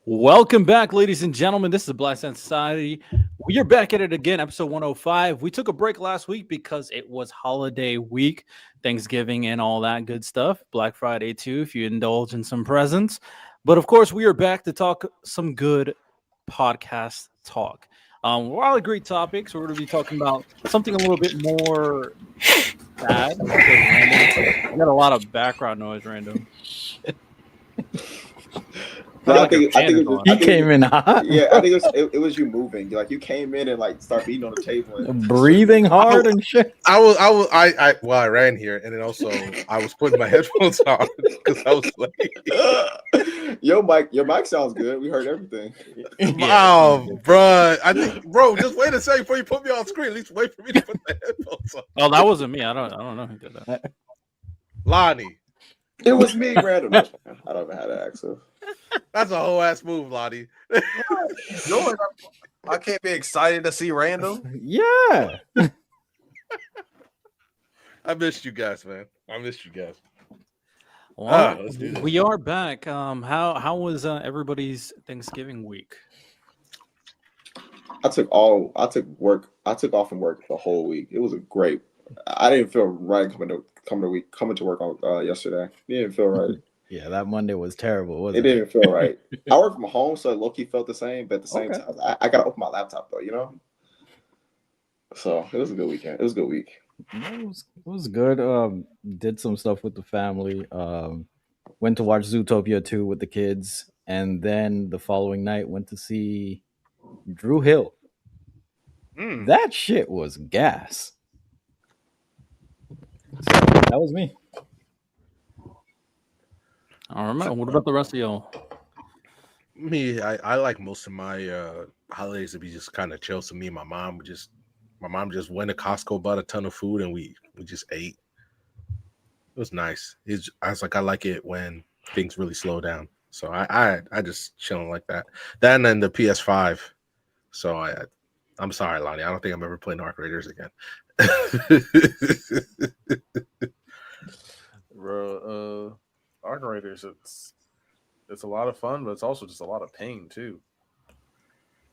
Welcome back, ladies and gentlemen. This is Black Sense Society. We are back at it again, episode 105. We took a break last week because it was holiday week, Thanksgiving, and all that good stuff. Black Friday, too, if you indulge in some presents. But of course, we are back to talk some good podcast talk. A lot of great topics. We're going to be talking about something a little bit more sad. Random. I got a lot of background noise, random. No, Like I think it was, He came in hot. Yeah, I think it was you moving. Like you came in and like start beating on the table, and breathing hard and shit. I ran here, and then also I was putting my headphones on because I was like, your mic sounds good. We heard everything. bro, just wait a second before you put me on screen. At least wait for me to put the headphones on. Oh, that wasn't me. I don't know who did that. Lonnie. It was me, random. I don't even have that accent. That's a whole ass move, Lonnie. I can't be excited to see Randall. Yeah. I missed you guys, man. Well, let's do this. we are back. How was everybody's Thanksgiving week? I took off from work the whole week. It was a great. I didn't feel right coming to work on yesterday. It didn't feel right. Yeah, that Monday was terrible, wasn't It didn't feel right. I work from home, so low-key felt the same, but at the same time, I gotta open my laptop though, you know. So it was a good weekend. It was a good week. It was good. Did some stuff with the family. Went to watch Zootopia 2 with the kids, and then the following night went to see Drew Hill. That shit was gas. So that was me. I don't know. What about the rest of y'all? Me, I like most of my holidays to be just kind of chill. So me and my mom just went to Costco, bought a ton of food, and we just ate. It was nice. I like it when things really slow down. So I just chilling like that. That and then the PS5. So I'm sorry, Lonnie. I don't think I'm ever playing Arc Raiders again. Bro, Arc Raiders, it's a lot of fun, but it's also just a lot of pain too.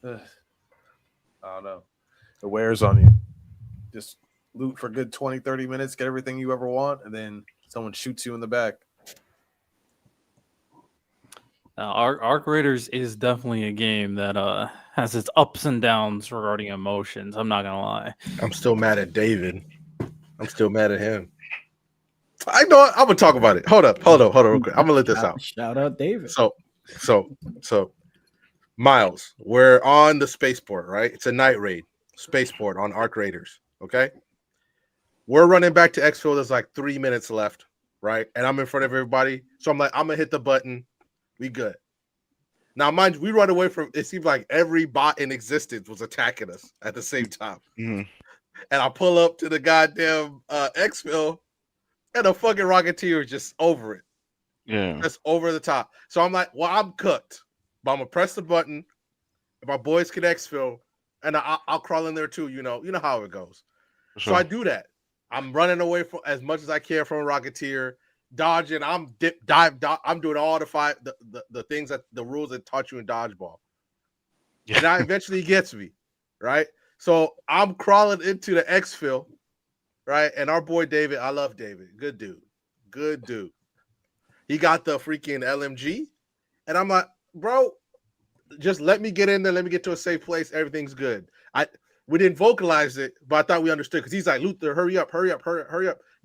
I don't know. It wears on you. Just loot for a good 20, 30 minutes, get everything you ever want, and then someone shoots you in the back. Arc Raiders is definitely a game that has its ups and downs regarding emotions. I'm not gonna lie. I'm still mad at David. I'm still mad at him. I know. I'm gonna talk about it. Hold up, real quick. I'm gonna let this out. Shout out David. So, Miles, we're on the spaceport, right? It's a night raid spaceport on Arc Raiders. Okay, we're running back to Exfil. There's like 3 minutes left, right? And I'm in front of everybody, so I'm like, I'm gonna hit the button. We good. Now, mind you, we run away from. It seems like every bot in existence was attacking us at the same time. Mm-hmm. And I pull up to the goddamn Exfil. And the fucking Rocketeer is just over it. Yeah. That's over the top. So I'm like, well, I'm cooked. But I'm going to press the button. And my boys can exfil. And I'll crawl in there too. You know how it goes. Sure. So I do that. I'm running away from as much as I can from a Rocketeer. Dodging. I'm I'm doing all the things that the rules that taught you in dodgeball. Yeah. And that eventually gets me. Right? So I'm crawling into the exfil. Right, and our boy David, I love David. Good dude. He got the freaking LMG, and I'm like, bro, just let me get in there. Let me get to a safe place. Everything's good. We didn't vocalize it, but I thought we understood because he's like, Luther, hurry up.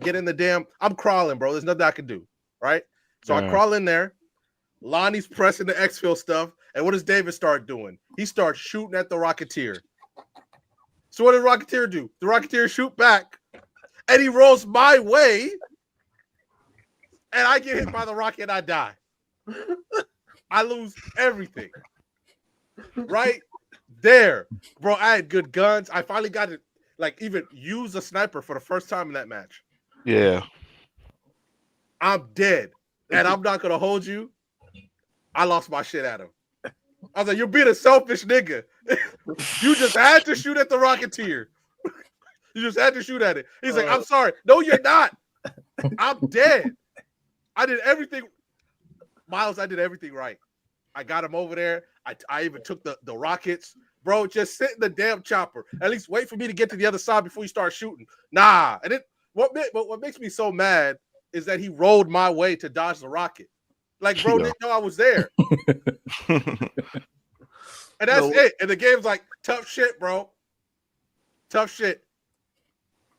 Get in the damn. I'm crawling, bro. There's nothing I can do. Right, so I crawl in there. Lonnie's pressing the exfil stuff, and what does David start doing? He starts shooting at the Rocketeer. So what did the Rocketeer do? The Rocketeer shoot back. And he rolls my way, and I get hit by the rocket and I die. I lose everything. Right there. Bro, I had good guns. I finally got to, even use a sniper for the first time in that match. Yeah. I'm dead. And I'm not going to hold you. I lost my shit at him. I was like, you're being a selfish nigga. You just had to shoot at the Rocketeer. You just had to shoot at it. He's like, I'm sorry. No, you're not. I'm dead. I did everything. Miles, I did everything right. I got him over there. I even took the rockets. Bro, just sit in the damn chopper. At least wait for me to get to the other side before you start shooting. Nah. And what makes me so mad is that he rolled my way to dodge the rocket. Like, bro didn't know I was there. And that's it. And the game's like, tough shit, bro. Tough shit.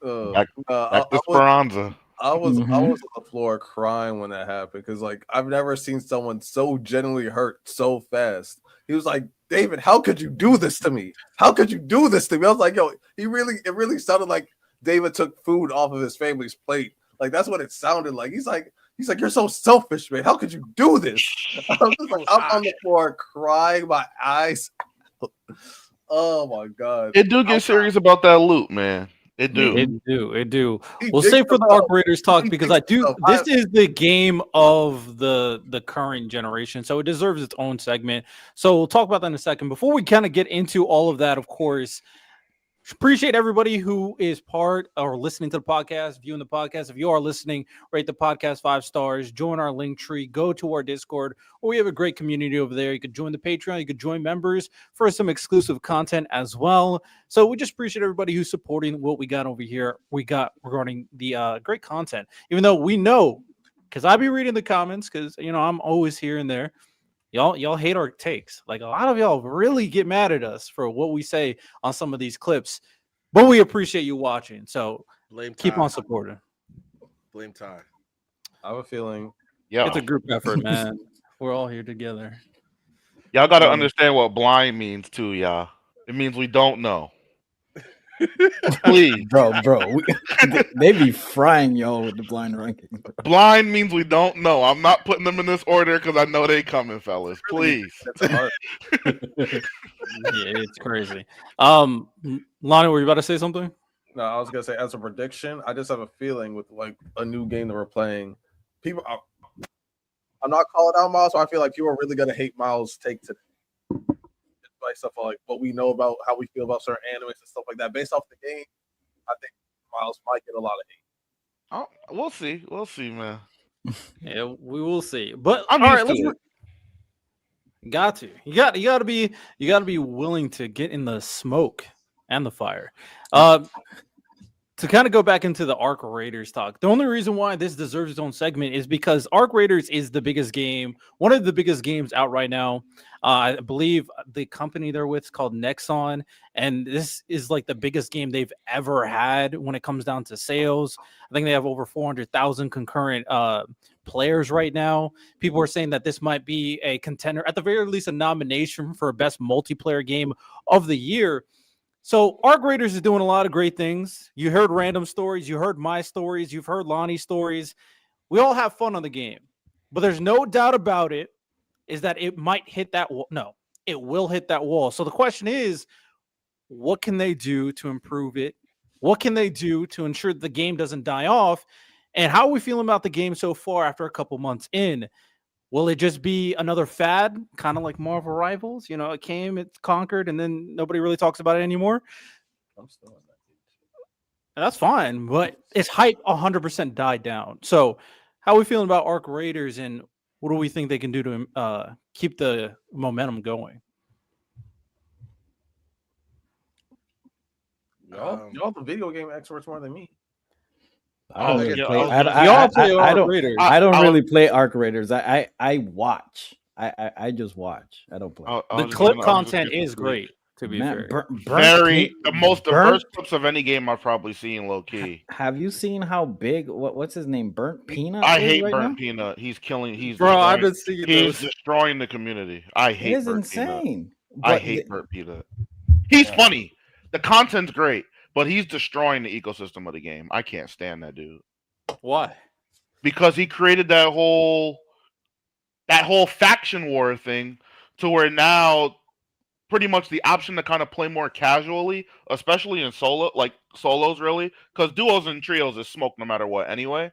Back to Speranza. I was on the floor crying when that happened because like I've never seen someone so genuinely hurt so fast. He was like, David, how could you do this to me? How could you do this to me? I was like, yo, it really sounded like David took food off of his family's plate. Like that's what it sounded like. He's like, you're so selfish, man. How could you do this? I'm on the floor crying, my eyes. Oh my god. It do get serious about that loot, man. It do. It do. We'll save for the Arc Raiders talk because this is the game of the current generation, so it deserves its own segment. So we'll talk about that in a second. Before we kind of get into all of that, of course, appreciate everybody who is part or listening to the podcast, viewing the podcast. If you are listening, rate the podcast 5 stars, join our link tree, go to our Discord, or we have a great community over there. You could join the Patreon, you could join members for some exclusive content as well. So we just appreciate everybody who's supporting what we got over here. We got regarding the great content, even though we know, because I be reading the comments, because I'm always here and there. Y'all hate our takes. Like a lot of y'all really get mad at us for what we say on some of these clips, but we appreciate you watching. So keep on supporting. Blame Ty. I have a feeling. Yeah, it's a group effort, man. We're all here together. Y'all got to understand what blind means too, y'all. It means we don't know. Please, bro. They be frying y'all with the blind ranking. Blind means we don't know. I'm not putting them in this order because I know they coming, fellas. Please. Yeah, it's crazy. Lonnie, were you about to say something? No, I was gonna say as a prediction, I just have a feeling with like a new game that we're playing, people. I'm not calling out Miles, so I feel like people are really gonna hate Miles' take today. Like stuff like what we know about how we feel about certain animes and stuff like that. Based off the game, I think Miles might get a lot of hate. Oh, we'll see, man. Yeah, we will see. But I'm all used right, to it. You got to be willing to get in the smoke and the fire. To kind of go back into the Arc Raiders talk, the only reason why this deserves its own segment is because Arc Raiders is the biggest game, one of the biggest games out right now. I believe the company they're with is called Nexon, and this is like the biggest game they've ever had when it comes down to sales. I think they have over 400,000 concurrent players right now. People are saying that this might be a contender, at the very least, a nomination for best multiplayer game of the year. So Arc Raiders is doing a lot of great things. You heard random stories. You heard my stories. You've heard Lonnie's stories. We all have fun on the game. But there's no doubt about it is that it might hit that wall. No, it will hit that wall. So the question is, what can they do to improve it? What can they do to ensure that the game doesn't die off? And how are we feeling about the game so far after a couple months in? Will it just be another fad, kind of like Marvel Rivals? It came, it conquered, and then nobody really talks about it anymore. I'm still on that. That's fine, but its hype 100% died down. So how are we feeling about Arc Raiders, and what do we think they can do to keep the momentum going? Y'all the video game experts more than me. I don't really play Arc Raiders. I watch. I just watch. I don't play. The clip content is great, to be fair. The most diverse clips of any game I've probably seen, low key. Have you seen how big? What's his name? Burnt Peanut. I hate Burnt Peanut. He's killing. I've been seeing. He's destroying the community. I hate. It's insane. I hate Burnt Peanut. He's funny. The content's great. But he's destroying the ecosystem of the game. I can't stand that dude. Why? Because he created that whole faction war thing to where now pretty much the option to kind of play more casually, especially in solos really, because duos and trios is smoke no matter what anyway.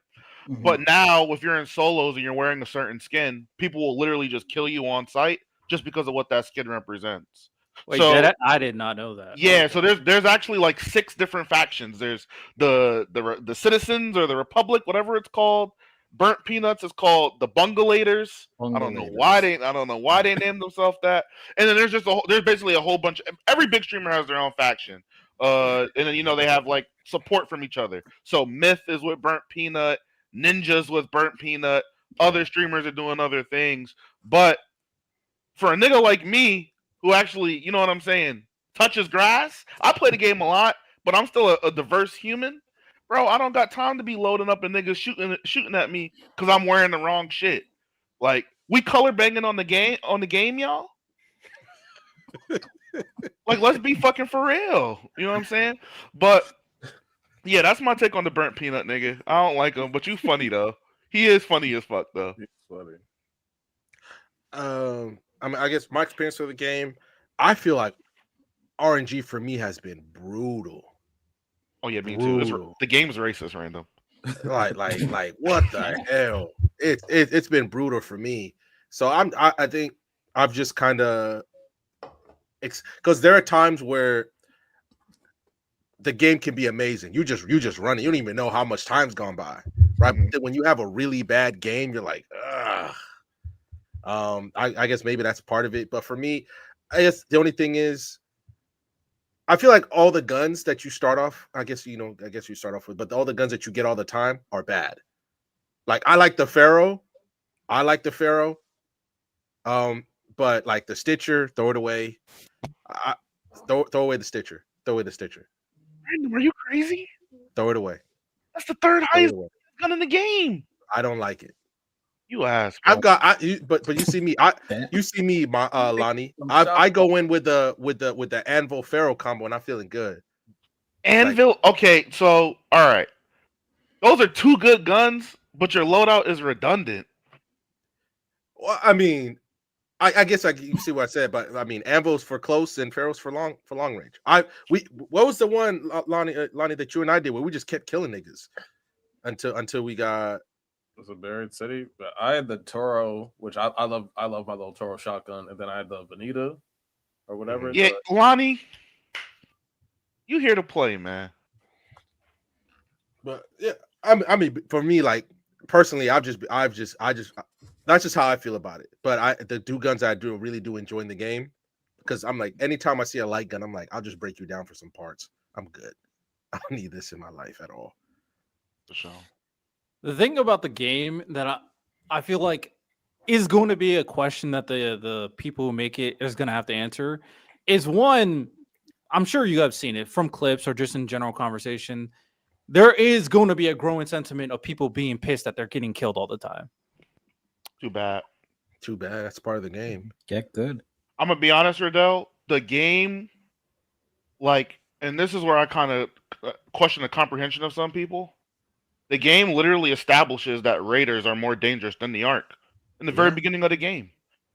Mm-hmm. But now if you're in solos and you're wearing a certain skin, people will literally just kill you on sight just because of what that skin represents. Wait, I did not know that. Yeah, so there's actually like 6 different factions. There's the citizens or the Republic, whatever it's called. Burnt Peanuts is called the Bungalators. I don't know why they named themselves that. And then there's basically a whole bunch. Every big streamer has their own faction. And then they have like support from each other. So Myth is with Burnt Peanut, Ninjas with Burnt Peanut. Other streamers are doing other things. But for a nigga like me, who actually, you know what I'm saying, touches grass, I play the game a lot, but I'm still a diverse human. Bro, I don't got time to be loading up and niggas shooting at me because I'm wearing the wrong shit. Like, we color banging on the game, y'all. Like, let's be fucking for real. You know what I'm saying? But yeah, that's my take on the Burnt Peanut nigga. I don't like him, but you funny though. He is funny as fuck though. He's funny. I mean, I guess my experience with the game, I feel like RNG for me has been brutal. Oh yeah, me too. The game's racist, random. Like what the hell? It's been brutal for me. So I think I've just kind of, because there are times where the game can be amazing. You just run it. You don't even know how much time's gone by, right? Mm-hmm. When you have a really bad game, you're like, ugh. I guess maybe that's part of it. But for me, I guess the only thing is, I feel like all the guns that you start off, I guess you start off with, but all the guns that you get all the time are bad. Like I like the Pharaoh. But like the Stitcher, throw it away. Throw away the Stitcher. Random, are you crazy? Throw it away. That's the third highest gun in the game. I don't like it. You ass. But you see me. Lonnie. I go in with the Anvil Pharaoh combo, and I'm feeling good. Anvil. Okay, so all right, those are two good guns, but your loadout is redundant. Well, I mean, I guess you see what I said, but I mean, Anvil's for close and Pharaoh's for long range. What was the one, Lonnie, that you and I did where we just kept killing niggas until we got. Was it Buried City? But I had the Toro, which I love my little Toro shotgun, and then I had the Bonita or whatever. Yeah, Lonnie, you here to play, man? But yeah, I mean, for me, like personally, I've just that's just how I feel about it. But the two guns I really do enjoy in the game, because I'm like, anytime I see a light gun, I'm like, I'll just break you down for some parts. I'm good. I don't need this in my life at all. For sure. The thing about the game that I feel like is going to be a question that the people who make it is going to have to answer is one, I'm sure you have seen it from clips or just in general conversation. There is going to be a growing sentiment of people being pissed that they're getting killed all the time. Too bad. That's part of the game. Get good. I'm going to be honest, Riddell. The game, like, and this is where I kind of question the comprehension of some people. The game literally establishes that raiders are more dangerous than the Ark in the very beginning of the game.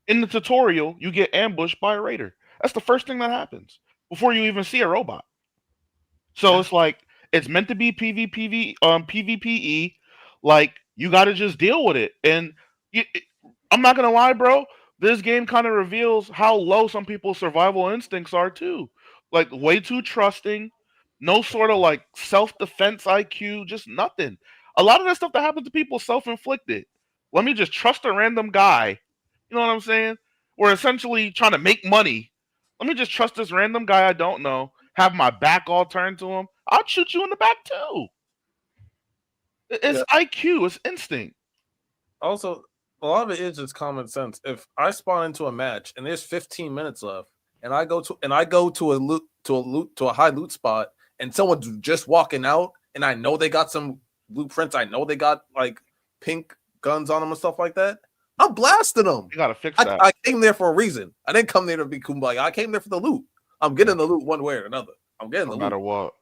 In the tutorial, you get ambushed by a raider. That's the first thing that happens before you even see a robot. So it's like, it's meant to be PvPE. Like, you got to just deal with it. And I'm not going to lie, bro. This game kind of reveals how low some people's survival instincts are too. Like, way too trusting. No sort of like self-defense IQ, just nothing. A lot of that stuff that happens to people is self-inflicted. Let me just trust a random guy. You know what I'm saying? We're essentially trying to make money. Let me just trust this random guy I don't know, have my back all turned to him. I'll shoot you in the back too. It's IQ, it's instinct. Also, a lot of it is just common sense. If I spawn into a match and there's 15 minutes left, and I go to a high loot spot, and someone's just walking out, and I know they got some blueprints. I know they got like pink guns on them and stuff like that. I'm blasting them. You gotta fix that. I came there for a reason. I didn't come there to be kumbaya. I came there for the loot. I'm getting the loot one way or another. I'm getting the loot. No matter what.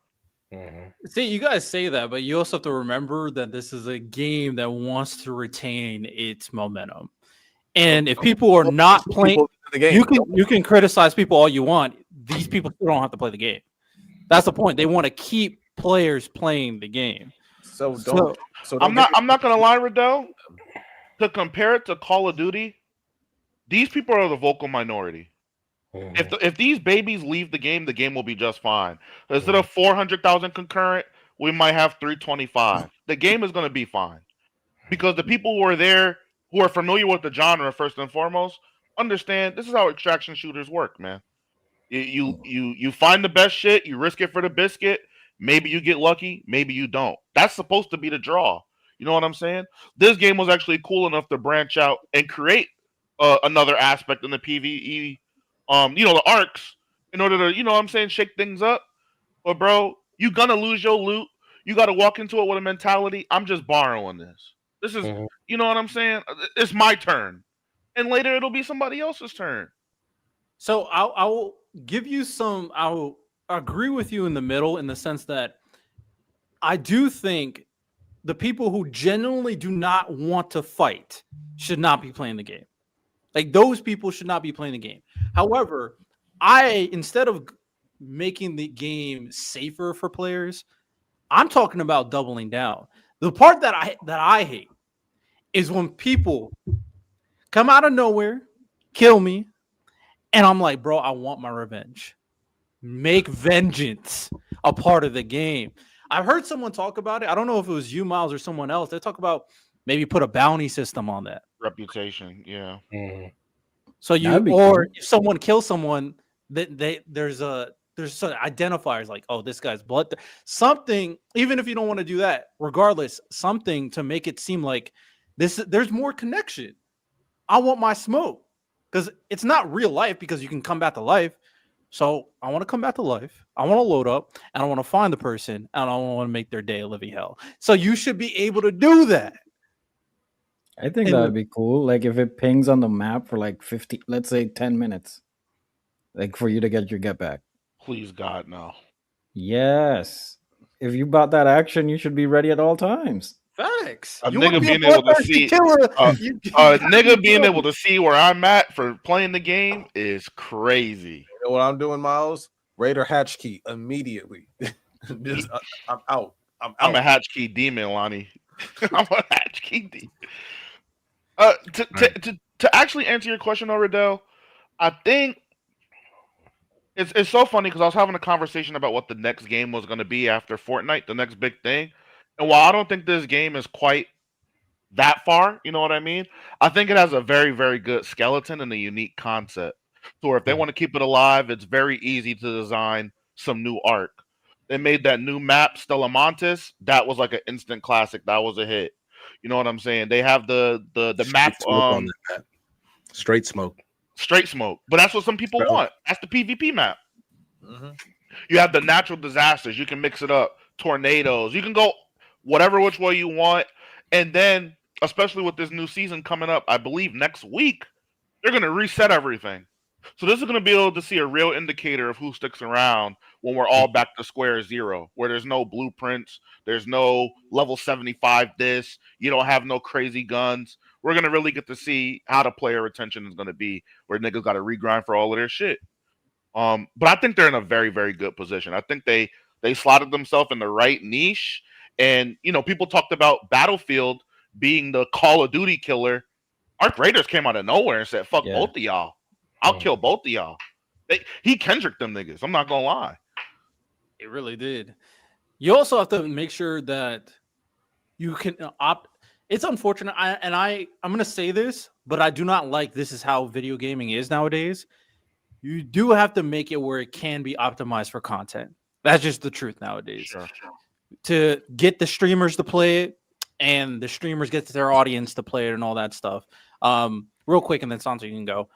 Mm-hmm. See, you guys say that, but you also have to remember that this is a game that wants to retain its momentum. And if people are not playing the game, you can criticize people all you want. These people still don't have to play the game. That's the point. They want to keep players playing the game. So I'm not gonna lie, Riddell. To compare it to Call of Duty, these people are the vocal minority. Mm-hmm. If these babies leave the game will be just fine. Instead of 400,000 concurrent, we might have 325. The game is gonna be fine. because the people who are there, who are familiar with the genre first and foremost, understand this is how extraction shooters work, man. You find the best shit, you risk it for the biscuit. Maybe you get lucky, maybe you don't. That's supposed to be the draw. You know what I'm saying? This game was actually cool enough to branch out and create another aspect in the PVE, the arcs, in order to, what I'm saying, shake things up. But bro, you gonna lose your loot. You got to walk into it with a mentality. I'm just borrowing this. This is, you know what I'm saying? It's my turn, and later it'll be somebody else's turn. So I'll give you some. I'll agree with you in the middle in the sense that I do think the people who genuinely do not want to fight should not be playing the game. Like those people should not be playing the game. However, instead of making the game safer for players, I'm talking about doubling down. The part that I hate is when people come out of nowhere, kill me, and I'm like, bro, I want my revenge. Make vengeance a part of the game. I've heard someone talk about it. I don't know if it was you, Miles, or someone else. They talk about maybe put a bounty system on that. Reputation, yeah. So if someone kills someone, there's some identifiers like, oh, this guy's blood. Something, even if you don't want to do that, regardless, something to make it seem like there's more connection. I want my smoke because it's not real life because you can come back to life. So I want to come back to life. I want to load up and I want to find the person and I want to make their day a living hell. So you should be able to do that. I think that would be cool. Like if it pings on the map for like 50, let's say 10 minutes, like for you to get your get back. Please God, no. Yes. If you bought that action, you should be ready at all times. Facts. A nigga being able to see nigga being able to see where I'm at for playing the game is crazy. You know what I'm doing, Miles? Raider hatch key immediately. I'm out. I'm a hatch key demon, Lonnie. I'm a hatch key demon. To actually answer your question, Riddell, I think it's so funny because I was having a conversation about what the next game was going to be after Fortnite, the next big thing. And while I don't think this game is quite that far, you know what I mean? I think it has a very, very good skeleton and a unique concept. So if they want to keep it alive, it's very easy to design some new art. They made that new map, Stella Montes. That was like an instant classic. That was a hit. You know what I'm saying? They have the map on that map. Straight smoke. Straight smoke. But that's what some people want. That's the PvP map. Mm-hmm. You have the natural disasters. You can mix it up. Tornadoes. You can go whatever which way you want. And then, especially with this new season coming up, I believe next week, they're going to reset everything. So this is going to be able to see a real indicator of who sticks around when we're all back to square zero, where there's no blueprints, there's no level 75 this, you don't have no crazy guns. We're going to really get to see how the player retention is going to be, where niggas got to regrind for all of their shit. But I think they're in a very, very good position. I think they slotted themselves in the right niche. And, people talked about Battlefield being the Call of Duty killer. Arc Raiders came out of nowhere and said, fuck both of y'all. I'll kill both of y'all. He Kendrick them niggas. I'm not going to lie. It really did. You also have to make sure that you can opt. It's unfortunate. I'm going to say this, but I do not like this is how video gaming is nowadays. You do have to make it where it can be optimized for content. That's just the truth nowadays. Sure. To get the streamers to play it and the streamers get their audience to play it and all that stuff. Real quick, and then Sensei, you can go.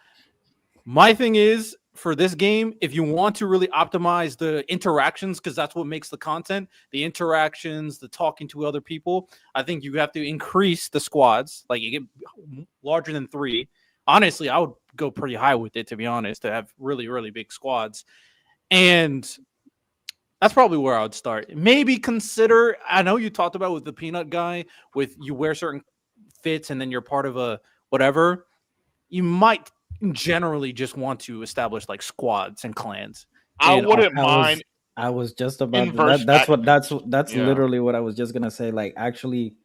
My thing is, for this game, if you want to really optimize the interactions, because that's what makes the content, the interactions, the talking to other people, I think you have to increase the squads. Like, you get larger than 3. Honestly, I would go pretty high with it, to be honest, to have really, really big squads. And that's probably where I would start. Maybe consider, I know you talked about with the peanut guy, with you wear certain fits and then you're part of a whatever. You might generally just want to establish like squads and clans. I wouldn't mind. I was just about that's literally what I was just gonna say. Like, actually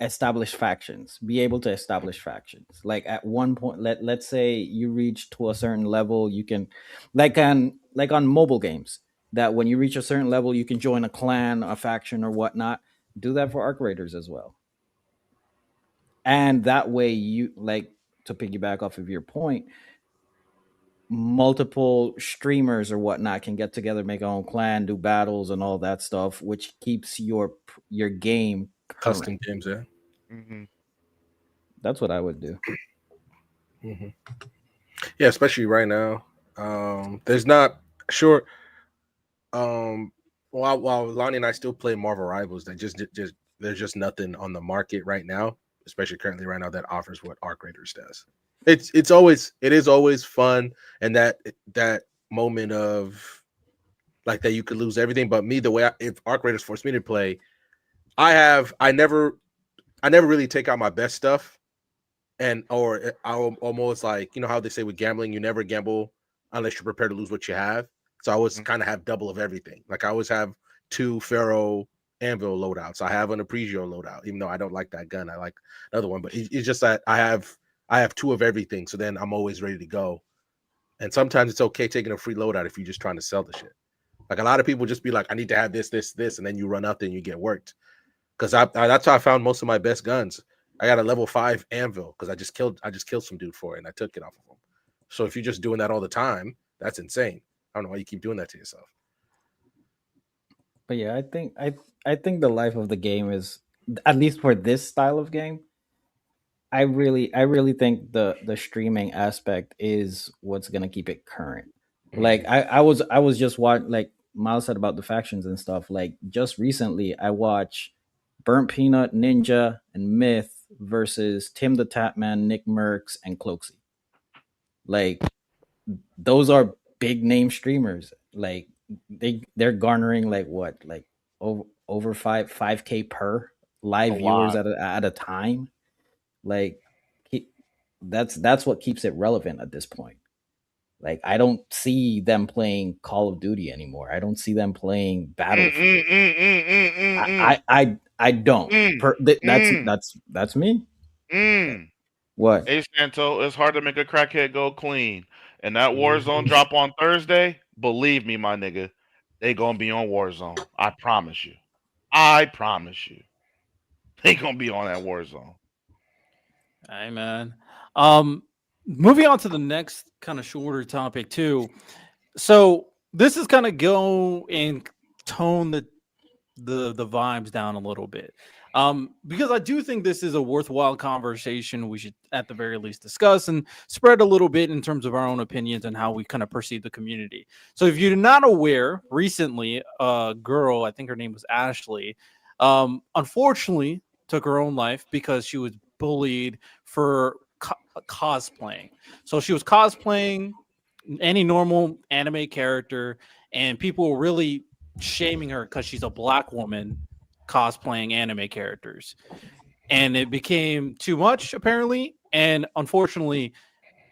establish factions. Be able to establish factions. Like, at one point, let's say you reach to a certain level, you can, like on mobile games, that when you reach a certain level, you can join a clan, a faction, or whatnot. Do that for Arc Raiders as well. And that way, you like to piggyback off of your point, multiple streamers or whatnot can get together, make their own clan, do battles and all that stuff, which keeps your game current. Custom games, yeah. Mhm. That's what I would do. Mm-hmm. Yeah, especially right now. There's not sure. While Lonnie and I still play Marvel Rivals, that just there's just nothing on the market right now, especially currently right now, that offers what Arc Raiders does. It is always fun, and that moment of like that you could lose everything. But me, the way if Arc Raiders forced me to play, I never really take out my best stuff, or I almost like, you know how they say with gambling, you never gamble unless you're prepared to lose what you have. So I always kind of have double of everything. Like I always have 2 Pharaoh Anvil loadouts. I have an Apregio loadout, even though I don't like that gun. I like another one, but it's just that I have 2 of everything. So then I'm always ready to go. And sometimes it's okay taking a free loadout if you're just trying to sell the shit. Like a lot of people just be like, I need to have this, and then you run out there and you get worked. Because that's how I found most of my best guns. I got a level 5 anvil because I just killed some dude for it and I took it off of him. So if you're just doing that all the time, that's insane. I don't know why you keep doing that to yourself. But yeah, I think the life of the game is, at least for this style of game, I really think the streaming aspect is what's gonna keep it current. Like I was just watching, like Miles said about the factions and stuff. Like just recently, I watched Burnt Peanut, Ninja, and Myth versus Tim the Tapman, Nick Merckx, and Cloaksy. Like those are big name streamers. Like they're garnering like what, like over 5K per live A viewers lot. at a time. Like that's what keeps it relevant at this point. Like I don't see them playing Call of Duty anymore. I don't see them playing Battlefield. I don't. That's me. What? Hey Santo, it's hard to make a crackhead go clean. And that Mm-hmm. Warzone drop on Thursday, believe me, my nigga, they gonna be on Warzone. I promise you. I promise you. They gonna be on that Warzone. Hey man. Moving on to the next kind of shorter topic too. So this is kind of go and tone the vibes down a little bit. Because I do think this is a worthwhile conversation we should at the very least discuss and spread a little bit in terms of our own opinions and how we kind of perceive the community. So if you're not aware, recently a girl, I think her name was Ashley, unfortunately took her own life because she was bullied for cosplaying. So she was cosplaying any normal anime character, and people were really shaming her because she's a black woman cosplaying anime characters. And it became too much, apparently. And unfortunately,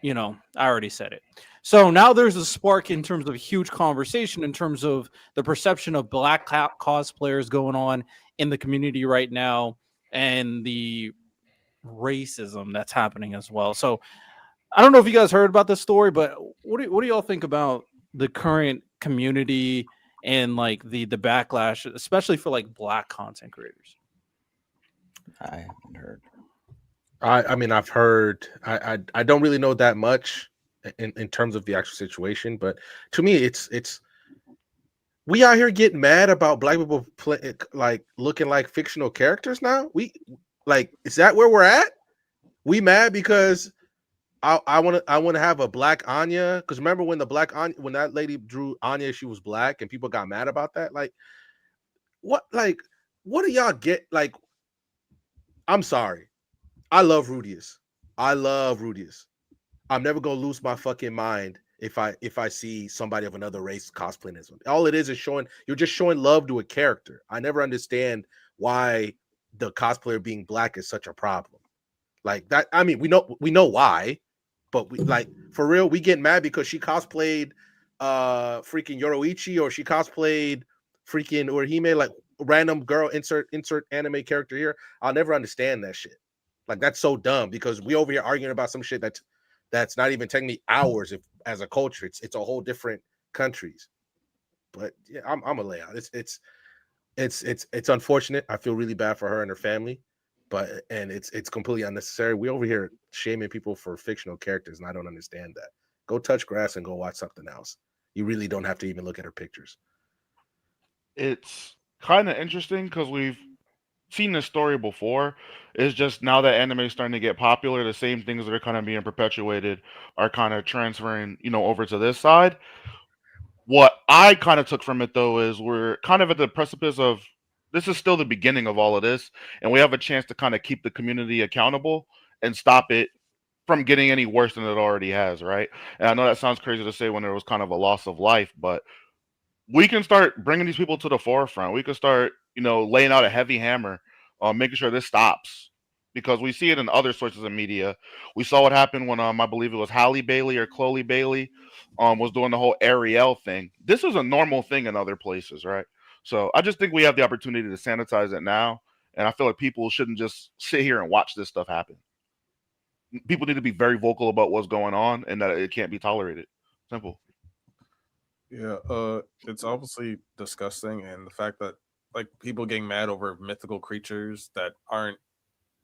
you know, I already said it. So now there's a spark in terms of a huge conversation in terms of the perception of black cosplayers going on in the community right now and the racism that's happening as well. So I don't know if you guys heard about this story, but what do y'all think about the current community and like the backlash, especially for like black content creators? I haven't heard. I mean, I've heard. I don't really know that much in terms of the actual situation, but to me, it's we out here getting mad about black people like looking like fictional characters now. Is that where we're at? We mad because I want to have a black Anya, because remember when when that lady drew Anya, she was black and people got mad about that. Like what do y'all get? Like, I'm sorry. I love Rudius. I'm never gonna lose my fucking mind if I see somebody of another race cosplaying this one. All it is you're just showing love to a character. I never understand why the cosplayer being black is such a problem. Like that, I mean, we know why, but we like for real, we get mad because she cosplayed freaking Yoroichi, or she cosplayed freaking Urahime, like random girl, insert anime character here. I'll never understand that shit. Like that's so dumb because we over here arguing about some shit that's not even taking me hours as a culture. It's a whole different countries. But yeah, I'm a layout. It's unfortunate. I feel really bad for her and her family. and it's completely unnecessary. We over here shaming people for fictional characters, and I don't understand that. Go touch grass and go watch something else. You really don't have to even look at her pictures. It's kind of interesting because we've seen this story before. It's just now that anime is starting to get popular, the same things that are kind of being perpetuated are kind of transferring, over to this side. What I kind of took from it though is we're kind of at the precipice of this is still the beginning of all of this, and we have a chance to kind of keep the community accountable and stop it from getting any worse than it already has, right? And I know that sounds crazy to say when there was kind of a loss of life, but we can start bringing these people to the forefront. We can start, laying out a heavy hammer on making sure this stops because we see it in other sources of media. We saw what happened when I believe it was Halle Bailey or Chloe Bailey was doing the whole Ariel thing. This is a normal thing in other places, right? So I just think we have the opportunity to sanitize it now, and I feel like people shouldn't just sit here and watch this stuff happen. People need to be very vocal about what's going on and that it can't be tolerated. Simple. Yeah, it's obviously disgusting, and the fact that like people getting mad over mythical creatures that aren't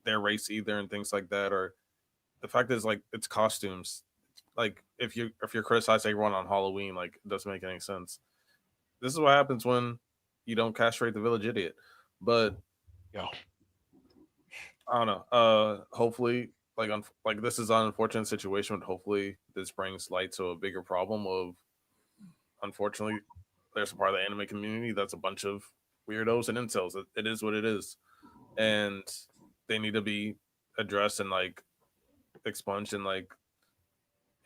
their race either, and things like that, or the fact is like it's costumes. Like if you're criticizing everyone on Halloween, like it doesn't make any sense. This is what happens when you don't castrate the village idiot. But Yeah. I don't know. Hopefully, like this is an unfortunate situation, but hopefully this brings light to a bigger problem of. Unfortunately, there's a part of the anime community that's a bunch of weirdos and incels. It is what it is, and they need to be addressed and like expunged. And like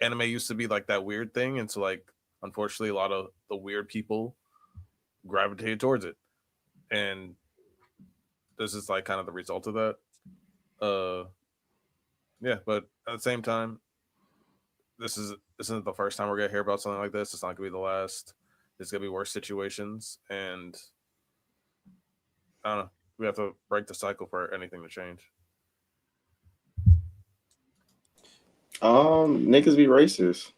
anime used to be like that weird thing, and so like unfortunately, a lot of the weird people gravitated towards it, and this is like kind of the result of that. Yeah, but at the same time, this isn't the first time we're gonna hear about something like this. It's not gonna be the last. There's gonna be worse situations, and I don't know. We have to break the cycle for anything to change. Niggas be racist.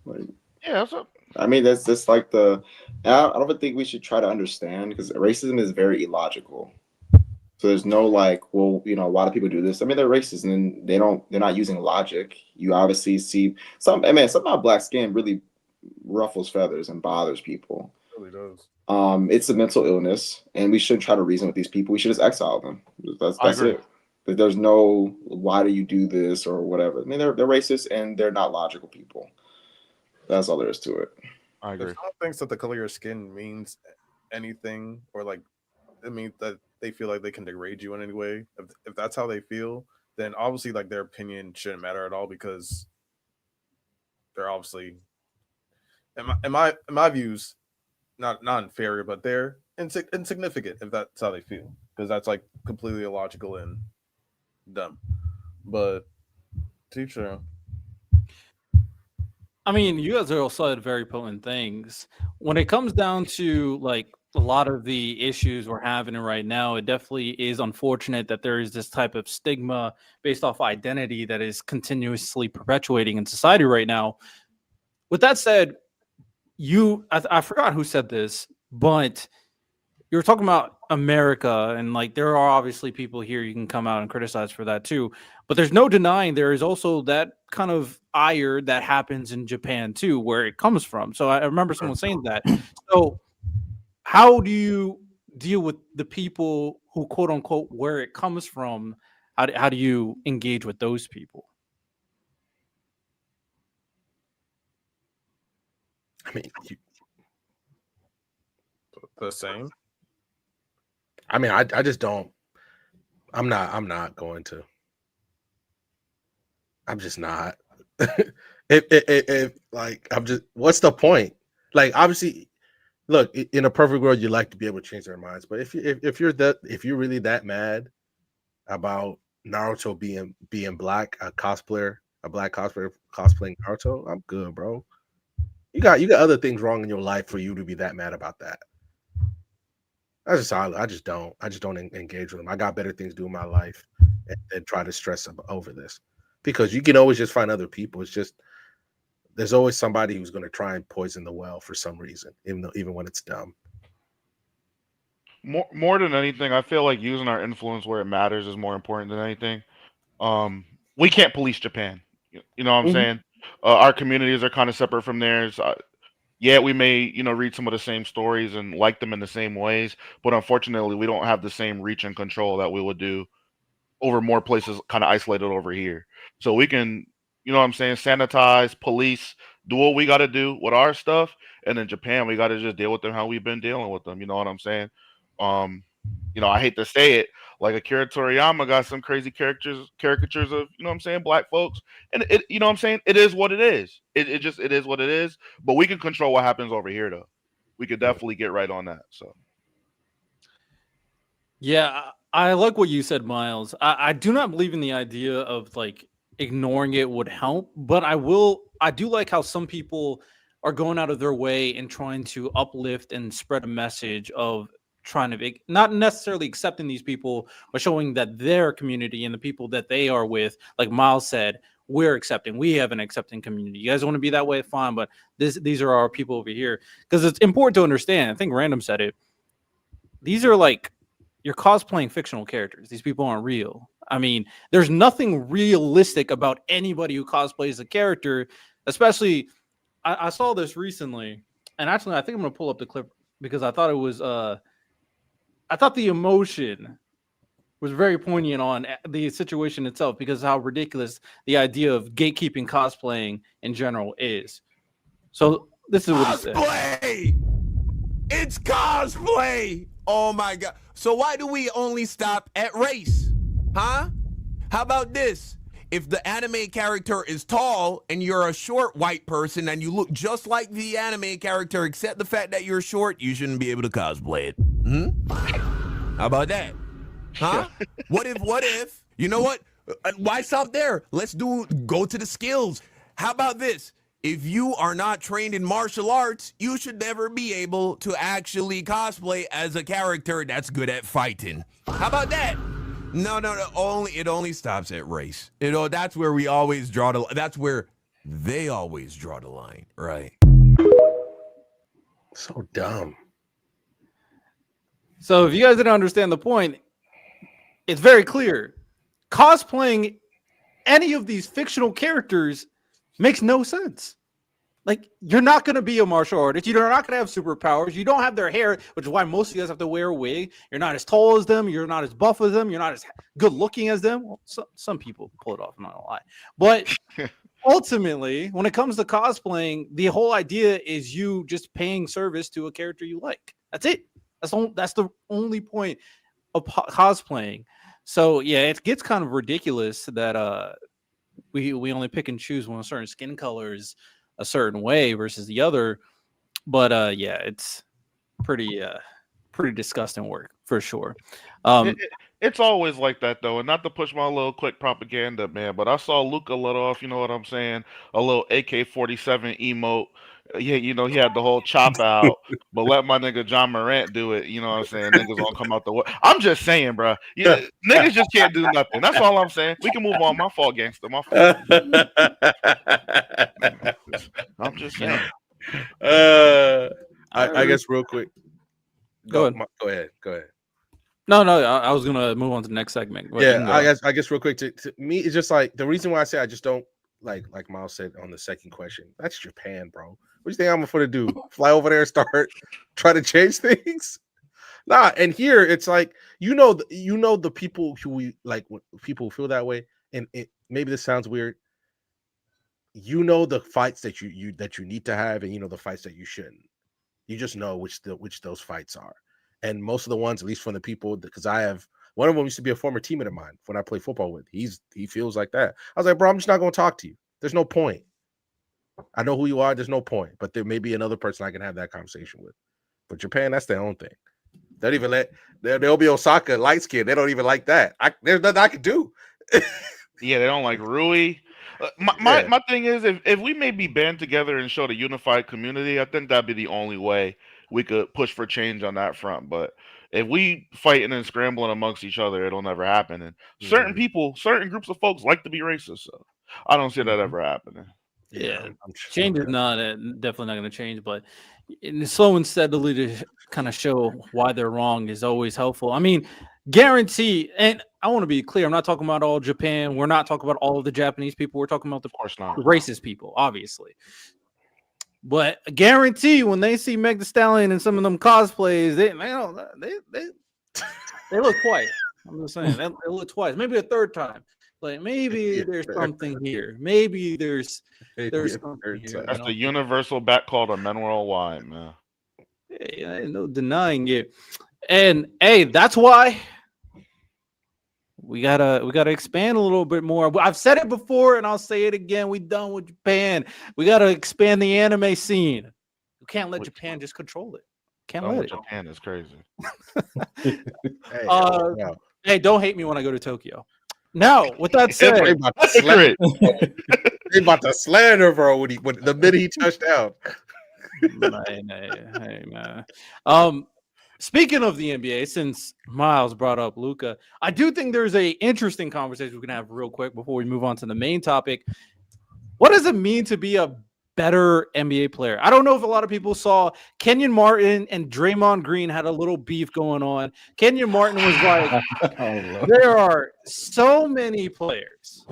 Like, Yeah, that's a, I mean, that's just like I don't even think we should try to understand because racism is very illogical. So there's no like, well, a lot of people do this. I mean, they're racist and they're not using logic. You obviously see something about black skin really ruffles feathers and bothers people. It really does. It's a mental illness, and we shouldn't try to reason with these people. We should just exile them. That's agree. it. Like, there's no why do you do this or whatever. I mean, they're racist and they're not logical people. That's all there is to it. I agree. If someone thinks that the color of your skin means anything, or like it means that they feel like they can degrade you in any way, if that's how they feel, then obviously like their opinion shouldn't matter at all because they're obviously in my views not inferior, but they're insignificant if that's how they feel, because that's like completely illogical and dumb. But teacher, I mean, you guys are all said very potent things. When it comes down to like a lot of the issues we're having right now, it definitely is unfortunate that there is this type of stigma based off identity that is continuously perpetuating in society right now. With that said, I forgot who said this, but you were talking about America, and like there are obviously people here you can come out and criticize for that too. But there's no denying there is also that kind of ire that happens in Japan too, where it comes from. So I remember someone saying that. So how do you deal with the people who quote unquote where it comes from? How do you engage with those people? I mean, the same. I just don't. I'm not going to. I'm just not. if like I'm just. What's the point? Like obviously, look, in a perfect world, you like to be able to change their minds. But if you're really that mad about Naruto being black, a black cosplayer cosplaying Naruto, I'm good, bro. You got other things wrong in your life for you to be that mad about that. That's just I just don't engage with them. I got better things to do in my life and try to stress over this, because you can always just find other people. It's just there's always somebody who's going to try and poison the well for some reason, even when it's dumb. More than anything, I feel like using our influence where it matters is more important than anything. We can't police Japan. You know what I'm Mhm. saying? Our communities are kind of separate from theirs. Yeah, we may, read some of the same stories and like them in the same ways, but unfortunately, we don't have the same reach and control that we would do over more places kind of isolated over here. So we can, what I'm saying, sanitize, police, do what we got to do with our stuff, and in Japan, we got to just deal with them how we've been dealing with them. You know what I'm saying? Um, I hate to say it, like Akira Toriyama got some crazy caricatures of, what I'm saying, black folks, and what I'm saying, it is what it is. It is what it is. But we can control what happens over here, though. We could definitely get right on that. So. Yeah, I like what you said, Miles. I do not believe in the idea of like ignoring it would help, but I do like how some people are going out of their way and trying to uplift and spread a message of trying to be not necessarily accepting these people, but showing that their community and the people that they are with, like Miles said, we're accepting. We have an accepting community. You guys want to be that way, fine, but these are our people over here. Because it's important to understand. I think Random said it. These are like you're cosplaying fictional characters. These people aren't real. I mean, there's nothing realistic about anybody who cosplays a character, especially I saw this recently, and actually I think I'm gonna pull up the clip because I thought it was I thought the emotion was very poignant on the situation itself because how ridiculous the idea of gatekeeping cosplaying in general is. So this is what he said. Cosplay! It's cosplay! Oh my god. So why do we only stop at race? Huh? How about this? If the anime character is tall and you're a short white person and you look just like the anime character except the fact that you're short, you shouldn't be able to cosplay it. How about that? Huh? What if, you know what? Why stop there? Let's go to the skills. How about this? If you are not trained in martial arts, you should never be able to actually cosplay as a character that's good at fighting. How about that? No. It only stops at race. That's where we always draw the. That's where they always draw the line, right? So dumb. So if you guys didn't understand the point, it's very clear. Cosplaying any of these fictional characters makes no sense. Like, you're not going to be a martial artist. You're not going to have superpowers. You don't have their hair, which is why most of you guys have to wear a wig. You're not as tall as them. You're not as buff as them. You're not as good looking as them. Well, some people pull it off, I'm not going to lie. But ultimately, when it comes to cosplaying, the whole idea is you just paying service to a character you like. That's it. That's the only point of cosplaying. So, yeah, it gets kind of ridiculous that we only pick and choose when certain skin colors a certain way versus the other, but yeah, it's pretty disgusting work for sure. It's always like that though, and not to push my little quick propaganda, man, but I saw Luca let off, you know what I'm saying, a little AK-47 emote. Yeah, he had the whole chop out, but let my nigga John Morant do it. You know what I'm saying? Niggas gonna come out the way. I'm just saying, bro. Yeah, niggas just can't do nothing. That's all I'm saying. We can move on. My fault, gangster. My fault. I'm just saying. I guess real quick. Go ahead. Go ahead. No, I was gonna move on to the next segment. Yeah, I guess real quick to me, it's just like the reason why I say I just don't like Miles said on the second question. That's Japan, bro. What do you think I'm gonna do? Fly over there and start try to change things? Nah, and here it's like the people who we like people feel that way, and maybe this sounds weird. The fights that you need to have, and the fights that you shouldn't. You just know which those fights are, and most of the ones, at least from the people, because I have one of them used to be a former teammate of mine when I play football with. He feels like that. I was like, bro, I'm just not going to talk to you. There's no point. I know who you are. There's no point. But there may be another person I can have that conversation with. But Japan, that's their own thing. They don't even let they'll be Osaka light skin. They don't even like that. There's nothing I can do. Yeah, they don't like Rui. My thing is, if we maybe band together and show the unified community, I think that'd be the only way we could push for change on that front. But if we fighting and scrambling amongst each other, it'll never happen. And certain people, certain groups of folks like to be racist. So I don't see that ever happening. Yeah, I'm change is not definitely not going to change, but slow and steadily to kind of show why they're wrong is always helpful. I mean, guarantee, and I want to be clear, I'm not talking about all Japan. We're not talking about all of the Japanese people. We're talking about the Of course not. racist people, obviously. But I guarantee when they see Meg Thee Stallion and some of them cosplays, they look twice. I'm just saying they look twice, maybe a third time. Like maybe there's something here. Maybe there's something here. That's the universal bat call to men worldwide, man. Hey, ain't no denying it. And hey, that's why we gotta expand a little bit more. I've said it before and I'll say it again. We done with Japan. We gotta expand the anime scene. We can't let Japan just control it. Can't let it. Japan is crazy. Hey, don't hate me when I go to Tokyo. Now, with that said, they about to slander, bro. When the minute he touched out. Hey, man. Speaking of the NBA, since Miles brought up Luka, I do think there's a interesting conversation we can have real quick before we move on to the main topic. What does it mean to be a better NBA player? I don't know if a lot of people saw Kenyon Martin and Draymond Green had a little beef going on. Kenyon Martin was like, there are so many players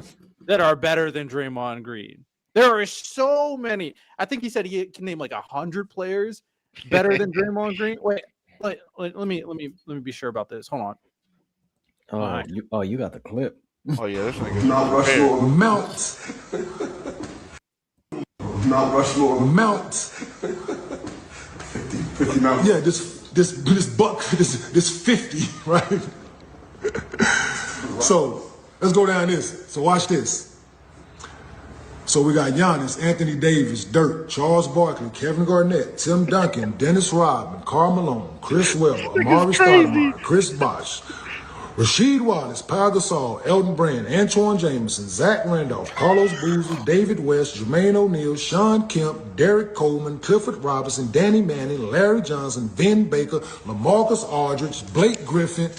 that are better than Draymond Green. There are so many. I think he said he can name like 100 players better than Draymond Green. Wait, let me be sure about this. Hold on. You got the clip. Oh yeah, this nigga. Mount Rushmore mounts. Mount Rushmore mounts. 50 mounts. Yeah, this buck, this 50, right? So let's go down this. So watch this. So we got Giannis, Anthony Davis, Dirk, Charles Barkley, Kevin Garnett, Tim Duncan, Dennis Rodman, Karl Malone, Chris Webber, Amari Stoudemire, Chris Bosh, Rasheed Wallace, Pau Gasol, Elton Brand, Antoine Jameson, Zach Randolph, Carlos Boozer, David West, Jermaine O'Neal, Sean Kemp, Derek Coleman, Clifford Robinson, Danny Manning, Larry Johnson, Vin Baker, LaMarcus Aldridge, Blake Griffin,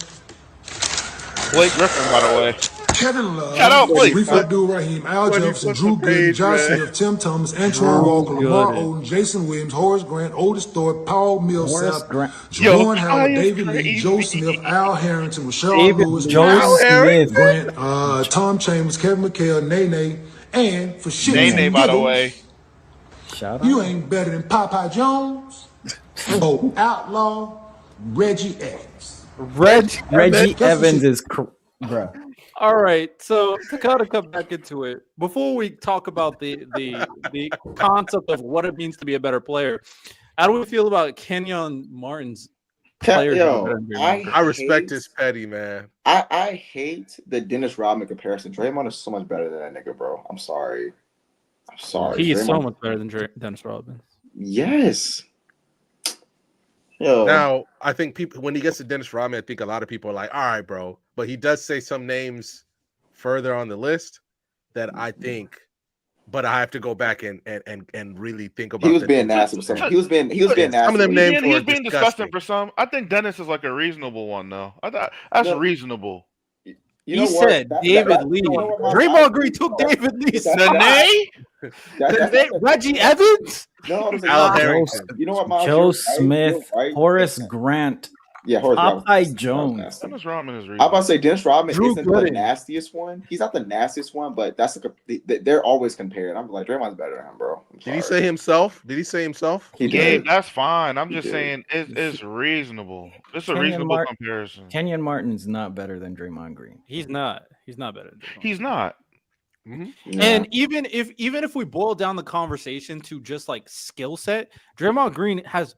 by the way. Kevin Love, Shout out, Blake. Reef Abdul-Rahim, Al Jefferson, Drew Gooden, Josh Smith, Tim Thomas, Antoine Walker, Lamar Odom, Jason Williams, Horace Grant, Otis Thorpe, Paul Millsap, Jerome Howard, David Lee, Joe Smith, Al Harrington, Rashard Lewis, Grant, Tom Chambers, Kevin McHale, Nene, and for shit, Nene, by the way. Shout you out. ain't better than Popeye Jones. Oh, Outlaw, Reggie Evans. Reggie Evans is, bro. All right, so to kind of come back into it, before we talk about the concept of what it means to be a better player, how do we feel about Kenyon Martin's player? I respect his petty, man. I hate the Dennis Rodman comparison. Draymond is so much better than that nigga, bro. I'm sorry. He is so much better than Dennis Rodman. Yes. Yo. Now, I think people, when he gets to Dennis Rodman, I think a lot of people are like, all right, bro. But he does say some names further on the list that I think, but I have to go back and really think about. He was being nasty. He was being nasty. Some of them names He's being disgusting for some. I think Dennis is like a reasonable one, though. I thought that's reasonable. He said David Lee. Draymond Green took David Lee. Reggie Evans? No, Al Harrington. You know what, Joe Smith, Horace Grant, Yeah, Horace Popeye Jones. Dennis Rodman is real. I'm about to say Dennis Rodman Drew isn't Gooden. the nastiest one. He's not the nastiest one, but that's like they're always compared. I'm like, Draymond's better than him, bro. Did he say himself? He He Yeah, did. that's fine. I'm just did. saying it's rereasonable. It's a Kenyon reasonable comparison. Kenyon Martin's not better than Draymond Green. He's not better than Draymond. He's not. Yeah. And even if we boil down the conversation to just like skill set, Draymond Green has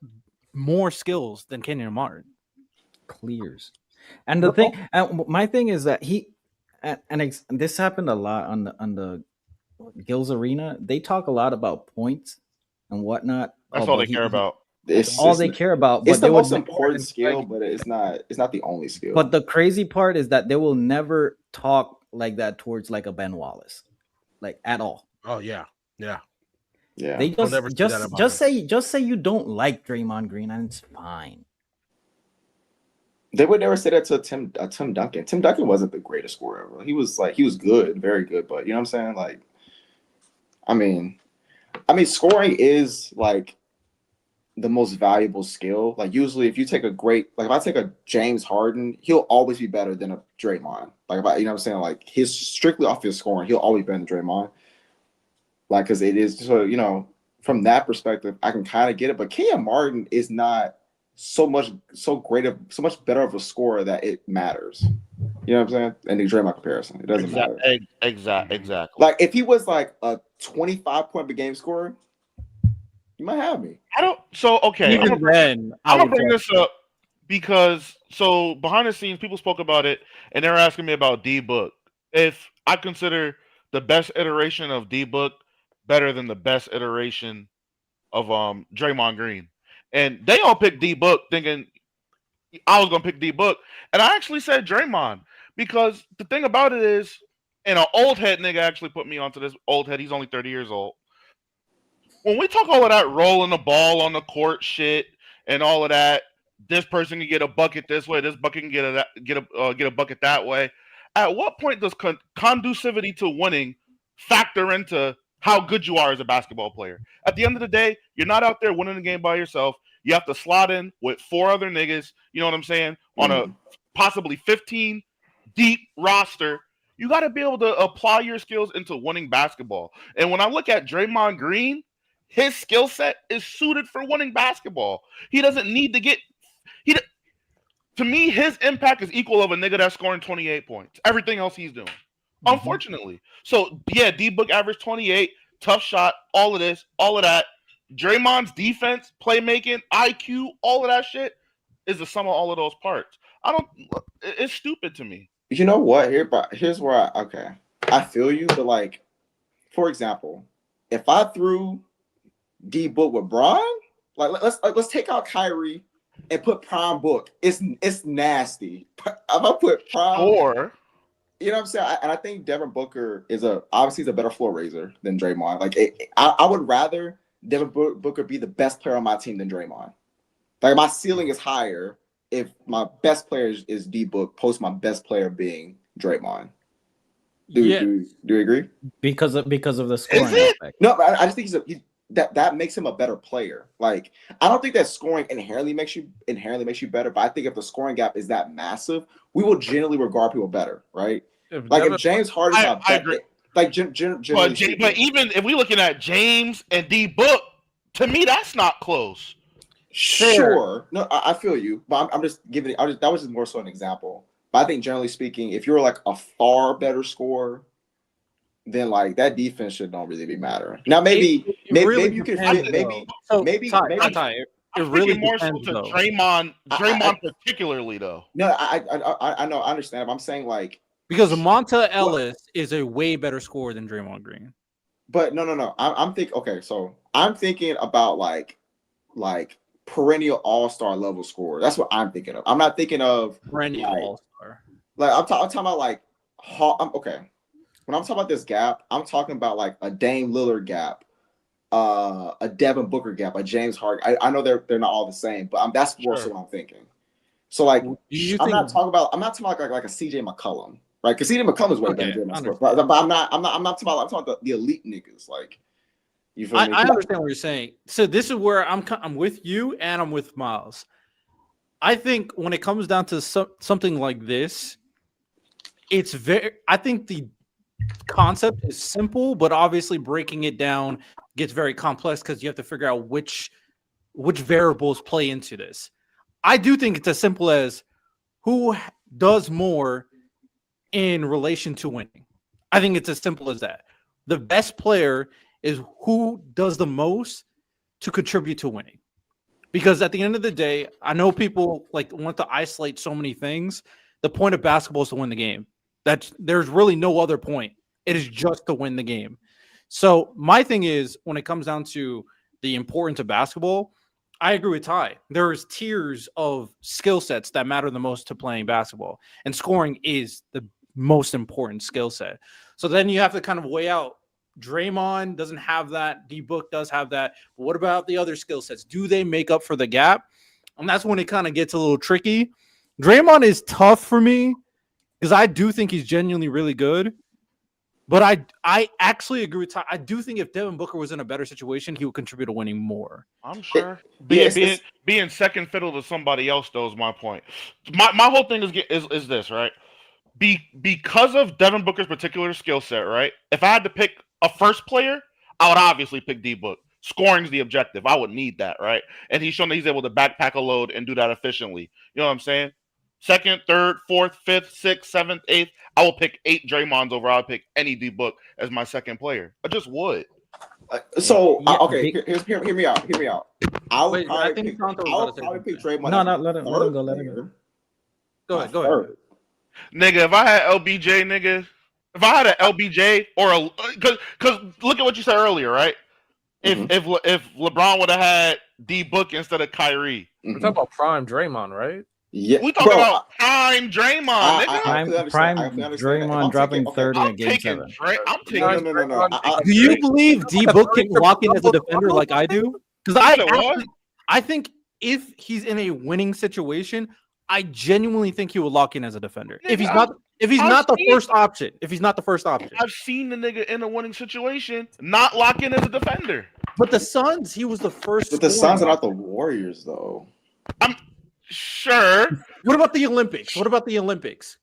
more skills than Kenyon Martin. Clears. And the thing, and my thing is that this happened a lot on the Gills Arena. They talk a lot about points and whatnot. That's all they care about. That's all they care about. It's But the most important skill, but it's not the only skill. But the crazy part is that they will never talk like that towards like a Ben Wallace, like at all. Oh yeah. They just say you don't like Draymond Green and it's fine. They would never say that to Tim Duncan. Tim Duncan wasn't the greatest scorer ever. He was good, very good, but you know what I'm saying? Like, I mean, I mean, scoring is like the most valuable skill. Like usually, if you take a great, like if I take a James Harden, he'll always be better than a Draymond. Like if I, you know what I'm saying, like his strictly off his scoring, he'll always be better than Draymond. Like because it is so from that perspective, I can kind of get it. But Kenyon Martin is not so much better of a scorer that it matters. You know what I'm saying? And the Draymond comparison, it doesn't matter. Exactly. Like if he was like a 25-point per game scorer, you might have me. I don't. So okay, Even then, I'm gonna bring this up because so behind the scenes, people spoke about it, and they were asking me about D Book. If I consider the best iteration of D Book better than the best iteration of Draymond Green, and they all picked D Book, thinking I was gonna pick D Book, and I actually said Draymond because the thing about it is, and an old head nigga actually put me onto this old head. He's only 30 years old. When we talk all of that rolling the ball on the court shit and all of that, this person can get a bucket this way, this bucket can get a bucket that way. At what point does conducivity to winning factor into how good you are as a basketball player? At the end of the day, you're not out there winning the game by yourself. You have to slot in with 4 other niggas, you know what I'm saying, on a possibly 15 deep roster. You got to be able to apply your skills into winning basketball. And when I look at Draymond Green, his skill set is suited for winning basketball. He doesn't need to get to me, his impact is equal of a nigga that's scoring 28 points. Everything else he's doing. Unfortunately. So yeah, D Book averaged 28, tough shot, all of this, all of that. Draymond's defense, playmaking, IQ, all of that shit is the sum of all of those parts. It's stupid to me. You know what? Here's where I feel you, but like, for example, if I threw D Book with Brian, like let's take out Kyrie and put Prime Book. It's nasty. If I put Prime, or you know what I'm saying, and I think Devin Booker obviously he's a better floor raiser than Draymond. Like I would rather Devin Booker be the best player on my team than Draymond. Like my ceiling is higher if my best player is D Book, post my best player being Draymond. Do you agree? Because of the scoring aspect. No, I just think that makes him a better player. Like I don't think that scoring inherently makes you better, but I think if the scoring gap is that massive, we will generally regard people better, right? If James Harden's not better, like but even if we're looking at James and D Book, to me that's not close. Sure, no, I feel you, but I'm just giving. That was just more so an example. But I think generally speaking, if you're like a far better scorer, then like that defense should don't really be mattering. Now maybe you can fit maybe Ty, it really more depends, so to though. Draymond particularly though. No, I know, I understand. But I'm saying like because Monta Ellis is a way better scorer than Draymond Green. But no. I'm thinking. Okay, so I'm thinking about like perennial all-star level scorer. That's what I'm thinking of. I'm not thinking of perennial all-star. Like I'm talking about like okay. When I'm talking about this gap, I'm talking about like a Dame Lillard gap, a Devin Booker gap, a James Harden. I know they're not all the same, but that's more so what I'm thinking. So like, I'm not talking about like a CJ McCollum, right? Because CJ McCollum is way better than Draymond. But I'm not talking about the elite niggas. Like, you feel me? I understand what you're saying. So this is where I'm with you and I'm with Miles. I think when it comes down to something like this, I think the concept is simple, but obviously breaking it down gets very complex because you have to figure out which variables play into this. I do think it's as simple as who does more in relation to winning. I think it's as simple as that. The best player is who does the most to contribute to winning. Because at the end of the day, I know people like want to isolate so many things. The point of basketball is to win the game. There's really no other point. It is just to win the game. So my thing is, when it comes down to the importance of basketball, I agree with Ty. There's tiers of skill sets that matter the most to playing basketball, and scoring is the most important skill set. So then you have to kind of weigh out. Draymond doesn't have that. D-Book does have that. But what about the other skill sets? Do they make up for the gap? And that's when it kind of gets a little tricky. Draymond is tough for me because I do think he's genuinely really good. But I actually agree with Ty. I do think if Devin Booker was in a better situation, he would contribute to winning more. I'm sure. Yeah, Being second fiddle to somebody else, though, is my point. My whole thing is this, right? Because of Devin Booker's particular skill set, right? If I had to pick a first player, I would obviously pick D Book. Scoring's the objective. I would need that, right? And he's shown that he's able to backpack a load and do that efficiently. You know what I'm saying? Second, third, fourth, fifth, sixth, seventh, eighth. I will pick 8 Draymonds over. I'll pick any D Book as my second player. I just would. So Yeah, okay, hear me out. I would Wait, I probably think pick, Santo was I would about to say probably pick something. Draymond. No, as no, my let him third go. Let him player. Go My ahead. Go ahead. third. Nigga, if I had LBJ, nigga, if I had an LBJ or a, because look at what you said earlier, right? If LeBron would have had D Book instead of Kyrie, We're talking about prime Draymond, right? Yeah, we talking about prime Draymond, nigga. Prime If Draymond I'm dropping taking- 30 I'm in Game taking 7. I'm taking. No. Do you believe D Book can lock in as a defender like I do? Because I think if he's in a winning situation, I genuinely think he will lock in as a defender. If he's not the first option. If he's not the first option. I've seen the nigga in a winning situation not lock in as a defender. But the Suns, he was the first. But the scoring Suns are not option. the Warriors, though. I'm sure. What about the Olympics?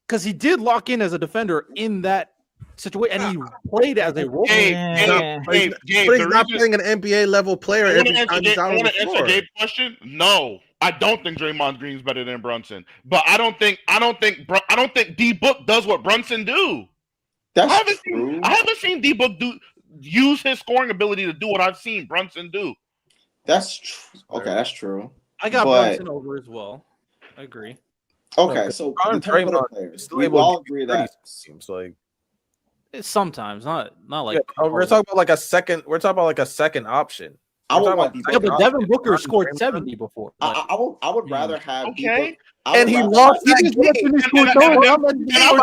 Because he did lock in as a defender in that situation, and he played as a role. Gabe, But he's the not reason- playing an NBA level player I every want time he's out on the to answer floor. Gabe's question. No, I don't think Draymond Green's better than Brunson, but I don't think D Book does what Brunson do. That's true. I haven't seen D Book use his scoring ability to do what I've seen Brunson do. That's true. Okay, that's true. I got But- Brunson over as well. I agree. Okay, so Prime in terms of the Draymond players, still we able to all get agree 30, that seems like. It's sometimes not like. We're talking about like a second. We're talking about like a second option. I We're would talking want about D Yeah, Book. but Devin Booker Prime scored Draymond. 70 before. Like, I would rather have D Okay. Book. I And would he rather lost have- that He just game. finished And scoring I've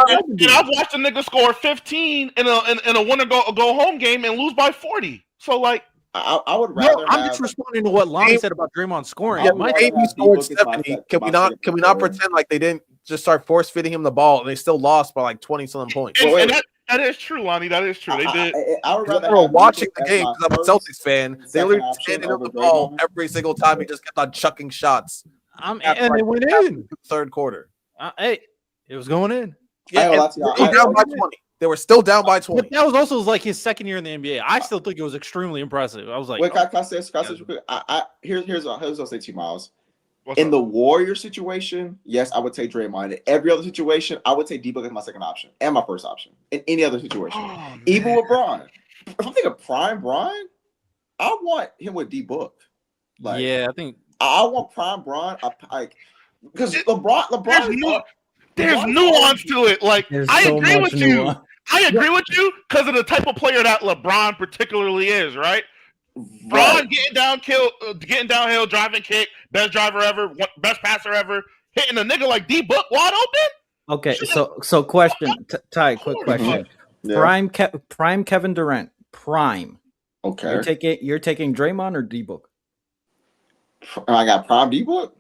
70. watched a nigga score 15 in a winner go home game and lose by 40. So like, I would rather. No, I'm have, just responding to what Lonnie said about Draymond scoring. Yeah, My- rather Maybe have scored D-Book as my 70. second- Can we my not? second Can we not player. pretend like they didn't just start force feeding him the ball and they still lost by like 20-something points? and, wait. that is true, Lonnie. That is true. They did. I would rather I remember have watching D-Book the as game my because I'm a first, Celtics fan. They second literally option handed him over the ball Draymond. every single time. He just kept on chucking shots. and they went in. Third quarter. Hey, it was going in. I ain't Yeah, gonna lie to and y'all. they were down by 20. They were still down by 20. But that was also like his second year in the NBA. I still think it was extremely impressive. I was like, Wait, can I say this real quick? Here's what I'll say to you, Miles. What's In up? the Warrior situation, yes, I would take Draymond. In every other situation, I would take D-Book as my second option and my first option. In any other situation, Oh, even man. with Bron. If I'm thinking prime Bron, I want him with D-Book. Like, yeah, I think I want prime Bron. Like, because It- LeBron. There's nuance to it. Like, There's I so agree much with you. nuance. I agree with you because of the type of player that LeBron particularly is, right? Bron getting downhill, driving kick, best driver ever, best passer ever, hitting a nigga like D Book wide open. Okay, so question, Ty, quick question. Yeah. Prime Kevin Durant, prime. Okay. You're taking Draymond or D-Book? I got prime D-Book.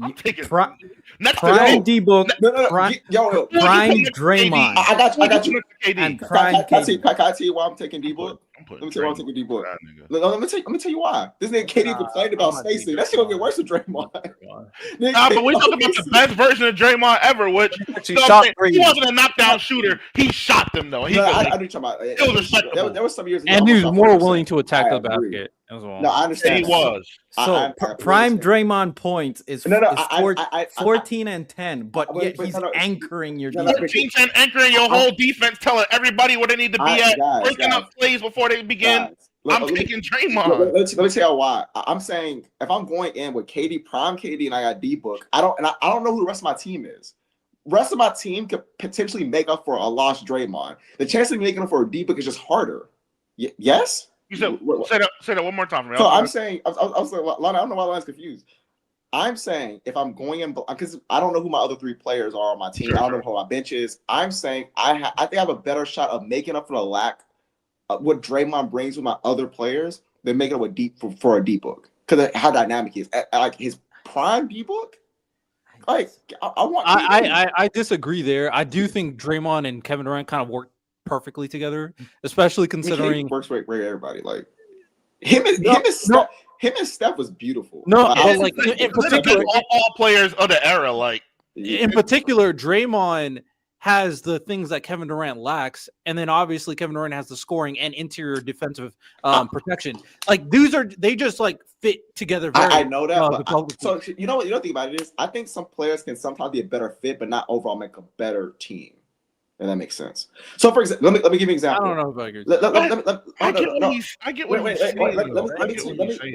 I'm taking Prime next D-Book, No. Prime- Yo, prime KD. Draymond, I got you. KD. and Can prime I tell KD. you why I'm taking D-Book? I'm Let putting me tell you why I'm Draymond taking D-Book. that nigga. Let me tell you why. This nigga KD complained about I'm not spacing. taking That shit gonna get Draymond. worse with Draymond. Nah, but we talking about the best version of Draymond ever, which Actually, you know what I'm shot saying? three. He wasn't a knockdown shooter. He shot them though. He No, was I like, do talk about. it was respectable. There was some years. and he was almost more 40%. willing to attack I the agree. basket as well. No, I understand. he was. So prime Draymond points is, No, is I 14 and 10, but Wait, yet but he's no, anchoring your no, no, defense. 13-10 anchoring your whole defense, telling everybody where they need to be at, breaking up plays before they begin. I'm taking Draymond. Let me tell you why. I'm saying if I'm going in with KD, prime KD, and I got D-Book, I don't know who the rest of my team is. Rest of my team could potentially make up for a lost Draymond. The chance of making up for a D-Book is just harder. Yes. You said say that one more time for me. So I'm saying, I was like, Lana, I don't know why Lana's confused. I'm saying if I'm going in, because I don't know who my other three players are on my team. Sure, I don't know who my bench is. I'm saying I think I have a better shot of making up for the lack of what Draymond brings with my other players than making up with for a D-Book because of how dynamic he is. Like his prime D-Book. Like I want. I disagree there. I do think Draymond and Kevin Durant kind of work perfectly together, especially considering works great for everybody. Like him and Steph was beautiful. No, Like, but like in particular, all players of the era, like in particular, Draymond has the things that Kevin Durant lacks, and then obviously Kevin Durant has the scoring and interior defensive protection. Like they just like fit together. Very, I know that. So you know what? You know the thing about it is, I think some players can sometimes be a better fit, but not overall make a better team. And that makes sense. So, for example, let me give you an example. I don't know if I agree. I get what he's saying. Let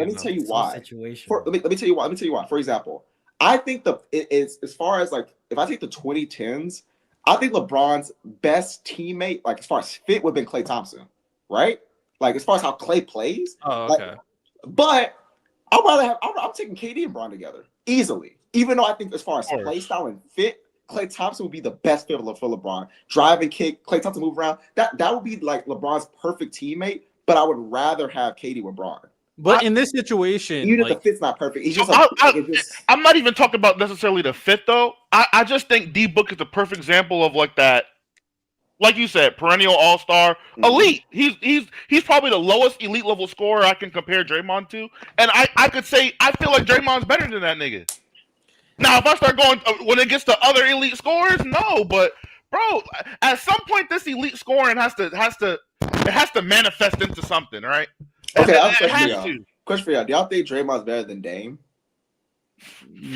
me tell you why. Let me tell you why. For example, I think as far as like if I take the 2010s, I think LeBron's best teammate, like as far as fit, would have been Klay Thompson, right? Like as far as how Klay plays. Oh, okay. But I'm taking KD and Bron together easily, even though I think as far as play style and fit, Klay Thompson would be the best fit for LeBron. Drive and kick, Klay Thompson move around. That would be like LeBron's perfect teammate. But I would rather have KD with Bron. But in this situation, even if the fit's not perfect, he's just. I'm not even talking about necessarily the fit though. I just think D Book is the perfect example of like that. Like you said, perennial all-star, elite. He's probably the lowest elite level scorer I can compare Draymond to, and I could say I feel like Draymond's better than that nigga. Now, if I start going when it gets to other elite scorers, no. But bro, at some point, this elite scoring has to manifest into something, right? Okay, I have a question for y'all. Do y'all think Draymond's better than Dame?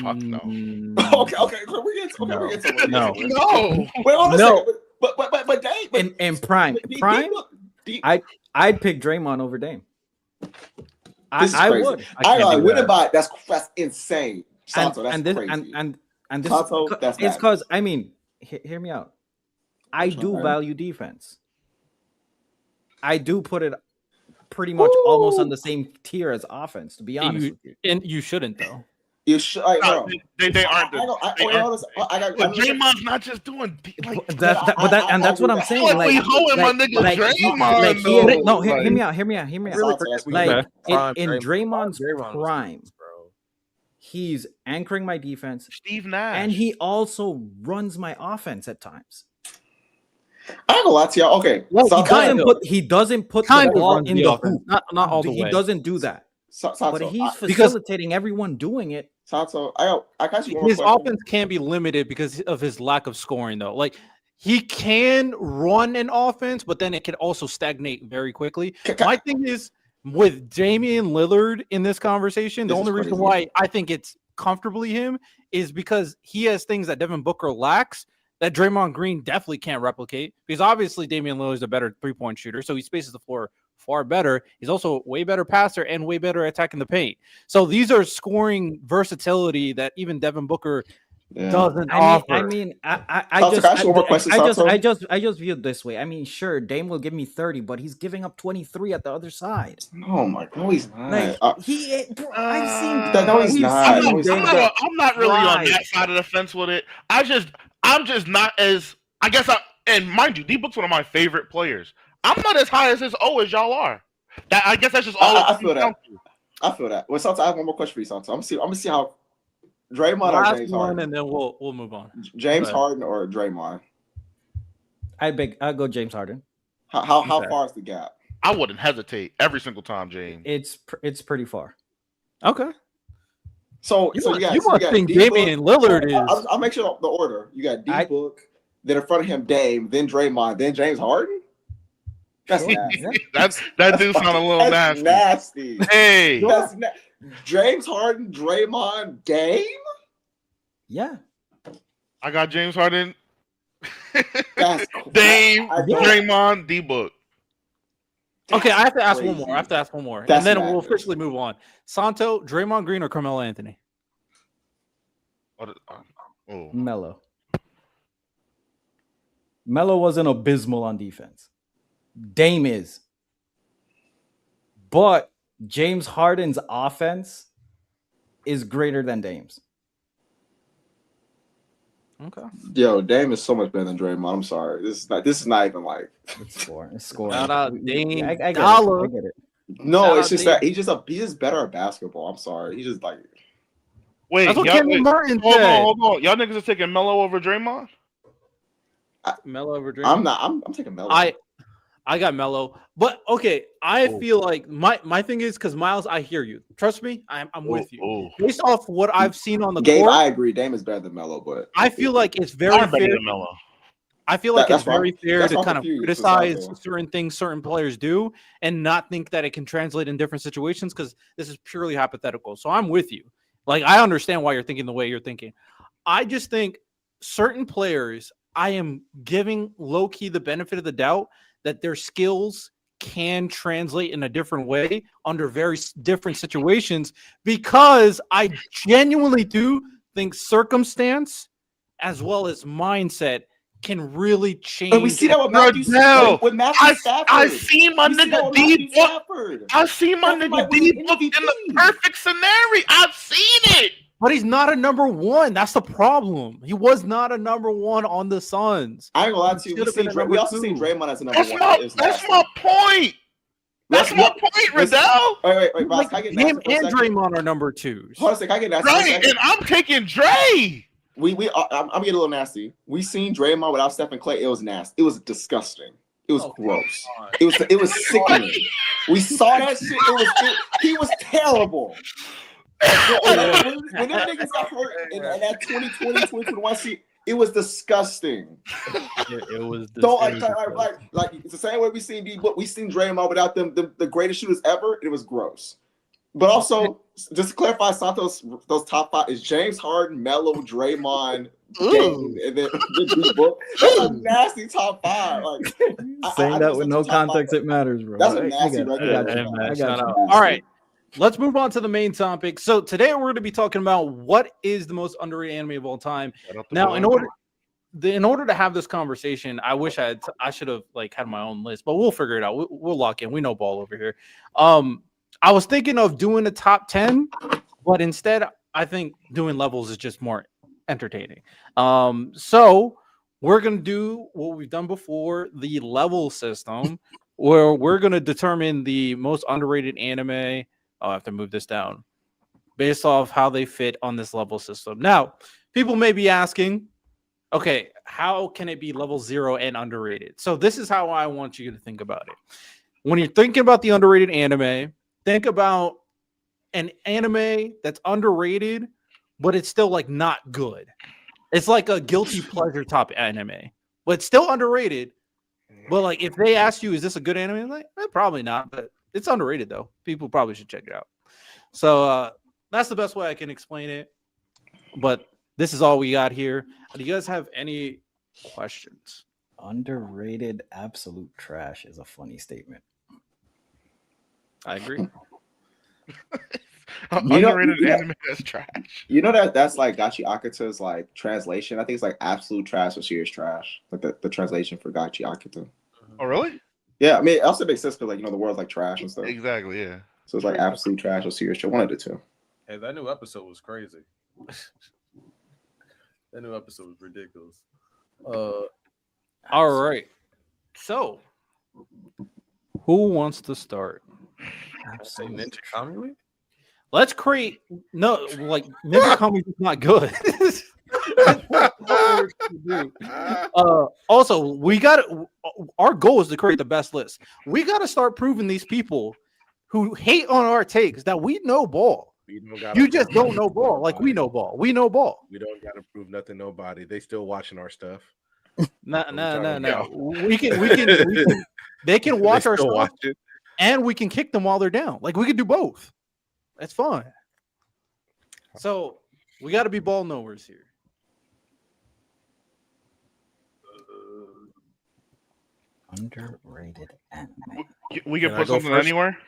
Fuck no. Okay. We get to No. Wait, hold on a second. But Dame in prime, I'd pick Draymond over Dame. I would. I wouldn't buy it. That's insane. Santo, that's crazy. And this Santo, it's because I mean, hear me out. I do value defense. I do put it pretty much almost on the same tier as offense, to be honest with you. And you shouldn't though. You should. They aren't. Draymond's not just doing that's what I'm saying. Like my nigga Draymond. No, hear me out. Like in Draymond's prime, he's anchoring my defense. Steve Nash, and he also runs my offense at times. I ain't gonna lie to y'all. Okay, he doesn't put the ball in the hoop. Not all the way. He doesn't do that. But he's facilitating everyone doing it. Santo, I got you. His offense can be limited because of his lack of scoring, though. Like he can run an offense, but then it can also stagnate very quickly. My thing is with Damian Lillard in this conversation, the only reason why I think it's comfortably him is because he has things that Devin Booker lacks that Draymond Green definitely can't replicate, because obviously Damian Lillard is a better three-point shooter, so he spaces the floor far better. He's also a way better passer and way better attacking the paint. So these are scoring versatility that even Devin Booker doesn't offer. I just view it this way. I mean, sure, Dame will give me 30, but he's giving up 23 at the other side. Oh my God, no, he's not. Like, I've seen that. No, he's not. I'm not really on that side of the fence with it. I'm just not as, I guess, and mind you, D-Book's one of my favorite players. I'm not as high as his O as y'all are. I guess that's just all. I feel that. I feel that. Well, Santo, I have one more question for you, Santo. I'm gonna see how Draymond or James Harden, and then we'll move on. James Harden or Draymond? I'd go James Harden. How far is the gap? I wouldn't hesitate every single time, James. It's pretty far. Okay. So you got think Damian Lillard is? I'll make sure the order. You got D-Book, then in front of him Dame, then Draymond, then James Harden. That's nasty. that dude sound a little nasty. Hey, James Harden, Draymond, Dame. Yeah, I got James Harden, Dame, Draymond, D-Book. Okay, I have to ask one more. And then we'll officially move on. Santo, Draymond Green, or Carmelo Anthony? Melo. Melo wasn't abysmal on defense. Dame is. But James Harden's offense is greater than Dame's. Okay. Yo, Dame is so much better than Draymond. I'm sorry. This is not even like it's scoring. Shout out Dame. I get it. No, it's just that he's just better at basketball. I'm sorry. He's just like. Wait, that's what Kenyon Martin hold said. on. Y'all niggas are taking Melo over Draymond? Melo over Draymond. I'm taking Melo. I got Mello, but okay. I feel like my thing is because Miles, I hear you. Trust me, I'm with you. Based off what I've seen on the Gabe, court, I agree. Dame is better than Melo, but I feel like it's very I'm better fair. than Melo. I feel like it's that's very fair that's to why I'm kind of confused. criticize Exactly. certain things certain players do and not think that it can translate in different situations because this is purely hypothetical. So I'm with you. Like, I understand why you're thinking the way you're thinking. I just think certain players, I am giving low-key the benefit of the doubt that their skills can translate in a different way under very different situations because I genuinely do think circumstance as well as mindset can really change. And we see that with Matthew, Bro, with Matthew Stafford. I see my We see that nigga with Matthew D book. Stafford. I see my Stafford nigga might win D the book in the MVP. perfect scenario. I've seen it. But he's not a number one. That's the problem. He was not a number one on the Suns. I ain't gonna lie to He you. should've been a We also number seen two. Draymond as a number That's one. my It's that's nasty. my point. That's my point, Riddell. Wait, Boss, can I get nasty Him for a and second? Draymond are number twos. Hold on a second, can I get nasty for a Right, second? and I'm taking Dre. I'm getting a little nasty. We seen Draymond without Steph and Clay. It was nasty. It was disgusting. It was gross. It was sickening. We saw that shit. He was terrible. When them niggas got hurt in that 2020, 2021 season, it was disgusting. It was Don't like it's the same way we seen D, but we seen Draymond without them the greatest shooters ever. It was gross. But also, just to clarify, Santos, those top five is James Harden, Melo, Draymond, Game, and then D-Book. That's a nasty top five. Like Saying I that think with that's no a top five. context, it matters, bro. That's a I nasty got record. you. I got you. All right. Let's move on to the main topic. So today we're going to be talking about what is the most underrated anime of all time. Now, in order to have this conversation, I wish I should have like had my own list, but we'll figure it out. We'll lock in. We know ball over here. I was thinking of doing a top 10, but instead I think doing levels is just more entertaining. So we're going to do what we've done before, the level system, where we're going to determine the most underrated anime. I'll have to move this down based off how they fit on this level system. Now, people may be asking, okay, how can it be level 0 and underrated? So this is how I want you to think about it. When you're thinking about the underrated anime, think about an anime that's underrated, but it's still like not good. It's like a guilty pleasure top anime, but it's still underrated. But like if they ask you, is this a good anime? I'm like, probably not, but it's underrated though. People probably should check it out. So that's the best way I can explain it. But this is all we got here. Do you guys have any questions? Underrated absolute trash is a funny statement. I agree. Underrated anime that's trash. You know that's like Gachi Akita's like translation. I think it's like absolute trash or serious trash. Like the translation for Gachi Akita. Oh, really? Yeah, I mean, it also makes sense because like the world's like trash and stuff. Exactly. Yeah. So it's like absolute trash or serious trash. One of the two. Hey, that new episode was crazy. That new episode was ridiculous. All right. So, who wants to start? Say Ninja Kamui? Let's create like Ninja Kamui is not good. Also, we got our goal is to create the best list. We got to start proving these people who hate on our takes that we know ball. You just don't know ball like we know ball. We know ball. We don't gotta prove nothing to nobody. They still watching our stuff. No. We can. They can watch our stuff, and we can kick them while they're down. Like we can do both. That's fun. So we got to be ball knowers here. Underrated anime. We can put something anywhere.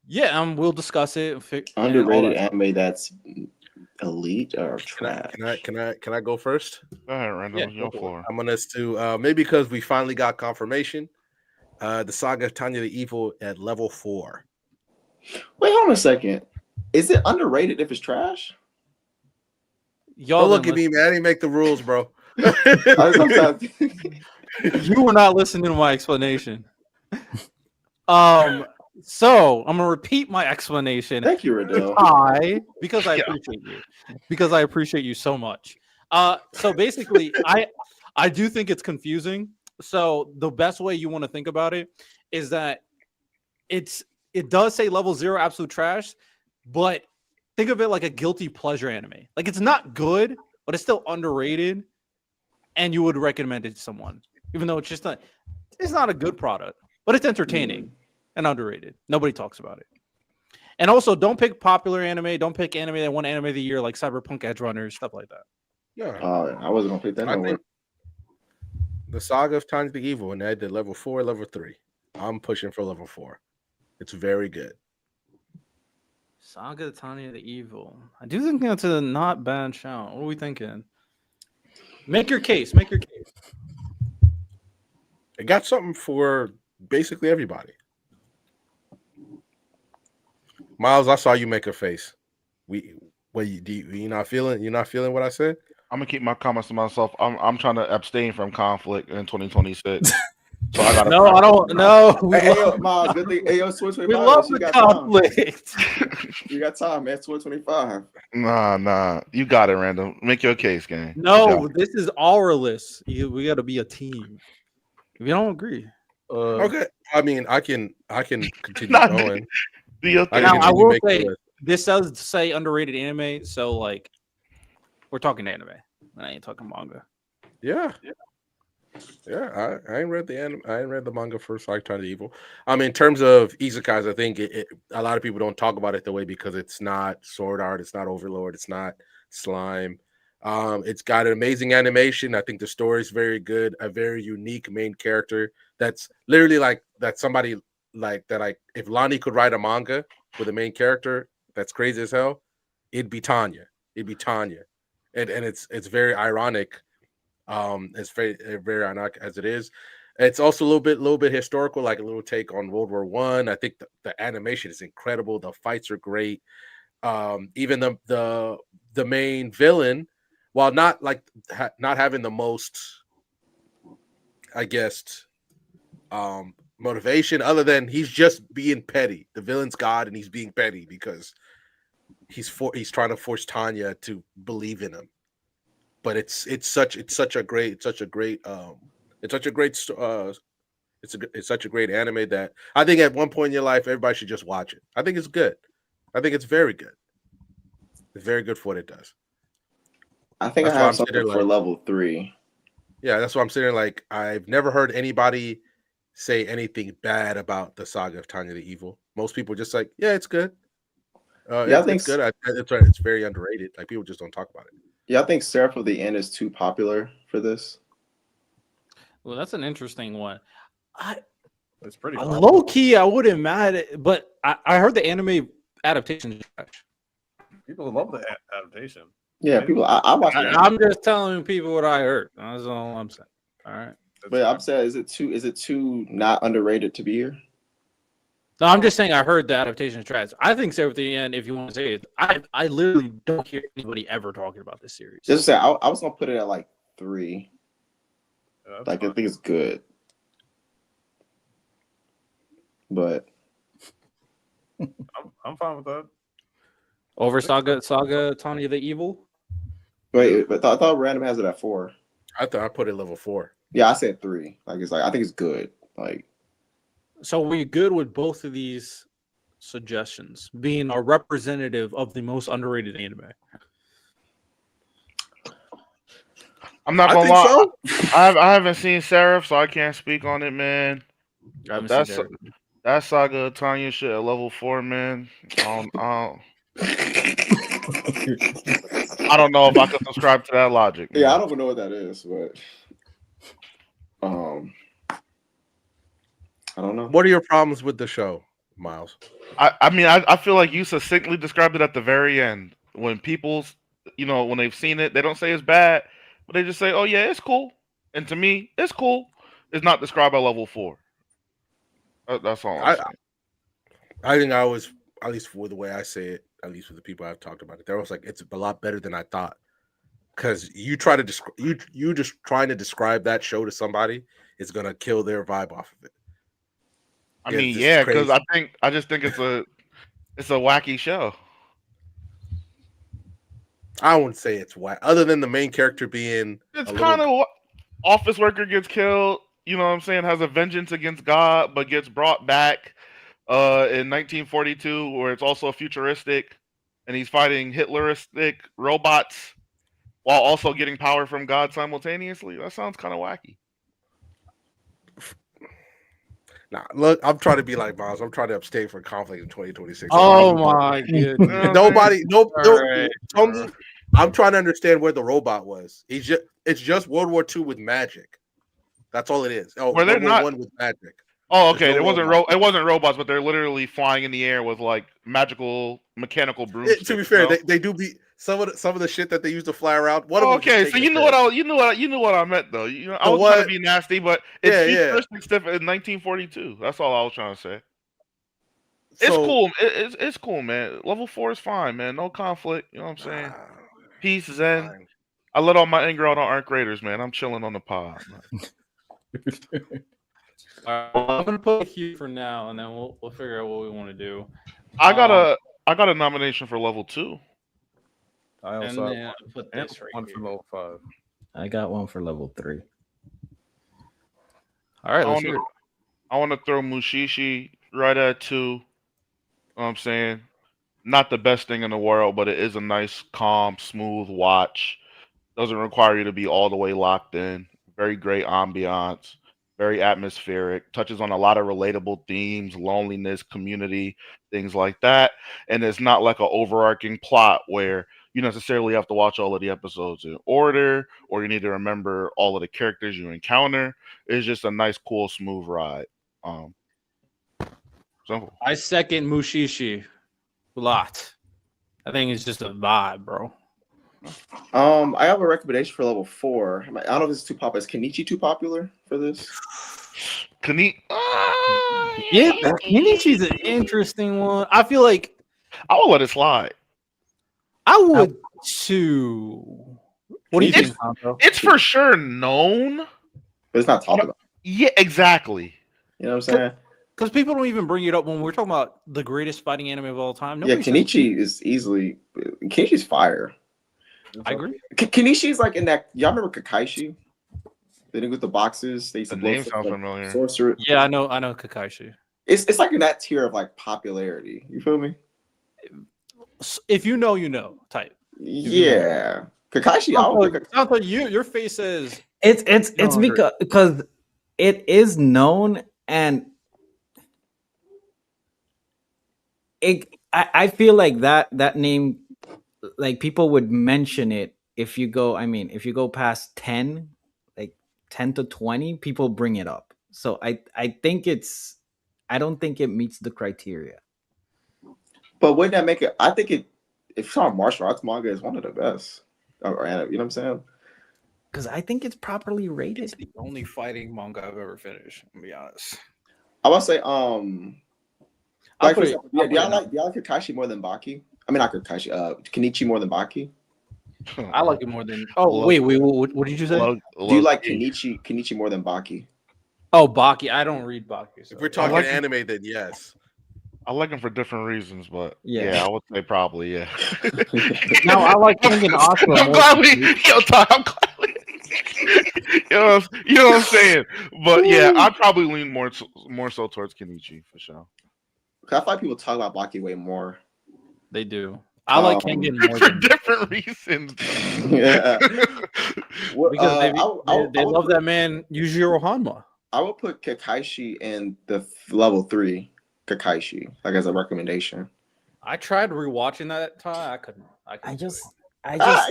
Yeah, we'll discuss it. Underrated anime that's elite or trash. Can I go first? Go ahead, Randall. Yeah, Your floor. I'm gonna do maybe because we finally got confirmation. The Saga of Tanya the Evil at level 4. Wait, hold on a second. Is it underrated if it's trash? Y'all look at me, man. I didn't make the rules, bro. You were not listening to my explanation. So I'm gonna repeat my explanation. Thank you, Riddell. Because I appreciate you. Because I appreciate you so much. So basically, I do think it's confusing. So the best way you want to think about it is that it does say level 0 absolute trash, but think of it like a guilty pleasure anime. Like it's not good, but it's still underrated, and you would recommend it to someone, even though it's not a good product, but it's entertaining and underrated. Nobody talks about it. And also, don't pick popular anime. Don't pick anime that won anime of the year, like Cyberpunk Edge Runners, stuff like that. Yeah, I wasn't gonna pick that. I No think the Saga of Tanya the Evil, and they did level 4, level 3. I'm pushing for level 4. It's very good. Saga of Tanya the Evil. I do think that's a not bad shout. What are we thinking? Make your case. Make your case. It got something for basically everybody. Miles, I saw you make a face. You not feeling? You're not feeling what I said? I'm gonna keep my comments to myself. I'm trying to abstain from conflict in 2026. So I gotta. No, I don't know. Hey, yo, Miles, good thing. Hey, yo, 2025. We love you the got conflict. Time. You got time, man. 2025. Nah. You got it, Random. Make your case, gang. No, this is our list. We got to be a team. If you don't agree, Okay. I mean, I can continue Nah, going. Now, I will say this does say underrated anime, so like we're talking anime. I ain't talking manga. Yeah. I ain't read the anime. I ain't read the manga for Saga Tanya the Evil. I mean, in terms of isekais, I think a lot of people don't talk about it the way because it's not sword art, it's not Overlord, it's not slime. It's got an amazing animation. I think the story is very good. A very unique main character. That's literally like that. Somebody like that. Like if Lonnie could write a manga with a main character that's crazy as hell, it'd be Tanya. And it's very ironic. It's very ironic as it is. It's also a little bit historical, like a little take on World War I. I think the animation is incredible. The fights are great. Even the main villain, while not not having the most, I guess, motivation other than he's just being petty. The villain's God, and he's being petty because he's trying to force Tanya to believe in him. But it's such a great anime that I think at one point in your life everybody should just watch it. I think it's good. I think it's very good. It's very good for what it does. I think I have something for level 3. Yeah, that's what I'm sitting like. I've never heard anybody say anything bad about the Saga of Tanya the Evil. Most people just like, yeah, it's good. I think it's good. It's very underrated. Like people just don't talk about it. Yeah, I think Seraph of the End is too popular for this. Well, that's an interesting one. It's pretty low key. I wouldn't mad, but I heard the anime adaptation is trash. People love the adaptation. Yeah, people. I watch it. I'm just telling people what I heard. That's all I'm saying. All right. But I'm saying, is it too not underrated to be here? No, I'm just saying I heard the adaptation is trash. I think Seraph of the End, if you want to say it, I literally don't hear anybody ever talking about this series. Just to say, I was gonna put it at like 3. I think it's good, but I'm fine with that. Over Saga Tanya the Evil. Wait, but I thought Random has it at 4. I thought I put it level 4. Yeah, I said 3. I think it's good. So we're good with both of these suggestions being a representative of the most underrated anime. I'm not gonna lie. So. I haven't seen Seraph, so I can't speak on it, man. That Saga Tanya shit at level 4, man. I don't know if I can subscribe to that logic. Man. Yeah, I don't even know what that is, but I don't know. What are your problems with the show, Miles? I feel like you succinctly described it at the very end. When people, when they've seen it, they don't say it's bad, but they just say, "Oh yeah, it's cool." And to me, it's cool. It's not described by level 4. That's all I'm saying. I think I was, at least for the way I say it, at least with the people I've talked about it, there was like it's a lot better than I thought. Because you try to you just trying to describe that show to somebody is gonna kill their vibe off of it. I mean, yeah, because I just think it's a wacky show. I wouldn't say it's whack, other than the main character being. It's kind of office worker gets killed. you know what I'm saying, has a vengeance against God, but gets brought back in 1942, where it's also futuristic, and he's fighting Hitleristic robots while also getting power from God simultaneously. That sounds kind of wacky. Nah, look, I'm trying to be like Boss. I'm trying to abstain from conflict in 2026. Oh my goodness! Nobody, no, All right. Tony, I'm trying to understand where the robot was. It's just World War II with magic. That's all it is. Oh, Where they're World War not- One with magic. Oh, okay. There's It no wasn't robot. it wasn't robots, but they're literally flying in the air with like magical mechanical broomsticks. To be fair, no? they do be some of the shit that they use to fly around. One of them Okay, so you knew what I meant though. You know, I was trying to be nasty, but it's futuristic stuff in 1942. That's all I was trying to say. It's cool. It's cool, man. Level 4 is fine, man. No conflict. You know what I'm saying? Peace, zen. Fine. I let all my anger out on Arc Raiders, man. I'm chilling on the pod. All right, well, I'm gonna put it here for now, and then we'll figure out what we want to do. I got a nomination for level 2. I And also then have I'll put and this right one here. for level 5. I got one for level 3. All right, let's hear it. I want to throw Mushishi right at 2. You know what I'm saying? Not the best thing in the world, but it is a nice, calm, smooth watch. Doesn't require you to be all the way locked in. Very great ambiance. Very atmospheric. Touches on a lot of relatable themes, loneliness, community, things like that. And it's not like an overarching plot where you necessarily have to watch all of the episodes in order, or you need to remember all of the characters you encounter. It's just a nice, cool, smooth ride. Simple. I second Mushishi a lot. I think it's just a vibe, bro. I have a recommendation for level 4. I don't know if this is too popular. Is Kenichi too popular for this? Yeah, Kenichi's an interesting one. I feel like I will let it slide. I would too. What do you think, Honto? It's for sure known. But it's not talked about. Yeah, exactly. You know what I'm saying? Because people don't even bring it up when we're talking about the greatest fighting anime of all time. Yeah, Nobody says- Kenichi is easily. Kenichi's fire. I agree. Kenishi's like in that. Y'all remember Kakaishi? They did with the boxes. They used to The blow name stuff sounds like familiar. Sorcerer. Yeah, I know Kakaishi. It's like in that tier of like popularity. You feel me? If you know, you know. Type. Yeah. Kakaishi. I don't think Honto, your face says It's No, because it is known, and I feel like that name, like people would mention it if you go. I mean, if you go past 10, like 10 to 20, people bring it up. So I think I don't think it meets the criteria. But wouldn't that make it? I think it. If it's on martial arts manga, is one of the best. Or, you know what I'm saying? Because I think it's properly rated. it's the only fighting manga I've ever finished. To be honest, I would say like, put for it- example, do y'all like Kakashi more than Baki? I mean, not Kakashi. Kenichi more than Baki. I like it more than. Oh wait, what did you say? Do you like Kenichi more than Baki? Oh, Baki. I don't read Baki. So. If we're talking like- anime, then yes. I like them for different reasons, but Yeah. yeah, I would say probably, yeah. No, I like Kenyon Aqua I'm more. glad I'm glad we, you know what I'm saying? But yeah, I'd probably lean more so towards Kenichi for sure. I feel like people talk about Baki way more. They do. I like Kenyon more For than different reasons. Yeah. because they love that man Yujiro Hanma. I would put Kakaishi in the level 3. Kakaishi, like as a recommendation. I tried rewatching that time. I couldn't. I just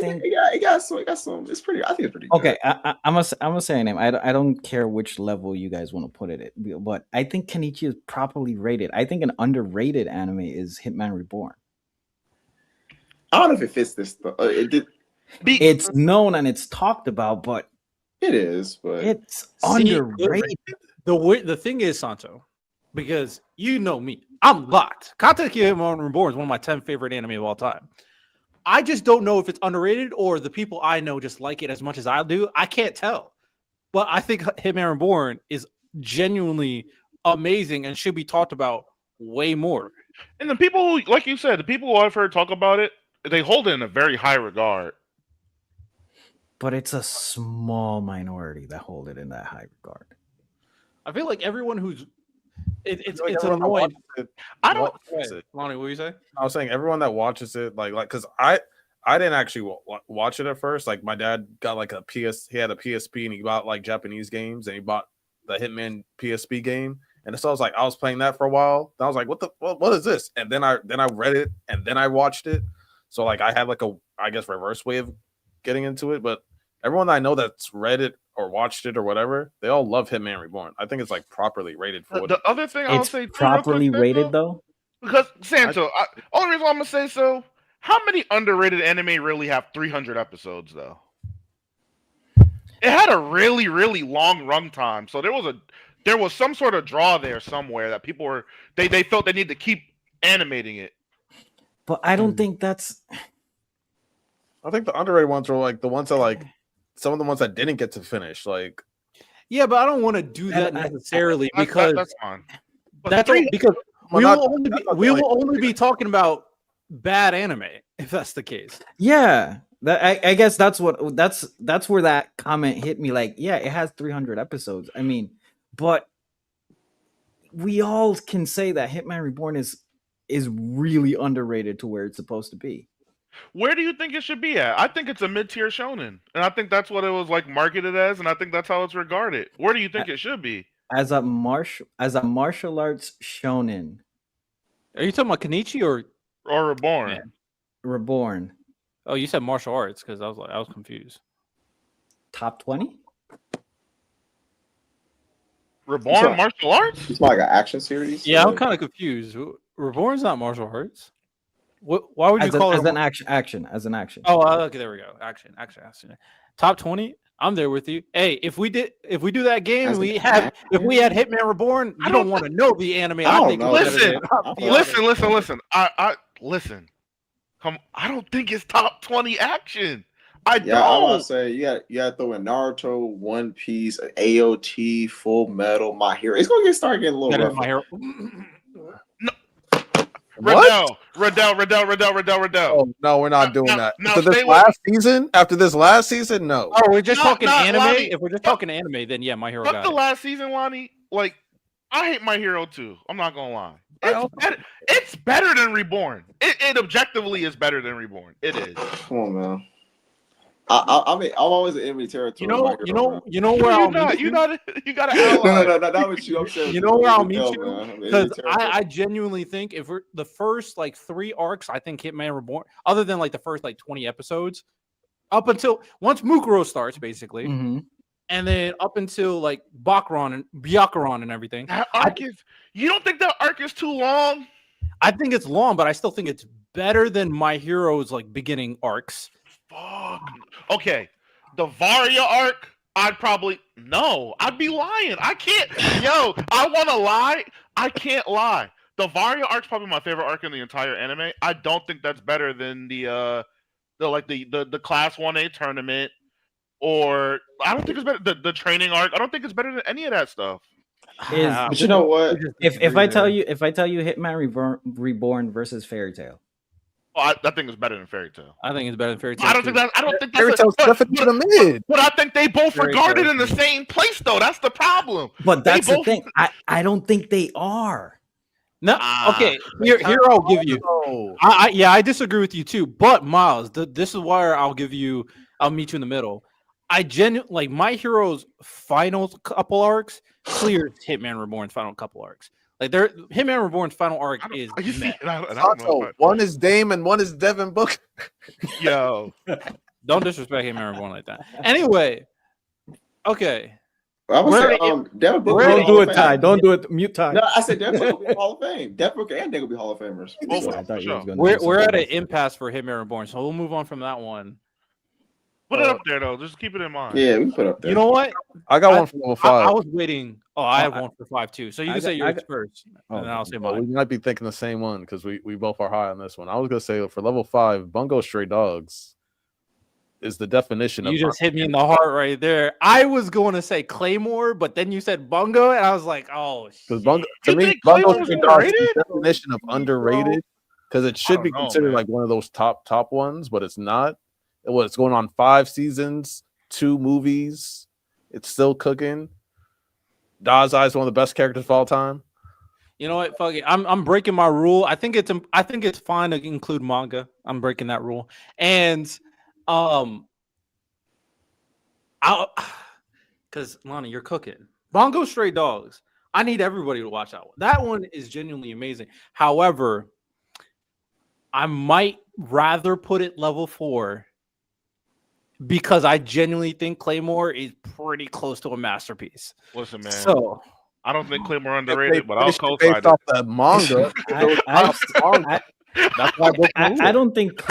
think it got some. It's pretty. I think it's pretty good. okay. I'm gonna say a name. I don't care which level you guys want to put it at, but I think Kenichi is properly rated. I think an underrated anime is Hitman Reborn. I don't know if it fits this. It's known and it's talked about, but It is, but it's underrated. The thing is, Santo, because you know me, I'm locked. Katekyo Hitman Reborn is one of my 10 favorite anime of all time. I just don't know if it's underrated or the people I know just like it as much as I do. I can't tell. But I think Hitman Reborn is genuinely amazing and should be talked about way more. And the people who, like you said, the people who I've heard talk about it, they hold it in a very high regard. But it's a small minority that hold it in that high regard. I feel like everyone who's it's Like, it's everyone that annoying. watches it I don't. watches it. Lonnie, what you say? I was saying everyone that watches it, like, because I didn't actually watch it at first. Like, my dad got like he had a PSP and he bought like Japanese games and he bought the Hitman PSP game. And so I was playing that for a while. And I was like, what is this? And then I read it and then I watched it. So like I had like a, I guess, reverse way of getting into it. But everyone that I know that's read it or watched it or whatever, they all love Hitman Reborn. I think it's like properly rated for what The other thing I'll It's say too, properly real quick, rated though, though. because Santo, only reason I'm gonna say so. How many underrated anime really have 300 episodes though? It had a really, really long run time, so there was some sort of draw there somewhere that people were they felt they need to keep animating it. But I don't think that's. I think the underrated ones are like the ones that like some of the ones that didn't get to finish. Like, Yeah, but I don't want to do that necessarily because That's fine. But that's three- because we Well, will only be talking about bad anime if that's the case. Yeah, I guess that's where that comment hit me. Like, yeah, it has 300 episodes. I mean, but we all can say that Hitman Reborn is really underrated to where it's supposed to be. Where do you think it should be at? I think it's a mid-tier shonen, and I think that's what it was like marketed as, and I think that's how it's regarded. Where do you think it should be? As a martial arts shonen, Are you talking about Kenichi or Reborn? Yeah. Reborn, oh, you said martial arts because I was confused. top 20. Reborn So- martial arts? It's more like an action series. Yeah, so- I'm kind of confused. Reborn's not martial arts. Why would you As call it? an action? As an action. Oh, okay, there we go. Action. Top 20. I'm there with you. Hey, if we do that game, As an if we had Hitman Reborn, you don't want to know the anime. I don't think know. it's better Listen, than- listen. I listen. I don't think it's top 20 action. I Yeah, I don't. was say you got to throw in Naruto, One Piece, AOT, Full Metal, My Hero. It's gonna start getting a little better rough. than My Hero. Riddell. oh no, we're not doing Now- that. now After this stay with last season, no. Oh, we're just talking not anime. Lonnie. If we're just talking anime, then yeah, My Hero But got the it. last season, Lonnie, like I hate My Hero too. I'm not gonna lie. I It's better than Reborn. It objectively is better than Reborn. It is. Come on, man. I mean, I'm always in enemy territory. with My Hero, man. You know where I'll meet you. You gotta No, not with you. I'm saying You know where I'll meet Hell, you? man. I'm in enemy Because territory. I genuinely think if we're the first like 3 arcs, I think Hitman Reborn, other than like the first like 20 episodes, up until once Mukuro starts, basically, Mhm. and then up until like Byakuran and everything. That arc you don't think that arc is too long? I think it's long, but I still think it's better than My Hero's like beginning arcs. Fuck. Okay. The Varia arc, I'd be lying. I can't. Yo, I want to lie. I can't lie. The Varia arc's probably my favorite arc in the entire anime. I don't think that's better than the Class 1A tournament, or I don't think it's better the training arc. I don't think it's better than any of that stuff. But you know what? If I tell you Hitman Reborn versus Fairy Tail, Oh, I think it's better than Fairy Tail. I think it's better than Fairy Tail. I don't think that's Fairy Tail's definitely to the mid. But I think they both Fairy regarded Tail. in the same place, though. That's the problem. but that's They the both- thing. I don't think they are. No, Ah, okay. Here I'll give you. Oh, I disagree with you too. But Miles, this is where I'll meet you in the middle. I genuinely like My Hero's final couple arcs clears Hitman Reborn's final couple arcs. Like Hitman Reborn's final arc is You see, meh. and I don't know Sato, one is Dame and one is Devin Booker. yo. Don't disrespect Hitman Reborn like that. Anyway, okay. I would say, Where- Devin Booker. where- Don't Hall do of it, Ty. Fame. Don't do it. Mute Ty. No, I said Devin Booker will be Hall of Fame. Devin Booker and Diggle will be Hall of Famers. Both I thought you sure. was gonna We're do at something an else. impasse for Hitman Reborn, so we'll move on from that one. Put it up there though. Just keep it in mind. Yeah, we can put up there. You know what? I got one for level I 5. was waiting. Oh, I have one for 5 too. So you I can got- say I yours got- first, and then I'll say Well, we mine. might be thinking the same one because we both are high on this one. I was gonna say for level 5, Bungo Stray Dogs is the definition of You just hit me in the heart right there. I was going to say Claymore, but then you said Bungo, and I was like, oh, because Bungo to You me think Bungo Claymore's Stray Dogs is the underrated? definition of underrated because it should don't be know, considered man. like one of those top ones, but it's not. It's going on 5 seasons, 2 movies. It's still cooking. Dazai is one of the best characters of all time. You know what? Fuck it. I'm breaking my rule. I think it's fine to include manga. I'm breaking that rule. And because Lonnie, you're cooking. Bongo Stray Dogs. I need everybody to watch that one. That one is genuinely amazing. However, I might rather put it level 4 because I genuinely think Claymore is pretty close to a masterpiece. Listen, man. So I don't think Claymore underrated, but I'll co-sign based it. off the manga. That's why I don't think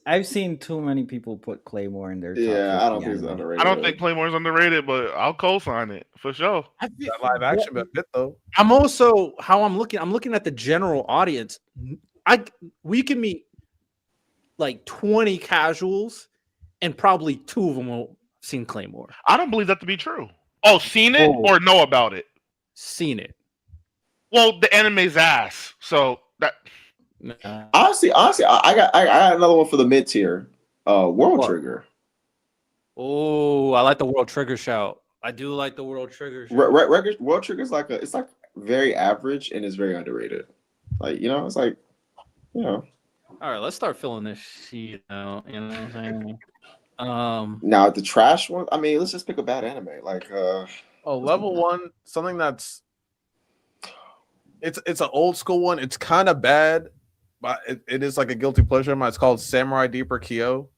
I've seen too many people put Claymore in their top Yeah, I don't 50 think it's anime. underrated. I don't think Claymore's underrated, but I'll co-sign it for sure. that live action bit though. I'm also I'm looking at the general audience. We can meet like 20 casuals, and probably 2 of them will have seen Claymore. I don't believe that to be true. Oh, seen it or know about it? Seen it. Well, the anime's ass. So that Honestly, I got another one for the mid tier. World Trigger. Oh, I like the World Trigger shout. I do like the World Trigger shout. World Trigger's it's like very average and it's very underrated. Like, you know, it's like, you know. All right, let's start filling this sheet out. You know what I'm saying? Now the trash one. I mean, let's just pick a bad anime. Like, Level 1, something that's it's an old school one. It's kind of bad, but it is like a guilty pleasure of mine. It's called Samurai Deeper Kyo.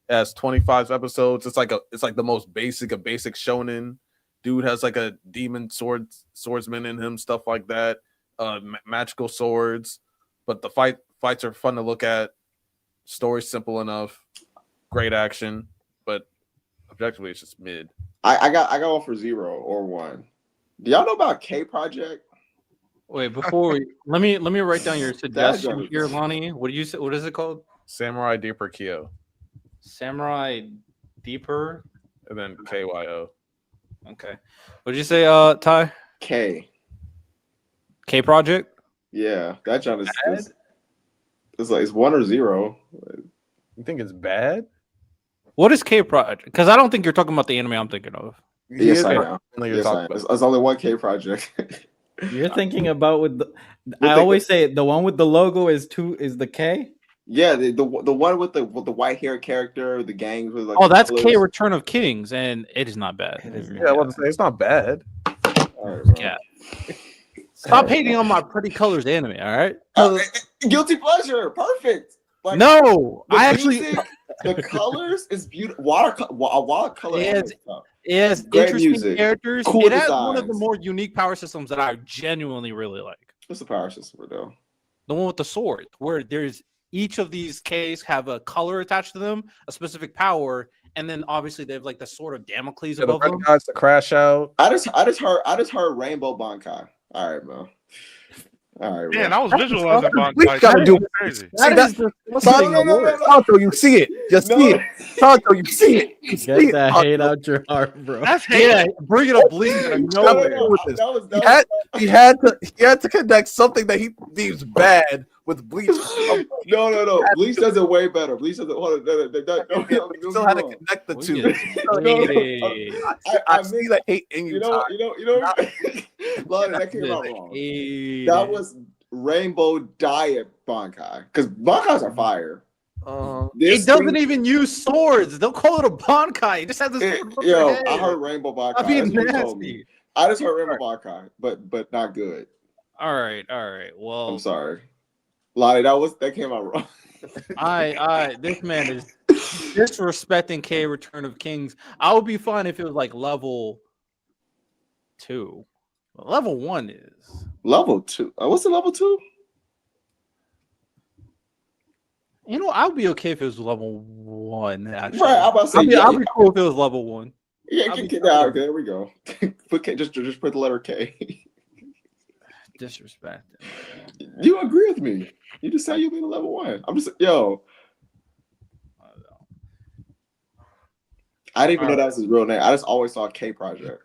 It has 25 episodes. It's like the most basic shonen. Dude has like a demon swordsman in him, stuff like that. Magical swords, but the fights are fun to look at. Story's simple enough. Great action, but objectively it's just mid. I got one for 0 or 1. Do y'all know about K Project? Wait, before let me write down your suggestion here, Lonnie. What do you say? What is it called? Samurai Deeper Kyo. Samurai Deeper, and then KYO. Okay. What did you say, Ty? K Project? Yeah, that job is it's like it's 1 or 0. You think it's bad? What is K Project? Because I don't think you're talking about the anime I'm thinking of. Yes, I am. Yes, I am. It's only one K Project. You're thinking about I always say the one with the logo is the K. Yeah, the one with the white hair character, the gangs with like. Oh, that's K Return of Kings, and it is not bad. Yeah, I want to say it's not bad. Right, yeah. Stop hating on my pretty colors anime, all right? Guilty pleasure, perfect. Like, no, I actually the colors is beautiful. Watercolor. It has interesting music. Characters. Cool it has designs. One of the more unique power systems that I genuinely really like. What's the power system though? The one with the sword, where there's each of these Ks have a color attached to them, a specific power, and then obviously they have like the sword of Damocles above them. Guys to crash out. I just heard Rainbow Bankai. All right, bro. All right, man, I was visualizing Bankai. We gotta do crazy. Tonto, you see it. Just see it. Tonto, you see it. Get that hate out your heart, bro. That's hate. Yeah, bring it up, Bleak. He had to connect something that he deems bad with Bleach. No. Bleach does it way better. Bleach does it. Hold on. He still had to connect the two. I see the hate in you. You know. Lonnie, that came out wrong. That was Rainbow Diet Bankai, because Bankais are fire. It doesn't even use swords. They'll call it a Bankai. It just has this. I heard Rainbow Bankai. I mean, nasty. I just heard Rainbow Bankai, but not good. All right. Well, I'm sorry, Lonnie. That came out wrong. This man is disrespecting K Return of Kings. I would be fine if it was like level 2. Level 1 is level 2. What's the level 2? You know, I'd be okay if it was level 1. Actually, right? I'm about to say, I'd be cool if it was level 1. Yeah, there we go. just put the letter K. Disrespect. You agree with me? You just say you'll be the level 1. I'm just I didn't even know that was his real name. I just always saw K Project.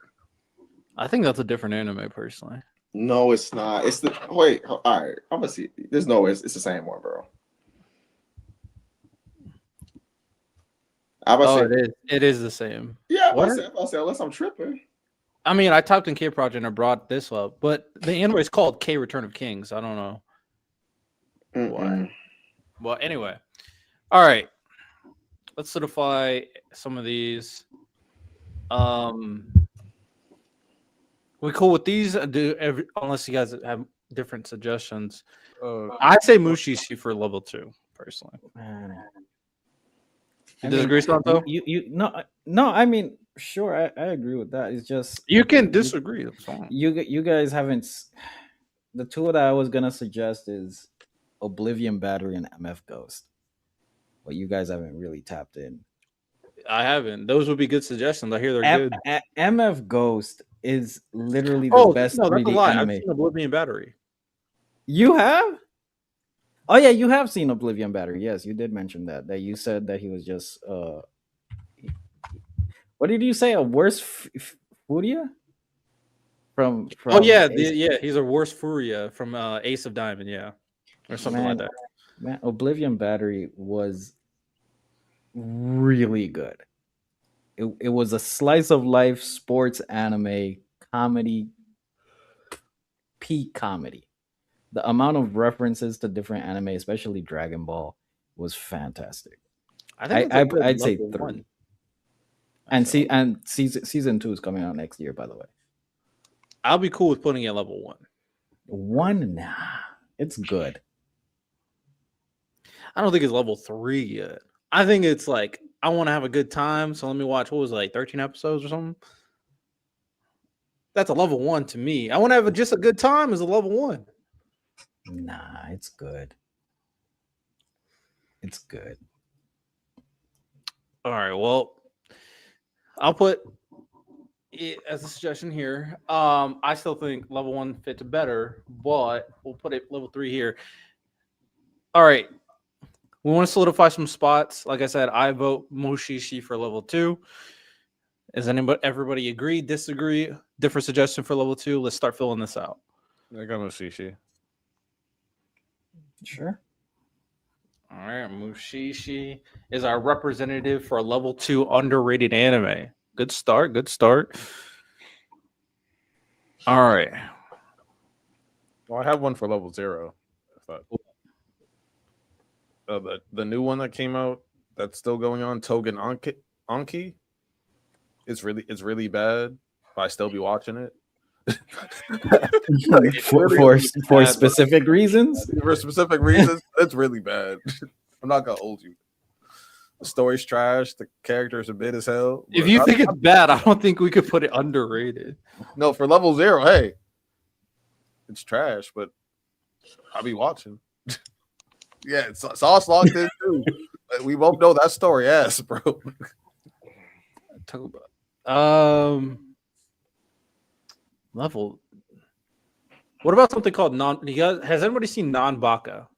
I think that's a different anime, personally. No, it's not. It's the wait. All right, I'm gonna see. There's no way. It's the same one, bro. It is the same. Yeah, I'll say unless I'm tripping. I mean, I typed in K Project and I brought this up, but the anime is called K Return of Kings. I don't know why. Well, anyway, all right. Let's solidify some of these. We cool with these? Unless you guys have different suggestions. I'd say Mushishi for level 2, personally. You disagree, Santo? No. I mean, sure, I agree with that. It's just You can disagree. That's fine. you guys haven't. The two that I was gonna suggest is Oblivion Battery and MF Ghost, but you guys haven't really tapped in. I haven't. Those would be good suggestions. I hear they're good. MF Ghost is literally the best no, that's 3D a lie. anime. I've seen Oblivion Battery. You have? Oh yeah, you have seen Oblivion Battery. Yes, you did mention that. That you said that he was just what did you say? A worse Furia? From Oh yeah, Ace- he's a worse Furia from Ace of Diamond, or something like that. Man, Oblivion Battery was really good. It was a slice of life sports anime comedy, peak comedy. The amount of references to different anime, especially Dragon Ball, was fantastic. I'd say 3. One. And season 2 is coming out next year, by the way. I'll be cool with putting it at level 1. 1, nah, it's good. I don't think it's level 3 yet. I think it's like I want to have a good time, so let me watch. What was it, like 13 episodes or something? That's a level 1 to me. I want to have just a good time as a level 1. Nah, it's good. It's good. All right. Well, I'll put it as a suggestion here. I still think level 1 fits better, but we'll put it level 3 here. All right. We want to solidify some spots. Like I said, I vote Mushishi for level 2. Is everybody agree, disagree? Different suggestion for level 2? Let's start filling this out. I got Mushishi. Sure. All right, Mushishi is our representative for level 2 underrated anime. Good start. Good start. All right. Well, I have one for level 0. The new one that came out that's still going on, Togen Anki. It's really bad, but I still be watching it. for specific reasons. For specific reasons, it's really bad. I'm not gonna hold you. The story's trash. The characters are mid as hell. If you think it's bad, I don't think we could put it underrated. No, for level 0, hey, it's trash, but I'll be watching. Yeah, Sauce locked in too. We both know that story, yes, bro. Talk about level. What about something called has anybody seen Non-Baka?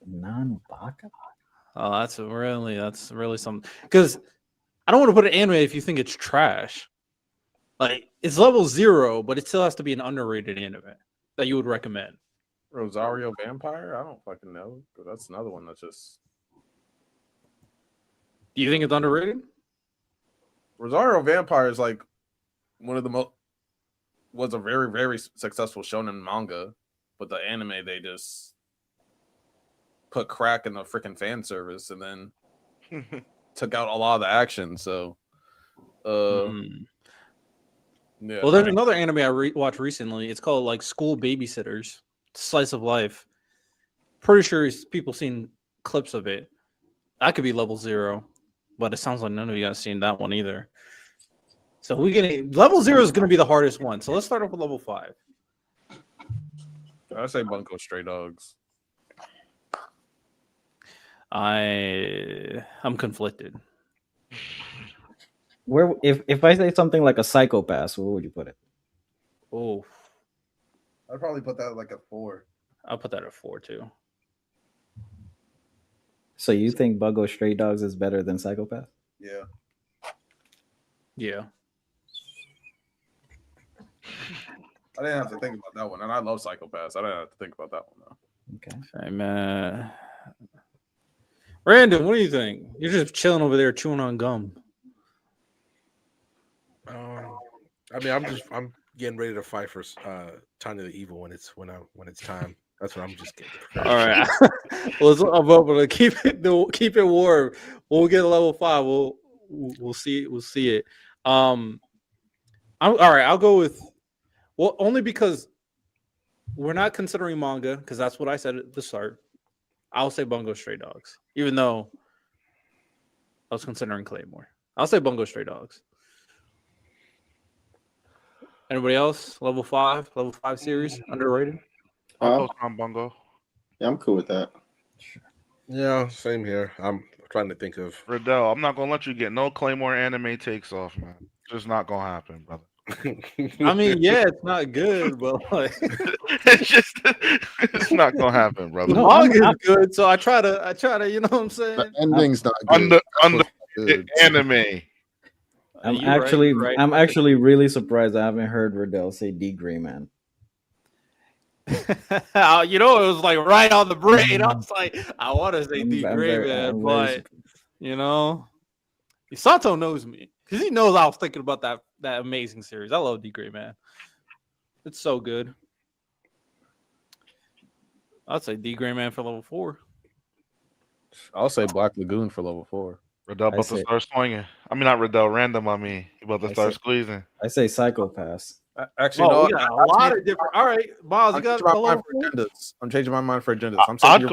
Non-Baka? Oh, that's really something. Because I don't want to put an anime if you think it's trash. Like, it's level 0, but it still has to be an underrated anime that you would recommend. Rosario Vampire? I don't fucking know. But that's another one that's just. Do you think it's underrated? Rosario Vampire is like one of the most. Was a very, very successful shonen manga, but the anime they just put crack in the freaking fan service and then took out a lot of the action. So, yeah. Well, there's another anime I watched recently. It's called like School Babysitters. Slice of life. Pretty sure people seen clips of it. That could be level 0, but it sounds like none of you guys seen that one either. So level 0 is gonna be the hardest one. So let's start off with level 5. I say Bunko Stray Dogs. I'm conflicted. Where if I say something like a Psychopath, where would you put it? Oh, I'd probably put that like a 4. I'll put that at 4 too. So you think Bunko Stray Dogs is better than Psychopath? Yeah. Yeah. I didn't have to think about that one, and I love Psychopaths. I didn't have to think about that one though. Okay. Hey man, Brandon, what do you think? You're just chilling over there chewing on gum. I mean, I'm getting ready to fight for Tanya the Evil when it's time. That's what I'm just getting. All right, I'm hoping to keep it warm. We'll get a level 5. We'll see it. I'm all right. I'll go with only because we're not considering manga because that's what I said at the start. I'll say Bungo Stray Dogs, even though I was considering Claymore. I'll say Bungo Stray Dogs. Anybody else? Level 5 series underrated. I'll go on Bungo. Yeah, I'm cool with that. Yeah, same here. I'm trying to think of Riddell, I'm not gonna let you get no Claymore anime takes off, man. Just not gonna happen, brother. I mean, yeah, it's not good, but like, it's not gonna happen, brother. The manga is good, so I try to, you know what I'm saying? The ending's not good. Under anime. I'm right. actually really surprised I haven't heard Riddell say D Gray Man. You know, it was like right on the brain. I was like, I want to say D Gray Man, but you know, Sato knows me because he knows I was thinking about that amazing series. I love D Gray Man. It's so good. I'd say D Gray Man for level 4. I'll say Black Lagoon for level 4. Riddell about to start swinging. I mean, not Riddell, Random. I mean, he about to start squeezing. I say Psychopaths. Actually, no, we got a lot of different. All right, Miles, you got a level 4? I'm changing my mind for agendas. I'm saying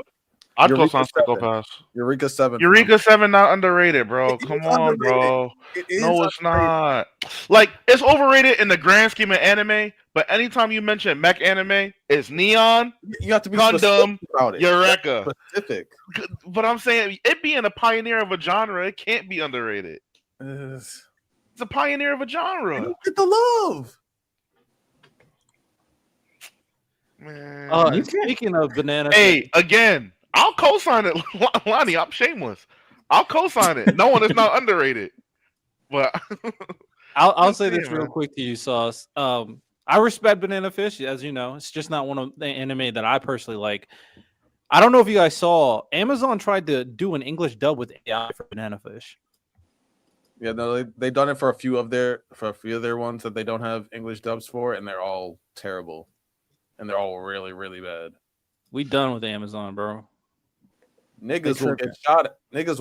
I'd go on Psychopaths. Eureka 7. Eureka 7 not underrated, bro. Come on, bro. No, it's not. Like, it's overrated in the grand scheme of anime, but anytime you mention mech anime, it's Neon, you have to be Gundam, about it. Eureka. Specific. But I'm saying it being a pioneer of a genre, it can't be underrated. It's a pioneer of a genre. Get the love. Man. Speaking of banana, hey, again, I'll co-sign it, Lonnie. I'm shameless. I'll co-sign it. No one is not underrated. But I'll say this real quick to you, Sauce. I respect Banana Fish, as you know. It's just not one of the anime that I personally like. I don't know if you guys saw. Amazon tried to do an English dub with AI for Banana Fish. Yeah, no, they done it for a few of their ones that they don't have English dubs for, and they're all terrible. And they're all really, really bad. We done with Amazon, bro. Niggas will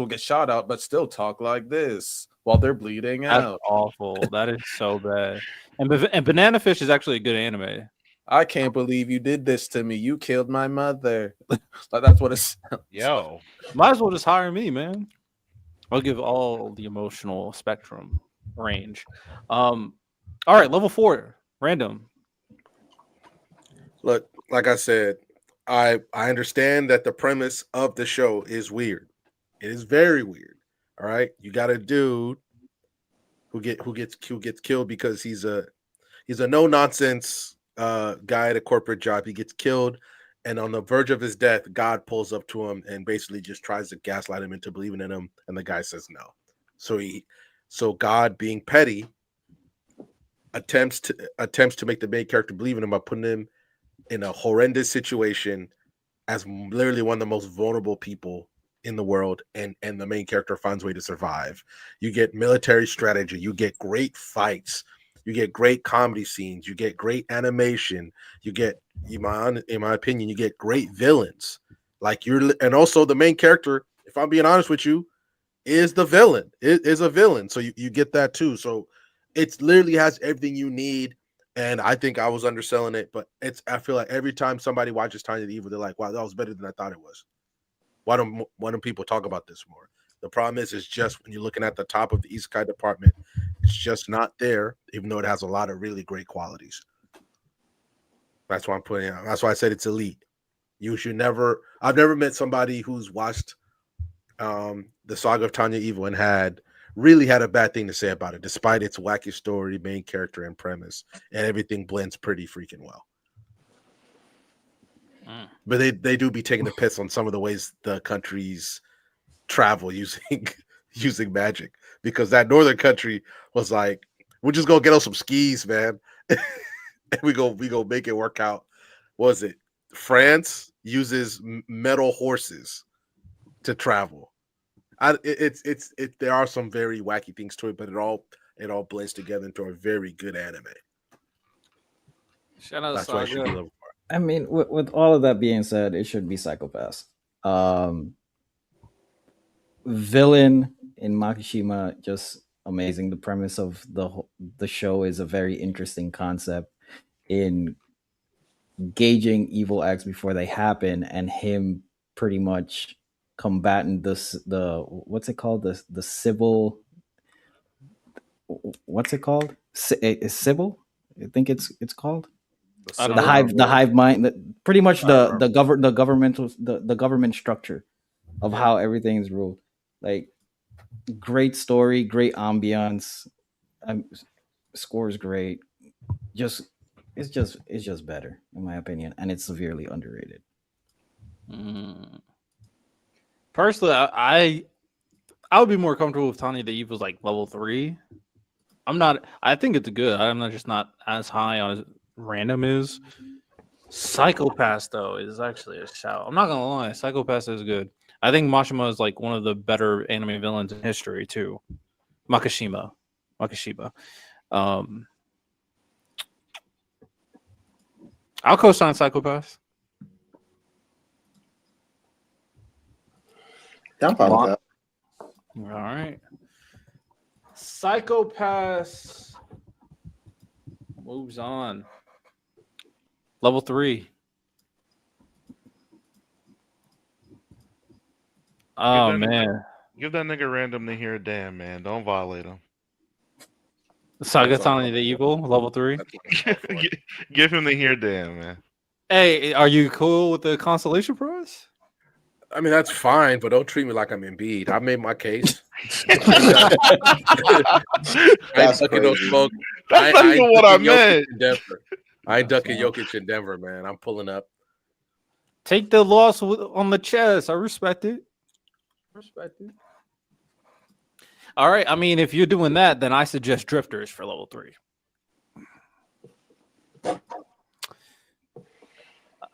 get shot out, but still talk like this while they're bleeding out. That's awful. That is so bad. And Banana Fish is actually a good anime. I can't believe you did this to me. You killed my mother. That's what it's. Yo, might as well just hire me, man. I'll give all the emotional spectrum range. All right, level 4, Random. Look, like I said, I understand that the premise of the show is weird. It is very weird. All right, you got a dude who gets killed because he's a no nonsense guy at a corporate job. He gets killed, and on the verge of his death, God pulls up to him and basically just tries to gaslight him into believing in him, and the guy says no. So God, being petty, attempts to make the main character believe in him by putting him in a horrendous situation as literally one of the most vulnerable people in the world, and the main character finds a way to survive. You get military strategy, you get great fights, you get great comedy scenes, you get great animation, you get, in my opinion, you get great villains. And also the main character, if I'm being honest with you, is the villain. It is a villain, so you get that too. So it literally has everything you need. And I think I was underselling it, but I feel like every time somebody watches Tiny the Evil, they're like, wow, that was better than I thought it was. Why don't people talk about this more? The problem is just when you're looking at the top of the Isekai department, it's just not there, even though it has a lot of really great qualities. That's why I'm putting it out. That's why I said it's elite. I've never met somebody who's watched the Saga of Tanya Evil and really had a bad thing to say about it, despite its wacky story, main character, and premise, and everything blends pretty freaking well. But they do be taking the piss on some of the ways the countries travel using magic, because that northern country was like, we're just gonna get on some skis, man, and we go make it work out. What was it? France uses metal horses to travel. There are some very wacky things to it, but it all blends together into a very good anime. Shout out That's why it should be Saga. level 4. I mean, with all of that being said, it should be Psychopaths. Villain in Makishima, just amazing. The premise of the show is a very interesting concept in gauging evil acts before they happen, and him pretty much combating the what's it called, the civil, what's it called, it's civil, I think it's called I don't the know. hive mind, pretty much I the government structure of how everything is ruled. Like, great story, great ambiance, score is great. It's just better in my opinion, and it's severely underrated. Personally, I would be more comfortable with Tanya the Evil's like level 3. I'm not. I think it's good. I'm not just not as high on as Random is. Psychopath though is actually a shout. I'm not gonna lie, Psychopath is good. I think Mashima is like one of the better anime villains in history too. Makishima. I'll co-sign Psychopath. Yeah, I'm fine with that. All right. Psychopath moves on. Level 3. Oh man. Give that nigga Random to hear a damn, man. Don't violate him. Sagatani the Evil, level 3. Give him the hear damn, man. Hey, are you cool with the consolation prize? I mean, that's fine, but don't treat me like I'm Embiid. I made my case. That's No crazy. smoke. That's not even what I meant. I ain't ducking Jokic in Denver, man. I'm pulling up. Take the loss on the chest. I respect it. All right. I mean, if you're doing that, then I suggest Drifters for level 3.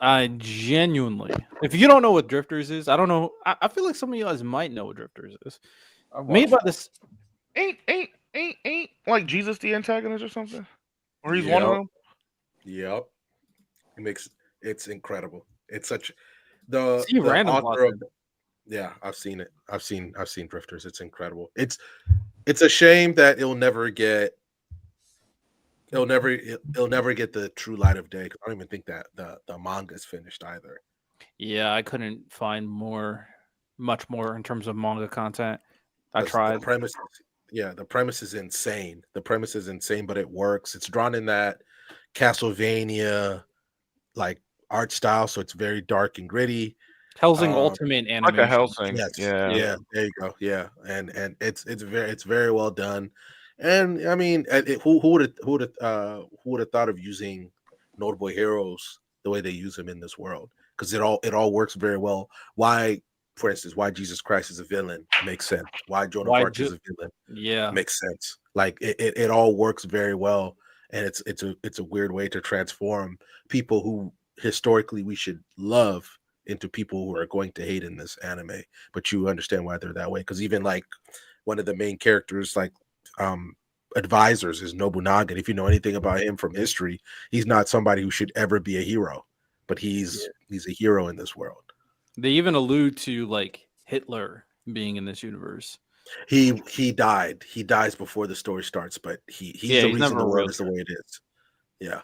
I genuinely, if you don't know what Drifters is, I don't know. I feel like some of you guys might know what Drifters is. Made by this. Ain't like Jesus the antagonist or something? Or he's one of them? Yep. It's incredible. It's such the random author of, yeah, I've seen it. I've seen Drifters. It's incredible. It's a shame that it'll never get the true light of day. I don't even think that the manga is finished either. Yeah, I couldn't find much more in terms of manga content. I tried. The premise is insane. But it works. It's drawn in that Castlevania like art style, so it's very dark and gritty. Helsing Ultimate animation. Like a Helsing. Yes. Yeah. There you go. Yeah, and it's very well done. And I mean, who would have thought of using notable heroes the way they use them in this world? Because it all works very well. Why, for instance, why Jesus Christ is a villain makes sense. Why Joan of Arc is a villain, makes sense. Like it all works very well, and it's a weird way to transform people who historically we should love into people who are going to hate in this anime. But you understand why they're that way, because even like one of the main characters, like advisors, is Nobunaga. And if you know anything about him from history, he's not somebody who should ever be a hero, but he's a hero in this world. They even allude to like Hitler being in this universe. He died. He dies before the story starts, but he's the reason the world is the way it is. Yeah.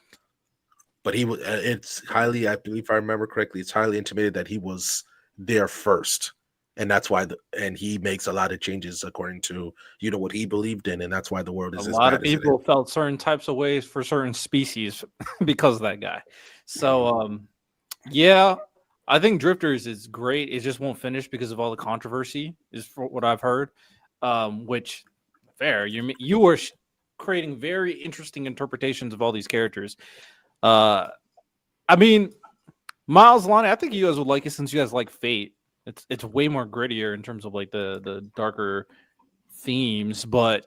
But he was. It's highly, I believe, if I remember correctly, it's highly intimated that he was there first, and that's why. And he makes a lot of changes according to what he believed in, and that's why the world is. A lot of people felt certain types of ways for certain species because of that guy. So, yeah, I think Drifters is great. It just won't finish because of all the controversy, is for what I've heard. Which, fair. You are creating very interesting interpretations of all these characters. I mean, Miles, Lonnie, I think you guys would like it since you guys like Fate. It's way more grittier in terms of like the darker themes, but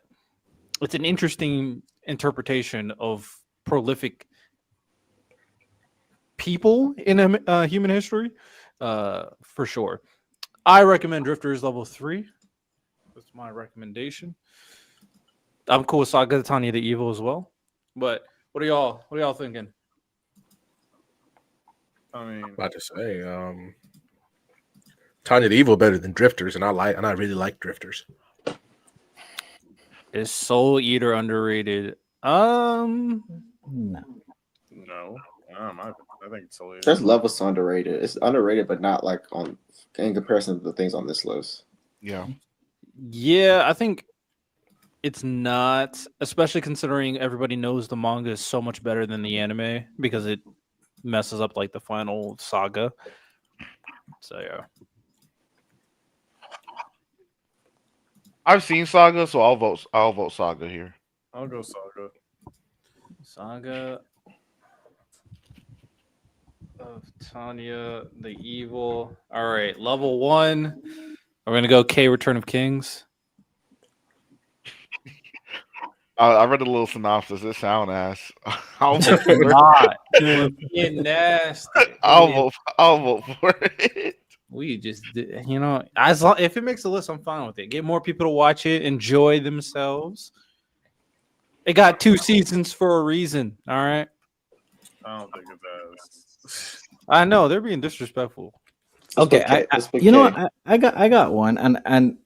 it's an interesting interpretation of prolific people in human history, for sure. I recommend Drifters level 3. That's my recommendation. I'm cool with Saga Tanya the Evil as well. But what are y'all thinking? I mean, About to say, Tanya the Evil better than Drifters, and I really like Drifters. Is Soul Eater underrated? No. no. I think it's hilarious. There's levels to underrated. It's underrated, but not like on in comparison to the things on this list. Yeah. Yeah, I think it's not, especially considering everybody knows the manga is so much better than the anime because it messes up like the final saga. So yeah. I've seen Saga, so I'll vote Saga here. I'll go Saga. Saga of Tanya the Evil. All right, level 1. We're gonna go K Return of Kings. I read a little synopsis. It sound ass. I'll vote It's for it. not. It's nasty. I'll vote for it. We just did, as long, if it makes a list, I'm fine with it. Get more people to watch it, enjoy themselves. It got 2 seasons for a reason. All right. I don't think it does. I know they're being disrespectful. Okay, Let's put you know K. what? I got one, and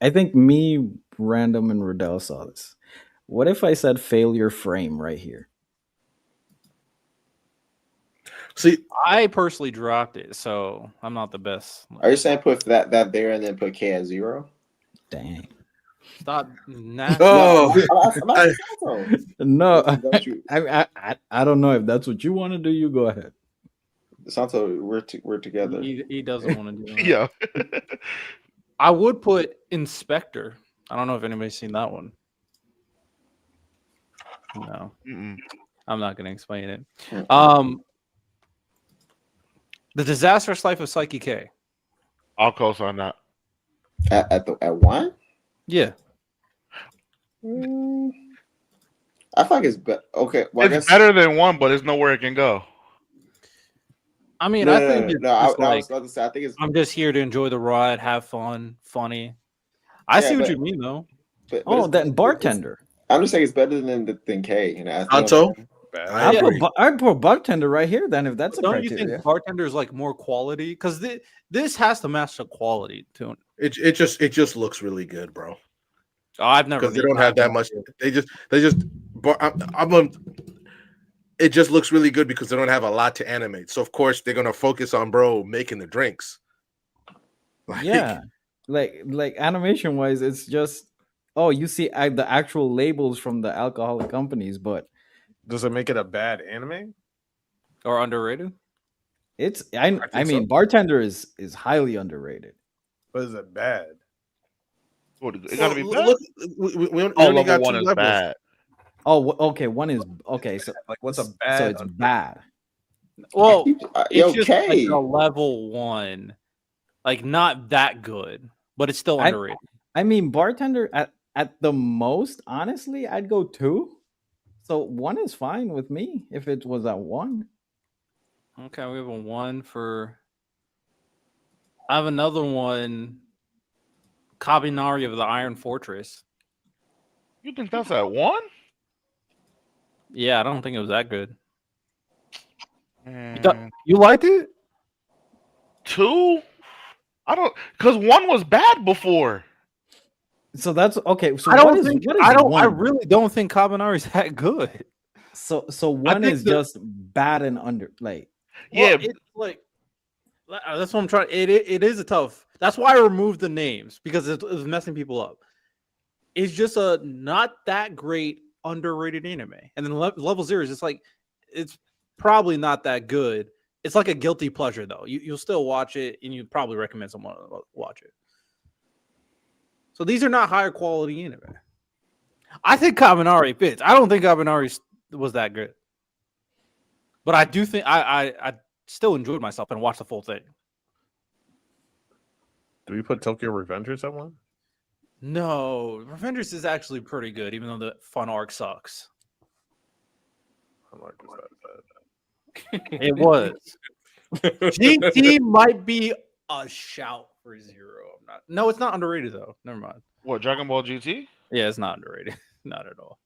I think me, Random, and Riddell saw this. What if I said failure frame right here? See, I personally dropped it, so I'm not the best. Are you saying put that there and then put K at 0? Dang. Stop. Nasty. oh, I'm asking Santo. No, Is that what you- I don't know if that's what you want to do. You go ahead. Santo, we're together. He doesn't want to do that. Yeah. I would put Inspector. I don't know if anybody's seen that one. No, Mm-mm. I'm not going to explain it. Mm-mm. The Disastrous Life of Psyche K. I'll co-sign that. At 1? Yeah. I feel like it's okay. Well, I It's guess better than 1, but there's nowhere it can go. I mean, No, I no, think no, it's no, I just like, was about to say. I think it's. I'm just here to enjoy the ride, have fun, funny. I Yeah, see what but- you mean, though. But Oh, it's- then bartender. I'm just saying it's better than K. You know, I think- Santo? Bad. I agree. I'd put bartender right here. Then if that's a Don't you criteria. think Bartender is like more quality? Because this has to match the quality too. It just looks really good, bro. Oh, I've never Because they don't have that much. They just. It just looks really good because they don't have a lot to animate. So of course they're gonna focus on bro making the drinks. Like, Yeah, like animation wise, it's just you see the actual labels from the alcoholic companies, but Does it make it a bad anime? or underrated. it's I I mean so. bartender is highly underrated. But is it bad? What, it gotta be Well, bad. look, we Oh, only level got 1 2 is levels. bad. Oh, okay. One is okay. So Like, what's a so bad? it's bad. Well, Yo, it's just K. like a level 1, like not that good, but it's still underrated. I mean bartender at the most, honestly, I'd go 2. So 1 is fine with me if it was at 1. Okay, we have a 1 for. I have another one. Kabinari of the Iron Fortress. You think that's at 1? Yeah, I don't think it was that good. Mm, You liked it? 2? I don't, because 1 was bad before. So that's okay. So I what don't is think. what is I don't. 1? I really don't think Kabinari is that good. So 1 think is the- just bad and under like Yeah, Well, it's like that's what I'm trying. It is a tough. That's why I removed the names because it was messing people up. It's just a not that great underrated anime, and then level 0 is just like it's probably not that good. It's like a guilty pleasure though. You'll still watch it, and you probably recommend someone to watch it. So these are not higher quality anime. I think Kaminari fits. I don't think Kaminari was that good, but I do think I still enjoyed myself and watched the full thing. Do we put Tokyo Revengers at 1? No, Revengers is actually pretty good, even though the fun arc sucks. I'm like, is that bad? It was. GT might be a shout for 0. No, it's not underrated though. Never mind. what, Dragon Ball GT? Yeah, it's not underrated. Not at all.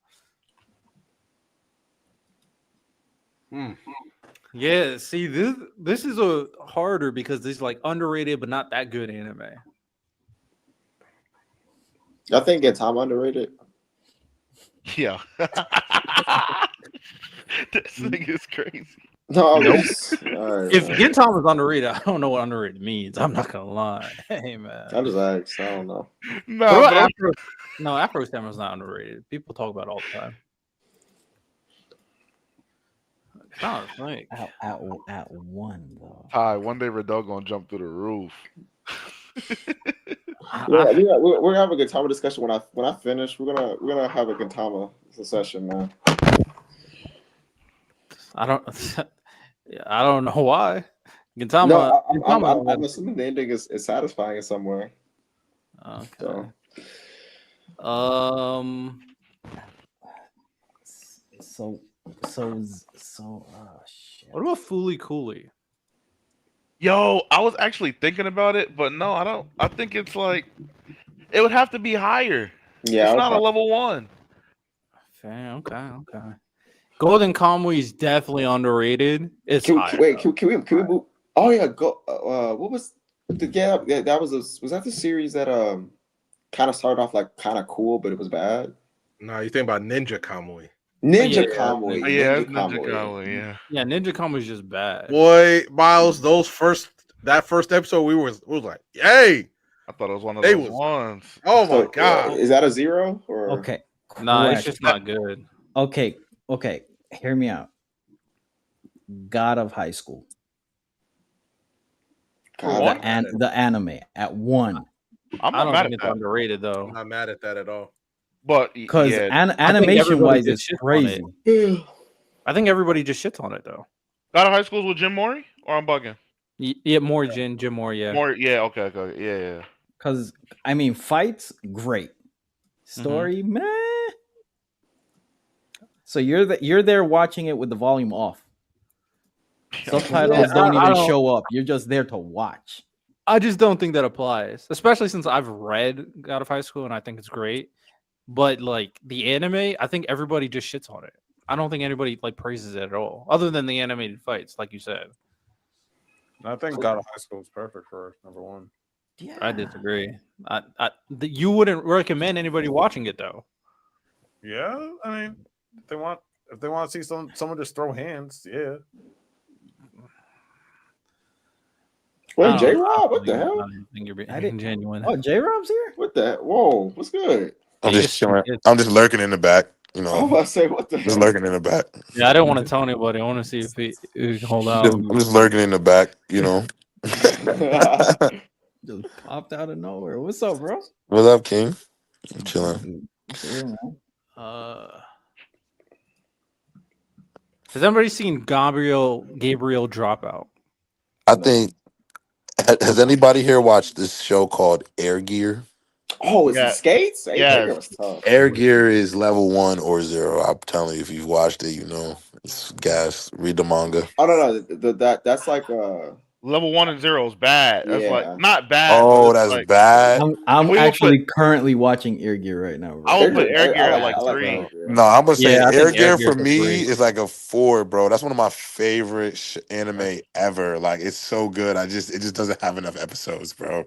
Yeah, see, this is a harder because this is like underrated but not that good anime. I think Gintama underrated. Yeah. This thing is crazy. No, Nope. all right, If man. Gintama is underrated, I don't know what underrated means. I'm not gonna lie. Hey man. I just asked. I don't know. No, What but about Afro? No, Afro Samurai is not underrated. People talk about it all the time. It's not a thing. At one though. Ty, one day Redog gonna jump through the roof. We're gonna have a Gintama discussion when I finish. We're gonna have a Gintama session, man. I don't know why. Gintama. No, Gintama I'm assuming the ending is satisfying in some way. okay. So shit. What about Fooly Cooly? Yo, I was actually thinking about it, but no, I don't. I think it's like it would have to be higher. Yeah, It's not a level 1. Okay. Golden Kamuy is definitely underrated. It's Can higher, we though. move? Oh yeah, go. What was the that was that the series that kind of started off like kind of cool, but it was bad. No, you think about Ninja Kamui. Ninja Yeah, Kamui. Yeah, it's Ninja Kamui, yeah. Yeah, Ninja Kamuy is just bad. Boy, Miles, that first episode we was like, yay! I thought it was one of They those was- ones. Oh So, my god! is that a 0 or Okay. Nah, it's question. just not good. Okay. Hear me out. God of High School. God, The anime at 1. I'm I not don't mad think at it's that. underrated though. I'm not mad at that at all. But Because yeah, animation wise, everybody it's just shits on it. crazy. I think everybody just shits on it though. God of High School's with Jim Mori? Or I'm bugging? Yeah, more Jim Moore, yeah. Mori, yeah, okay, yeah. Because I mean, fights great, story meh. So you're there watching it with the volume off. Subtitles Yeah, don't I even don't- show up. You're just there to watch. I just don't think that applies, especially since I've read God of High School and I think it's great. But like the anime, I think everybody just shits on it. I don't think anybody like praises it at all, other than the animated fights, like you said. I think God of High School is perfect for number 1. Yeah, I disagree. You wouldn't recommend anybody watching it though. Yeah, I mean, if they want to see someone just throw hands, yeah. wait, J Rob, what the hell? I think you're I being didn't- genuine. Oh, J Rob's here. What the? Whoa, what's good? I'm Yeah, just chilling. it's- I'm just lurking in the back. You I was know, about to say, what the just hell? lurking in the back. Yeah, I didn't want to tell anybody. I want to see if he can hold out. I'm just lurking in the back. You know. Just popped out of nowhere. What's up, bro? What's up, King? I'm chilling. Here, man. Has anybody seen Gabriel Dropout? I think. Has anybody here watched this show called Air Gear? Oh, is Yeah. it skates? Hey, Yes. that was tough. Air Gear is level 1 or 0. I'm telling you, if you've watched it, you know it's gas. Read the manga. Oh no, that's like Level 1 and 0 is bad. That's Yeah. like not bad. Oh, but it's that's like, bad. I'm We will actually currently watching Ear Gear right now, bro. I will put Air Gear I at like like 3. Air Gear. No, I'm gonna say Yeah, I Air think Air Gear for Gear's a me 3. is like a 4, bro. That's one of my favorite anime ever. Like it's so good. It just doesn't have enough episodes, bro.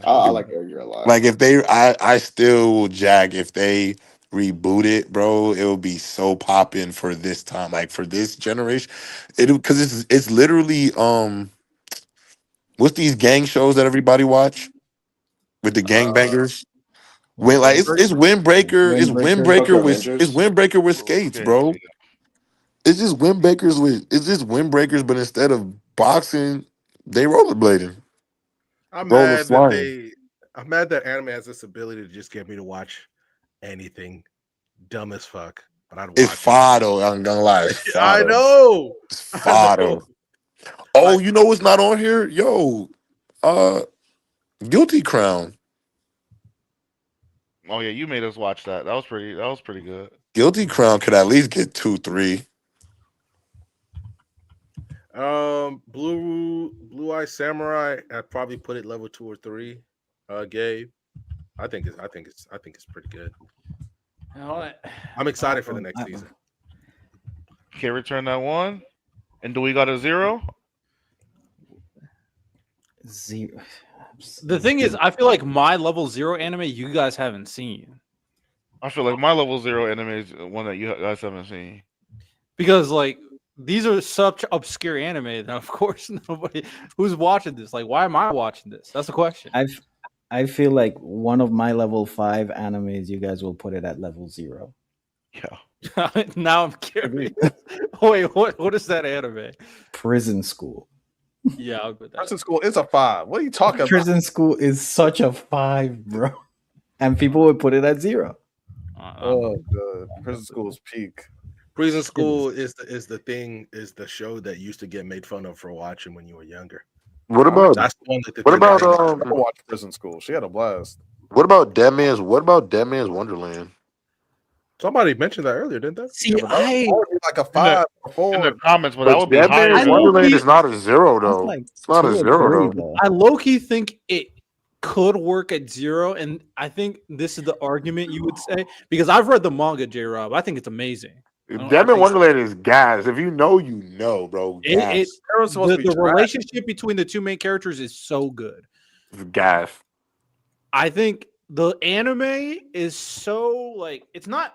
I like Air Gear a lot. Like if I still will jag if they reboot it, bro. It will be so popping for this time, like for this generation. Because it's literally what's these gang shows that everybody watch with the gangbangers? When like it's Windbreaker, it's Tokyo Windbreaker with skates, bro. It's just windbreakers, but instead of boxing, they rollerblading. I'm Roller mad flying. I'm mad that anime has this ability to just get me to watch anything dumb as fuck. But I'd watch It's it. fodder. I'm gonna lie. It's I fodder. know. It's fodder. Oh, you know what's not on here? Yo, Guilty Crown. Oh yeah, you made us watch that. That was pretty good. Guilty Crown could at least get 2, 3. Blue Eye Samurai. I'd probably put it level 2 or 3. Gabe. I think it's pretty good. You know what? I'm excited for the next season. Can't return that one. And do we got a 0? Zero. The thing is, I feel like my level 0 anime you guys haven't seen. I feel like my level 0 anime is one that you guys haven't seen. Because like these are such obscure anime that of course nobody who's watching this. Like, why am I watching this? That's the question. I feel like one of my level 5 animes, you guys will put it at level 0. Yeah. Now I'm curious. Wait, what is that anime? Prison School. Yeah, I'll put that. Prison School is a 5. What are you talking about? Prison School is such a 5, bro. And people would put it at 0. Oh, good. Prison School is peak. Prison School is the show that used to get made fun of for watching when you were younger. What about That's the one that what about I watched Prison School. She had a blast. what about Dead Man's Wonderland? somebody mentioned that earlier, didn't they? See, Yeah, that would be like a 5 or 4. In the comments, but that would be Dead higher. Man's I Wonderland low-key- is not a 0 That's though. like It's not a 2 or 0 3, though. though. I low-key think it could work at 0, and I think this is the argument you would say because I've read the manga, J-Rob. I think it's amazing. Dead Man's Wonderland is gas. If you know, bro. Gas. The relationship between the two main characters is so good. It's gas. I think the anime is so like it's not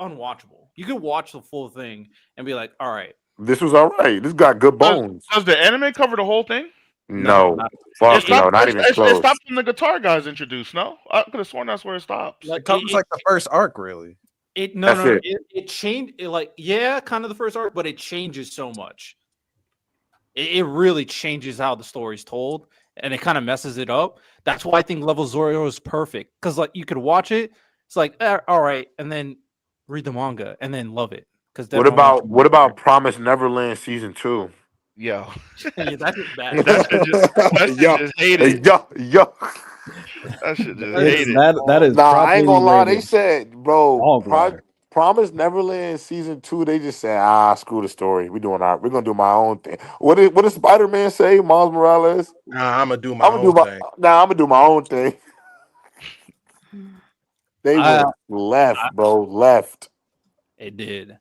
unwatchable. You could watch the full thing and be like, all right. This was all right. This got good bones. Does the anime cover the whole thing? No. not- Fuck no, not even It close. stops when the guitar guys introduced. No, I could have sworn that's where it stops. It covers like the first arc, really. That's it. It changed. Kind of the first arc, but it changes so much. It really changes how the story's told, and it kind of messes it up. That's why I think Level 0 is perfect because like you could watch it, it's like all right, and then read the manga and then love it. Because What about Promise Neverland season 2? Yo, yeah, that's just bad. that shit just hated. Yo. That shit just hated. That is Nah, I ain't gonna lie. They rated. said, bro, Hog water. Promise Neverland season 2. They just said, screw the story. We're gonna do my own thing. What did Spider-Man say? Miles Morales. Nah, I'm gonna do my own thing. I'm gonna do my own thing. They went left, bro. Left. It did.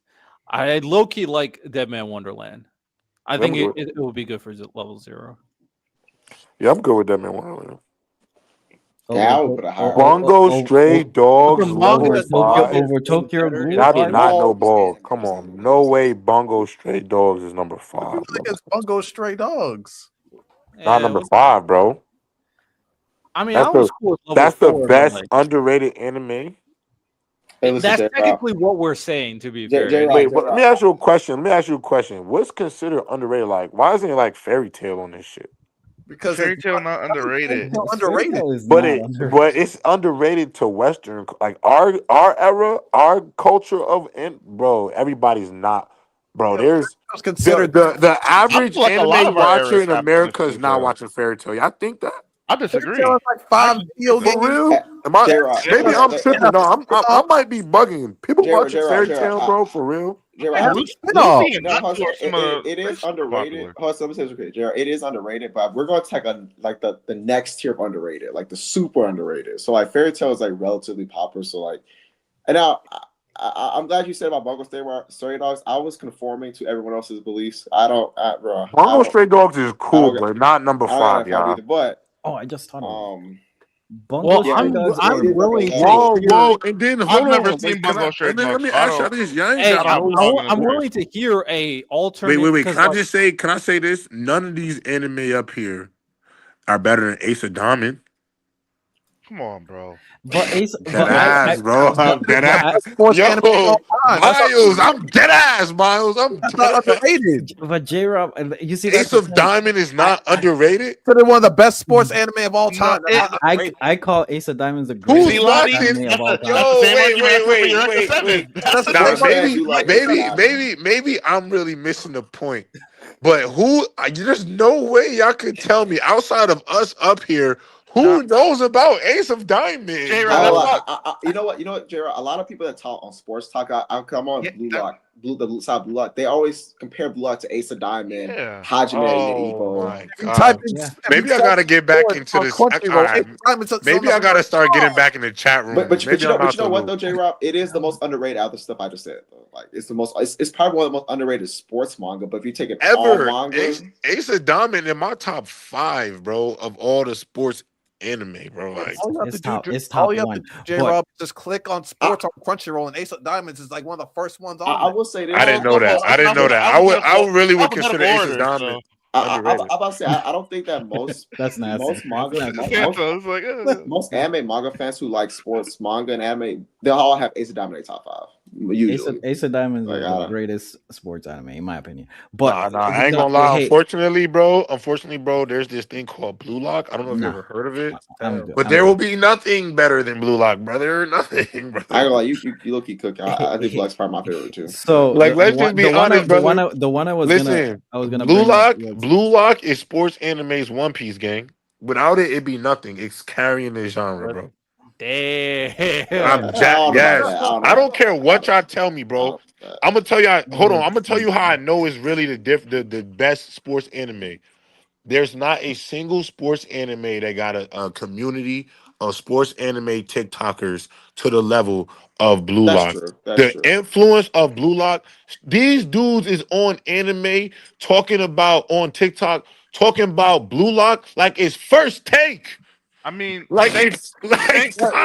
I low key like Dead Man Wonderland. I think it would be good for Level 0. Yeah, I'm good with that, man. Wonderland. Yeah, I would put a higher. Bungo Stray Dogs the level manga- 5. Over Tokyo Ghoul. Y'all do not know ball. Stand Come next on. No way Bungo Stray Dogs is number 5. I think it's Bungo Stray Dogs. Not number 5, bro. I mean, That's I was cool with Level That's the 4, best like, underrated anime. Hey, listen, that's J-Rob. technically what we're saying. To be fair, J-Rob. Wait, let me ask you a question. What's considered underrated? Like, why isn't it like Fairy Tale on this shit? Because Fairy Tale not underrated. It's underrated. But it's underrated to Western, like our era, our culture of bro. Everybody's not, bro. There's It's considered the average like a lot anime of our watcher era in is America happening is not to watching Fairy Tale. Y'all think that? I disagree. Fairy Tale is like 5 video For games. real? Am I? J-Rob. Maybe I'm tripping. No, I might be bugging. People J-Rob, watching J-Rob, Fairy J-Rob, Tale, bro. For real. J-Rob, Lucy and no, Dutch were some of the it is most underrated. popular. Hold on, let me say okay, J-Rob, it is underrated, but we're going to take the next tier of underrated, like the super underrated. So like Fairy Tale is like relatively popular. So like, and now I'm glad you said about Bungo Stray Dogs. I was conforming to everyone else's beliefs. Bro. Bungo Stray Dogs is cool, don't- but not number I don't 5, gotta fight y'all. either, but I just thought of it. Well, Bungo yeah, Stray Dogs I'm or- willing to. Whoa, and then hold on. never seen Wait, can Bungo I- Stray and then let Dogs, me so I ask y'all don't- this. Y'all ain't Hey, got I'm- no. I'm willing to hear a alternate. Wait. Can I like, just say? Can I say this? None of these anime up here are better than Ace of Diamond. Come on, bro. But Ace, Dead ass, bro. I'm dead ass. Sports anime of Yo, all time. Miles, I'm dead ass, Miles. I'm That's not dead ass. underrated. but J-Rob, you see, Ace of Diamond is not underrated. Considered one of the best sports anime of all time. No, That's not underrated. I call Ace of Diamonds the Who's greatest watching? anime of all time. Yo, wait. That's the Now, same one. maybe I'm really missing the point. But there's no way y'all could tell me outside of us up here who knows about Ace of Diamond. J-Rob, bro. you know what, J-Rob, a lot of people that talk on sports talk. I'll come on Yeah, Blue Lock. the side Blue Lock, they always compare Blue Lock to Ace of Diamond, Yeah. Hajime, and Oh Ippo. my If you type god. in, Yeah. if you Maybe I type gotta get back sports into on this. Crunchyroll, Alright, Ace of Diamonds is on maybe the I gotta first start getting spot. back in the chat room. But Maybe I'm out you know the what loop. though, J Rob? It is the most underrated out of the stuff I just said. Though. Like it's it's probably one of the most underrated sports manga. But if you take it all Ever. manga, Ace of Diamond in my top 5, bro, of all the sports anime, bro. Like, All you have It's to top- do, it's all top you have one, to do, J but- Rob, just click on sports on Crunchyroll, and Ace of Diamonds is like one of the first ones on I there. will say this. I didn't know that. I didn't know that. I really would consider Ace of Diamond underrated. I'm about to say I don't think that most That's nasty. most manga That's nasty. Santos, like, most anime manga fans who like sports manga and anime, they'll all have Ace of Diamond in their top 5. Usually. Ace of Diamonds Like, is I the don't- greatest sports anime, in my opinion. But Nah, I ain't gonna lie. Hey, Unfortunately, bro, there's this thing called Blue Lock. I don't know if you Nah. ever heard of it, I'm good. but I'm there good. will be nothing better than Blue Lock, brother. Nothing, brother. I ain't gonna lie, you low-key cook. I think Black's probably my favorite too. So Like, let's just be honest, brother. The one I was Listen, gonna Blue bring up Lock, was- Blue Lock is sports anime's One Piece, gang. Without it, it'd be nothing. It's carrying the genre, bro. Damn. I'm I don't know about yes. that. I don't know I don't about care that. what y'all tell me, bro. I'm gonna tell y'all. Hold on. I'm gonna tell you how I know it's really the best sports anime. There's not a single sports anime that got a community of sports anime TikTokers to the level of Blue That's Lock. true. That's true. Influence of Blue Lock. These dudes is on anime talking about on TikTok talking about Blue Lock like it's first take. I mean, Like thank, stop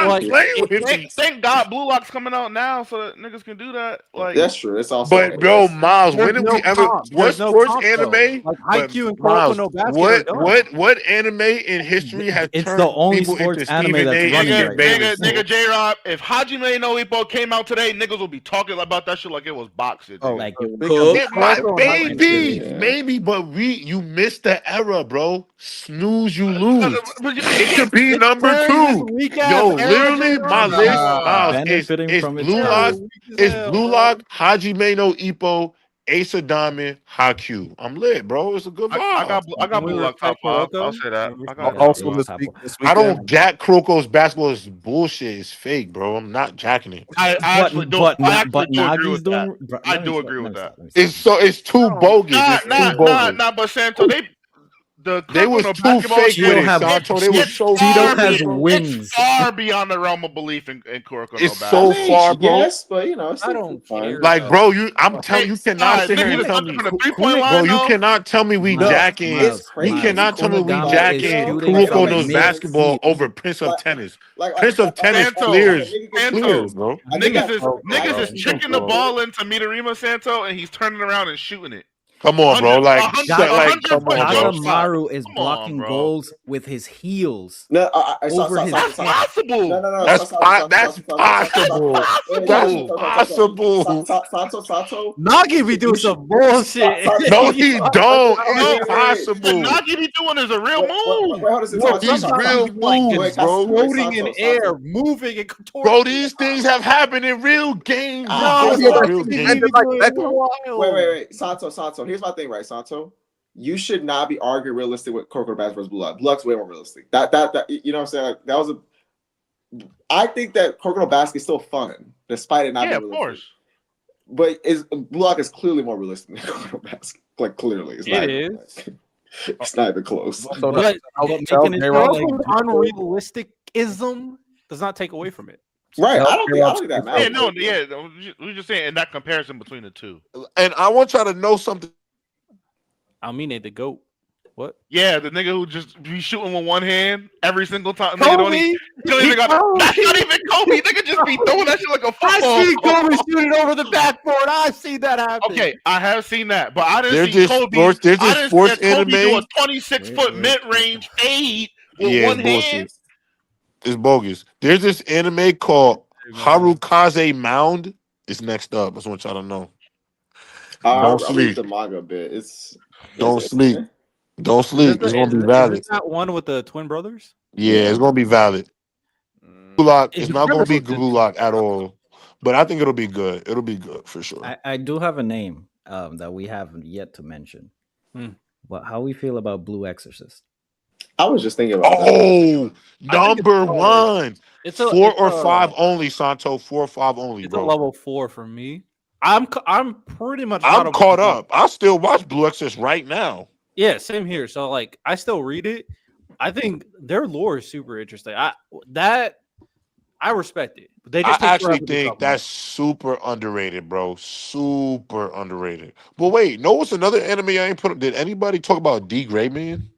like, playing with me. thank God Blue Lock's coming out now so that niggas can do that. Like, That's true. It's also But bro, Miles, when There's did no we ever? comp. What There's no sports comp, though. anime? Like But Haikyuu and Miles, Kuroko no Basket are done. what anime in history has It's turned the only people sports into anime Stephen that's A. running and right Jim now. Davis? nigga, J-Rob, if Hajime no Ippo came out today, niggas will be talking about that shit like it was boxing. Oh, Like so you speaking of cook. It might, Kuroko and maybe, Yeah. maybe, but you missed the era, bro. Snooze, you lose. But It could be number This 2. weak-ass Yo, era, literally, J-Rob? my list, Nah. Miles, Benefiting is from its Blue era. Lock, Weak as is hell, Blue bro. Lock, Hajime no Ippo, Ace of Diamond, Haikyuu. I'm lit, bro. It's a good vibe. I got Can we Blue Lock top respect 5. Kuroko? I'll say that. Can we I respect got Yeah, also yeah, this top week, one. this I weekend. don't jack Kuroko's basketball. Is bullshit. It's fake, bro. I'm not jacking it. I actually don't. I actually do agree Nagi's with that. doing. Bro, I let me do stop, agree let with me that. stop, let me stop. It's too bogus. It's too bogus. But Santo, the They was Kuroko no too basketball fake shit, with it, have- Santo. They was it's so Cheeto far has beyond- wings. It's far beyond the realm of belief in Kuroko no It's basketball. so far, bro. Yes, but you know, it's I still don't fun. care. Like, bro, I'm telling you, cannot Guys, sit here nigga and just tell jumped me, from the 3-point line, bro. You though. cannot tell me we Miles, jacking. Miles, You Miles, cannot tell me we Kunigama is jacking shooting Kuroko from knows mid- basketball over Prince of Tennis. Prince of Tennis Santo, clears, Santo. bro. Niggas is bro. checking the ball into Midorima Santo, and he's turning around and shooting it. Come on, bro. Like, 100 come on, bro. Kagamaru is Come on, blocking bro. goals with his heels. No, Over his That's head. possible. No. That's possible. That's possible. Sato. Nagi be doing some bullshit. No, he don't. Wait, It's The possible. Nagi be doing is a real move. These real moves, bro. Floating in air, moving and contorting. Bro, these things have happened in real games. No, These things are no, real he games. be doing it wild. Wait. Sato. Here's my thing, right, Sato? You should not be arguing realistic with Kuroko Bass versus Blue Lock. Blue Lock's way more realistic. That you know what I'm saying? Like, that was a. I think that Kuroko Basket is still fun, despite it not being Yeah, of realistic. course. But Blue Lock is clearly more realistic than Kuroko Basket. Like, clearly, it's not even, it's not even close. So But tell making it J-Rob, unrealistic-ism does not take away from it. Right? Tell I don't think that Yeah, matters. we're just saying in that comparison between the two. And I want y'all to know something. Almine the GOAT. What? Yeah, the nigga who just be shooting with one hand every single time. Kobe? Nigga don't even got, that's not even Kobe. Nigga just be throwing that shit like a football. I see Kobe shooting over the backboard. I've seen that happen. Okay, I have seen that, but I There's didn't see this Kobe. sports- there's I this didn't sports see Kobe do a anime. 26-foot mid-range fade with Yeah, one it's bullshit. hand. It's bogus. There's this anime called Harukaze Mound. It's next up. I just want y'all to know. I'll Don't read sleep. the manga a bit. Don't sleep. Don't sleep. It's gonna be valid. Is that one with the twin brothers? Yeah, it's gonna be valid. Blue Lock. It's It's not gonna be incredible. Blue Lock at all. But I think it'll be good. It'll be good for sure. I do have a name that we haven't yet to mention. But how we feel about Blue Exorcist? I was just thinking about that. Oh, number one. It's 4 or 5 only, Santo. 4 or 5 only, It's a bro. level 4 for me. I'm pretty much I'm caught with up. I still watch Blue Exorcist right now. Yeah, same here. So like, I still read it. I think their lore is super interesting. I respect it. They I just take actually forever to think talk about. that's super underrated, bro. Super underrated. But wait, no, what's another anime I ain't put? Did anybody talk about D Grayman?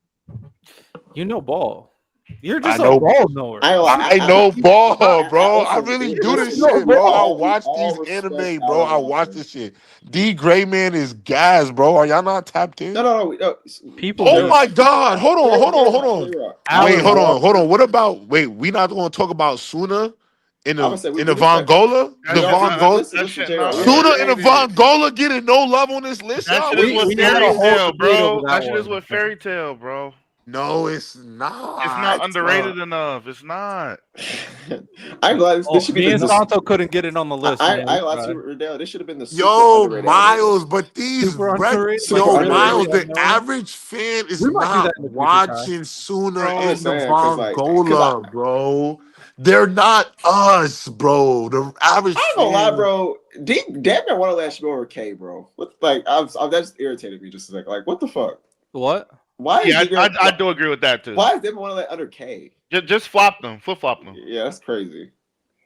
You know, ball. You're I just a know. ball knower. I know ball, bro. I listen, really it- do listen, this no, shit, bro. I ball. watch all these respect anime, out bro. of I watch Walker. this shit. D Grayman is gas, bro. Are y'all not tapped in? No. People Oh do. my god. Hold on. Alan Hold on. What about we not gonna talk about Suna in I'm the gonna say in the Vongola? The Vongola? Listen, shit J-Rock, not we had- Suna we and the underrated. Vongola getting no love on this list, That y'all? shit What is are with you had a fairy whole saying? tale, debate over bro. that That shit is one. with fairy tale, bro. No, it's not. It's not underrated enough. It's not. I'm glad this should be Me and the Santo couldn't get it on the list, man. I lied to you, Riddell. This should have been the super Yo, underrated Miles, anime but these Super underrated. Super yo, underrated. Miles, the unknown. average fan is We might do that not in the future, Kai. watching Suna I'm and just the saying, because Vongola, bro. They're not us, bro. The average I ain't gonna lie, fan. bro. Damn near Wonderland should be over K, bro. What that just irritated me just a second. Like, what the fuck? What? Why is Yeah, Damn I do agree with that too. Why is Damn Wonderland under K? Just flop them, flip flop them. Yeah, that's crazy.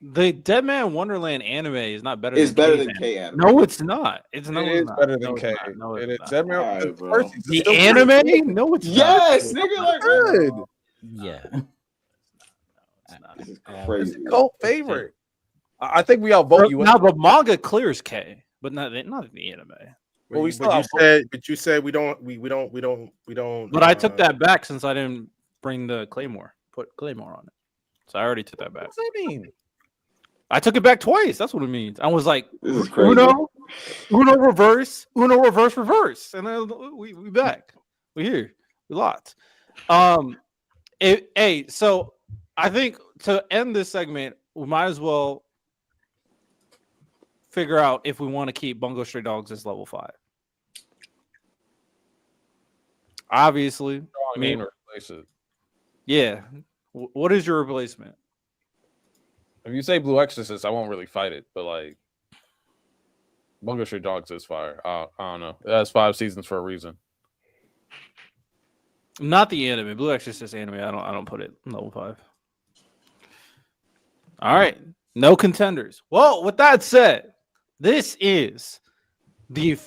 The Dead Man Wonderland anime is not better. It's than better K's than anime. K anime. No, it's not. It's It no, is it's not. better No, than it's K. not. No, It it's is. not. Alright, bro. First season's The still anime? No, it's not. Yes, nigga, like good. Yeah. It's not. this is It's crazy. a cult favorite. I think we outvote you. Now the manga clears K, but not the anime. Well, we But still you said we don't. But I took that back since I didn't bring the Claymore. Put Claymore on it, so I already took that back. What does that mean? I took it back twice. That's what it means. I was like, This is crazy. Uno reverse, and then we back. We here. We locked. So I think to end this segment, we might as well figure out if we want to keep Bungo Stray Dogs as level 5. Obviously, I mean, replace it. yeah. What is your replacement? If you say Blue Exorcist, I won't really fight it, but like Bungo Stray Dogs is fire. I don't know. It has 5 seasons for a reason. Not the anime. Blue Exorcist anime. I don't put it level 5. All right. No contenders. Well, with that said, this is the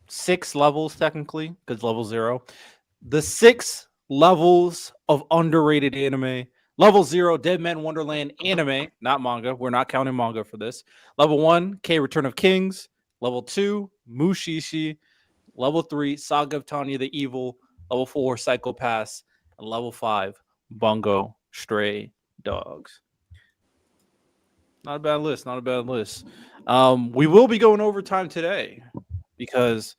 6 levels technically, because level 0. The 6 levels of underrated anime. Level 0, Dead Man Wonderland anime, not manga. We're not counting manga for this. Level 1, K Return of Kings. Level 2, Mushishi. Level 3, Saga of Tanya the Evil. Level 4, Psycho Pass. And level 5, Bungo Stray Dogs. Not a bad list. Not a bad list. We will be going overtime today because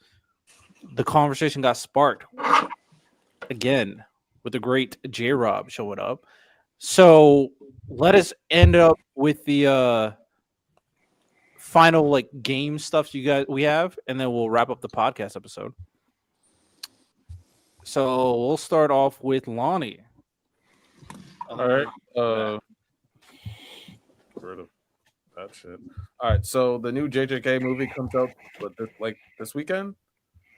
the conversation got sparked again with the great J-Rob showing up. So let us end up with the final like game stuff we have, and then we'll wrap up the podcast episode. So we'll start off with Lonnie. All right. Get rid of that shit. All right. So the new JJK movie comes out this weekend,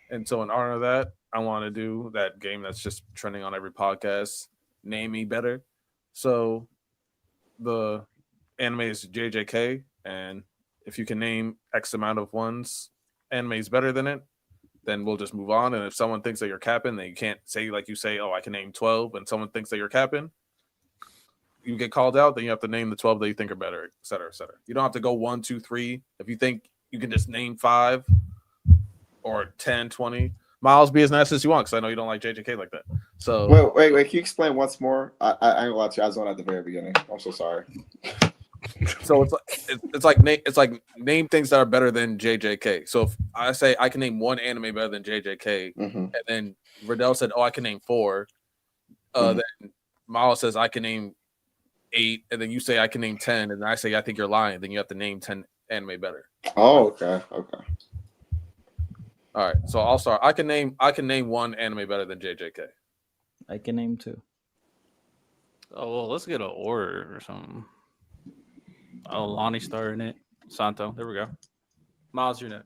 and so in honor of that, I want to do that game that's just trending on every podcast. Name Me Better. So the anime is JJK, and if you can name X amount of ones animes better than it, then we'll just move on. And if someone thinks that you're capping, then you can't say like you say, oh, I can name 12, and someone thinks that you're capping, you get called out, then you have to name the 12 that you think are better, et cetera, et cetera. You don't have to go 1, 2, 3. If you think you can just name 5 or 10, 20. Miles, be as nice as you want, because I know you don't like JJK like that. So wait. Can you explain once more? I ain't gonna lie to you. I was on at the very beginning. I'm so sorry. So it's like name things that are better than JJK. So if I say I can name one anime better than JJK, and then Riddell said, "Oh, I can name 4," then Miles says I can name 8, and then you say I can name 10, and I say I think you're lying. Then you have to name 10 anime better. Oh, okay. All right. So I'll start. I can name one anime better than JJK. I can name 2. Oh well, let's get an order or something. Oh, Lonnie starting it. Santo, there we go. Miles, you're next.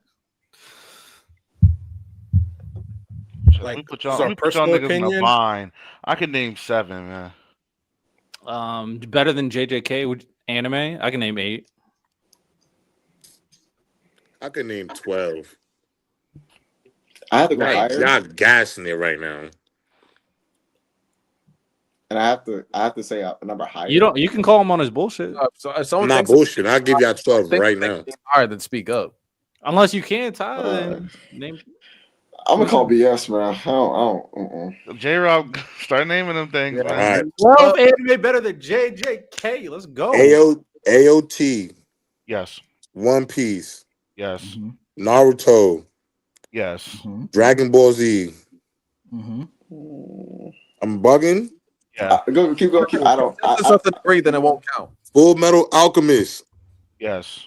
Let me Like, put this is y'all, our let me put y'all personal niggas in a opinion. bind. I can name 7, man. Better than JJK anime? I can name 8. I could name 12. I have to go Y'all, higher, y'all gassing it right now. and I have to say a number higher. You can call him on his bullshit. So if I'm someone not thinks bullshit. I'll give y'all 12 right they now. can name higher than speak up. Unless you can, Tyler, then name. I'm gonna call BS, man. I don't. J-Rob, start naming them things, Yeah. man. All right. 12 anime better than JJK. Let's go. AOT, Yes. One Piece, Yes. Naruto, Yes. Dragon Ball Z. I'm bugging. Yeah. Keep going. I don't. If it's something to agree, then it won't count. Full Metal Alchemist. Yes.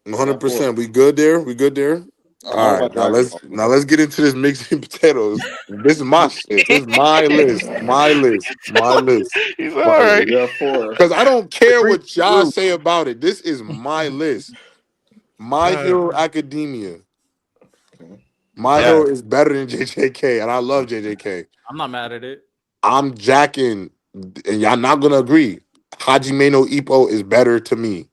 100%. We good there? We good there? All What right. about Now Dragon let's Ball? get into this mixing potatoes. This is my shit. This is my list. My list. My list. He's all right. You're 4. Because I don't care Agree. what y'all say about it. This is my list. My Hero Academia. My Yeah. Hero is better than JJK, and I love JJK. I'm not mad at it. I'm jacking, and y'all not gonna agree. Hajime no Ippo is better to me.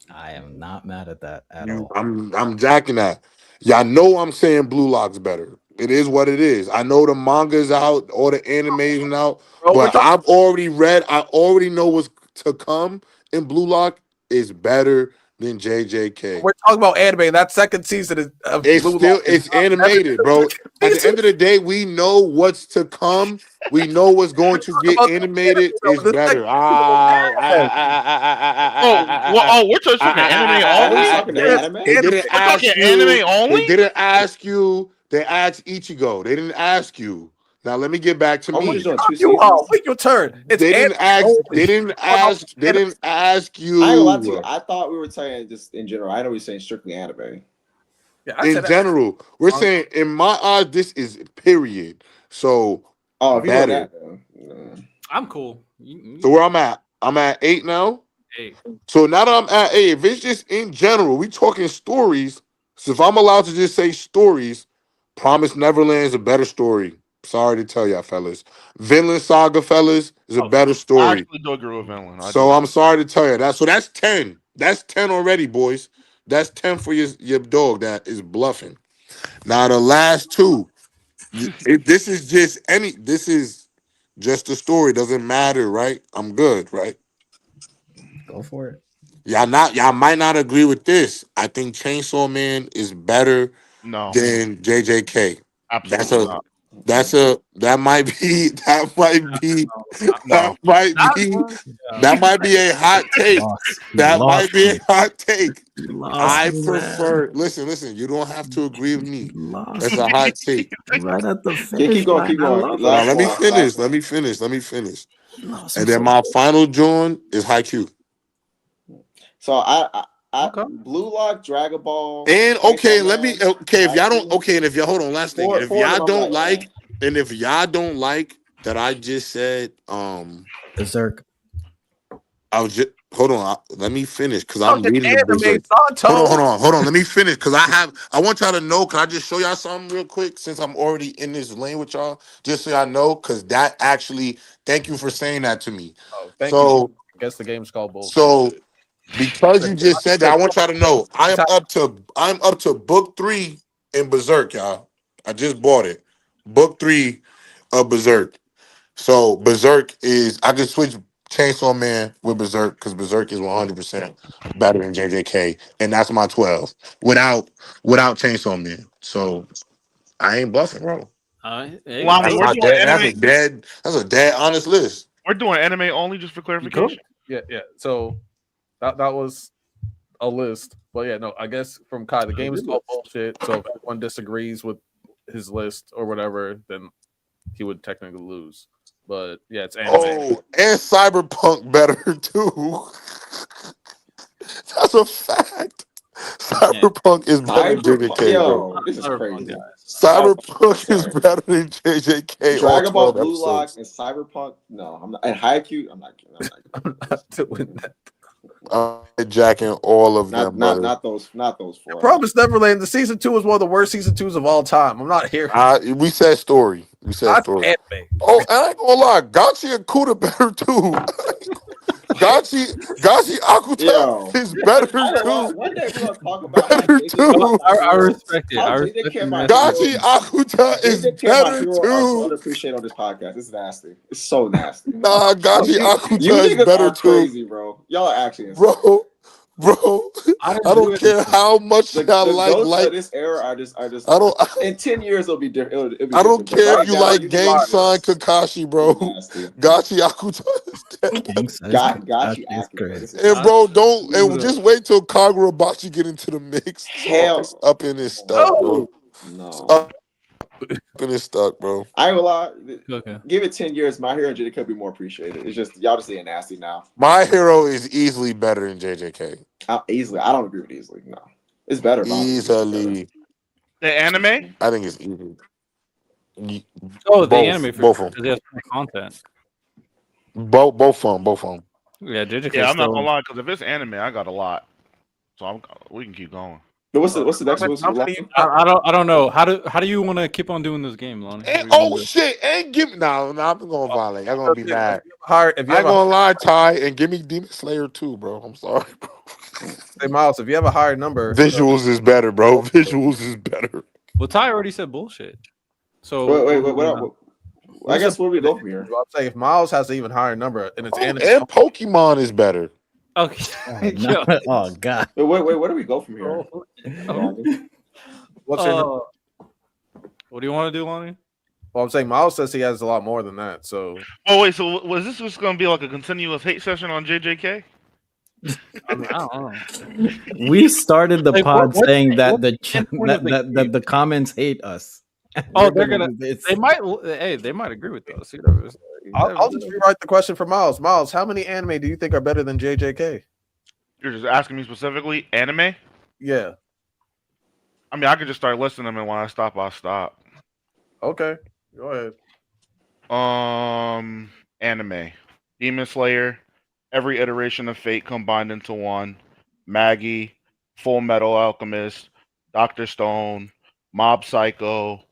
I am not mad at that at all. I'm jacking that. Y'all know I'm saying Blue Lock's better. It is what it is. I know the manga's out, all the anime's out, but I've already read. I already know what's to come in Blue Lock is better than JJK. We're talking about anime, and that second season of It's Blue still Lock is it's animated, bro. At the end of the day, we know what's to come. We know what's going to get animated. It's better. We're just talking anime Are we only? talking anime? They didn't We're talking ask you. anime only? They didn't ask you. They asked Ichigo. They didn't ask you. Now let me get back to Are we me. just doing 2 You seasons? all, wait your turn. It's They didn't anime ask. only. They didn't ask. They didn't ask I ain't gonna lie to you. you. I thought we were saying just in general. I know we're saying strictly anime. Yeah, I In said that. general, we're saying in my eyes, this is period. So Oh, if you know better. that, then. I'm cool. So where I'm at 8 now. 8. So now that I'm at 8, if it's just in general, we talking stories. So if I'm allowed to just say stories, Promise Neverland is a better story. Sorry to tell y'all, fellas. Vinland Saga, fellas, is a better I story. actually do agree with Vinland. So I'm sorry to tell you that. So that's 10. That's 10 already, boys. That's 10 for your dog that is bluffing. Now the last 2. This is just a story. Doesn't matter, right? I'm good, right? Go for it. Y'all might not agree with this. I think Chainsaw Man is better No, than JJK. absolutely not. That might be No. that might be a hot take. He That lost might be a me. hot take. He lost I me, prefer man. listen, you don't have to agree with me. He lost That's a hot take. right at the Keep finish going. line. Keep I going. love Now it. let me Last finish. one. Let me finish. He lost And me then so my good. final joint is Haikyuu. So I Okay. Blue Lock, Dragon Ball, And okay, Chainsaw Man, if y'all don't Haikyuu. and if y'all hold on, last thing. And if Four of y'all them, I'm don't like, like, and if y'all don't like that I just said, Berserk. I was just hold on, let me finish because I'm Fucking reading the anime, Berserk. Santo. Hold on. Let me finish because I want y'all to know. Can I just show y'all something real quick since I'm already in this lane with y'all? Just so y'all know, because that actually, thank you for saying that to me. Oh, thank So, you. I guess the game's called bullshit. so because you just said that, I want y'all to know I'm up to book 3 in Berserk, y'all. I just bought it. Book 3 of Berserk. So Berserk is I could switch Chainsaw Man with Berserk because Berserk is 100% better than JJK, and that's my 12 without Chainsaw Man. So I ain't bluffing, bro. Hey, Lama, we're doing anime. That's a dead honest list. We're doing anime only, just for clarification. Yeah. So that was a list. But yeah, no, I guess from Kai, the game is called bullshit. So if everyone disagrees with his list or whatever, then he would technically lose. But yeah, it's anime. Oh, and Cyberpunk better too. That's a fact. Cyberpunk is better than JJK, bro. Yo, this is crazy. Cyberpunk is better than JJK. Dragon Ball, 12 Blue Lock, episodes. and Cyberpunk. No, I'm not. And Haikyuu, I'm not. I'm not doing that. Jacking all of them, brother. Not those 4. Promise Neverland. The season 2 is one of the worst season 2s of all time. I'm not here. We said story. We said Not story. anime. Oh, I ain't gonna lie. Gachi and Kuda better too. Gachi Akuta Yo. is better One too. day we're gonna talk about Better how JJ too. cares about I heroes. respect it. How I JJ respect care it, about man. Gachi Akuta is JJ care about better heroes are so too. unappreciated on this podcast. This is nasty. It's so nasty. Nah, Gachi You Akuta is niggas better are too. crazy, bro. Y'all are actually insane. Bro, I don't care how much The y'all ghosts like. of this era are just. I don't. In 10 years, it'll be different. It'll be I don't different. But care right if you now, like you Gang niggas Sign Kakashi, bro. nasty. Gachi Akuta is dead. Got you acting, bro. This is And bro, don't and Akuta. just wait till Kagurabachi get into the mix. hell. It's up in his stuff, bro. No. Up in his stuff, bro. I ain't gonna lie. Okay. Give it 10 years. My hero and JJ could be more appreciated. It's just y'all just being nasty now. My hero is easily better than JJK. Easily. I don't agree with easily. No. It's better. but I don't agree with Easily. The anime? I think it's easy. Oh, the Both, anime for both of them. because they have more content. Both of them. Yeah, JJK. Yeah, I'm not gonna lie, because if it's anime, I got a lot. So we can keep going. But what's the next one? I don't know. How do you want to keep on doing this game, Lonnie? Shit! Ain't give me I'm gonna violate. I'm gonna be mad. If you I ain't have gonna lie, Ty, and give me Demon Slayer too, bro. I'm sorry, bro. Say Miles, if you have a higher number, Visuals is better, bro. Visuals is better. Well, Ty already said bullshit. So Wait. I guess where do we go from here? I'll say if Miles has an even higher number and it's anime, And Pokemon is better. Okay. No. Oh God. Wait. Where do we go from here? what's your number? What do you want to do, Lonnie? Well, I'm saying Miles says he has a lot more than that. So, Oh wait, so was this just gonna be like a continuous hate session on JJK? I don't know. We started the Like, pod what- saying that what's the point of the that the comments hate us. Oh, We're they're gonna. do this. They might. Hey, they might agree with us. You know, I'll just rewrite the question for Miles. Miles, how many anime do you think are better than JJK? You're just asking me specifically anime? Yeah. I mean, I could just start listing them, and when I stop, I'll stop. Okay. Go ahead. Anime, Demon Slayer, every iteration of Fate combined into one, Maggie, Full Metal Alchemist, Doctor Stone, Mob Psycho.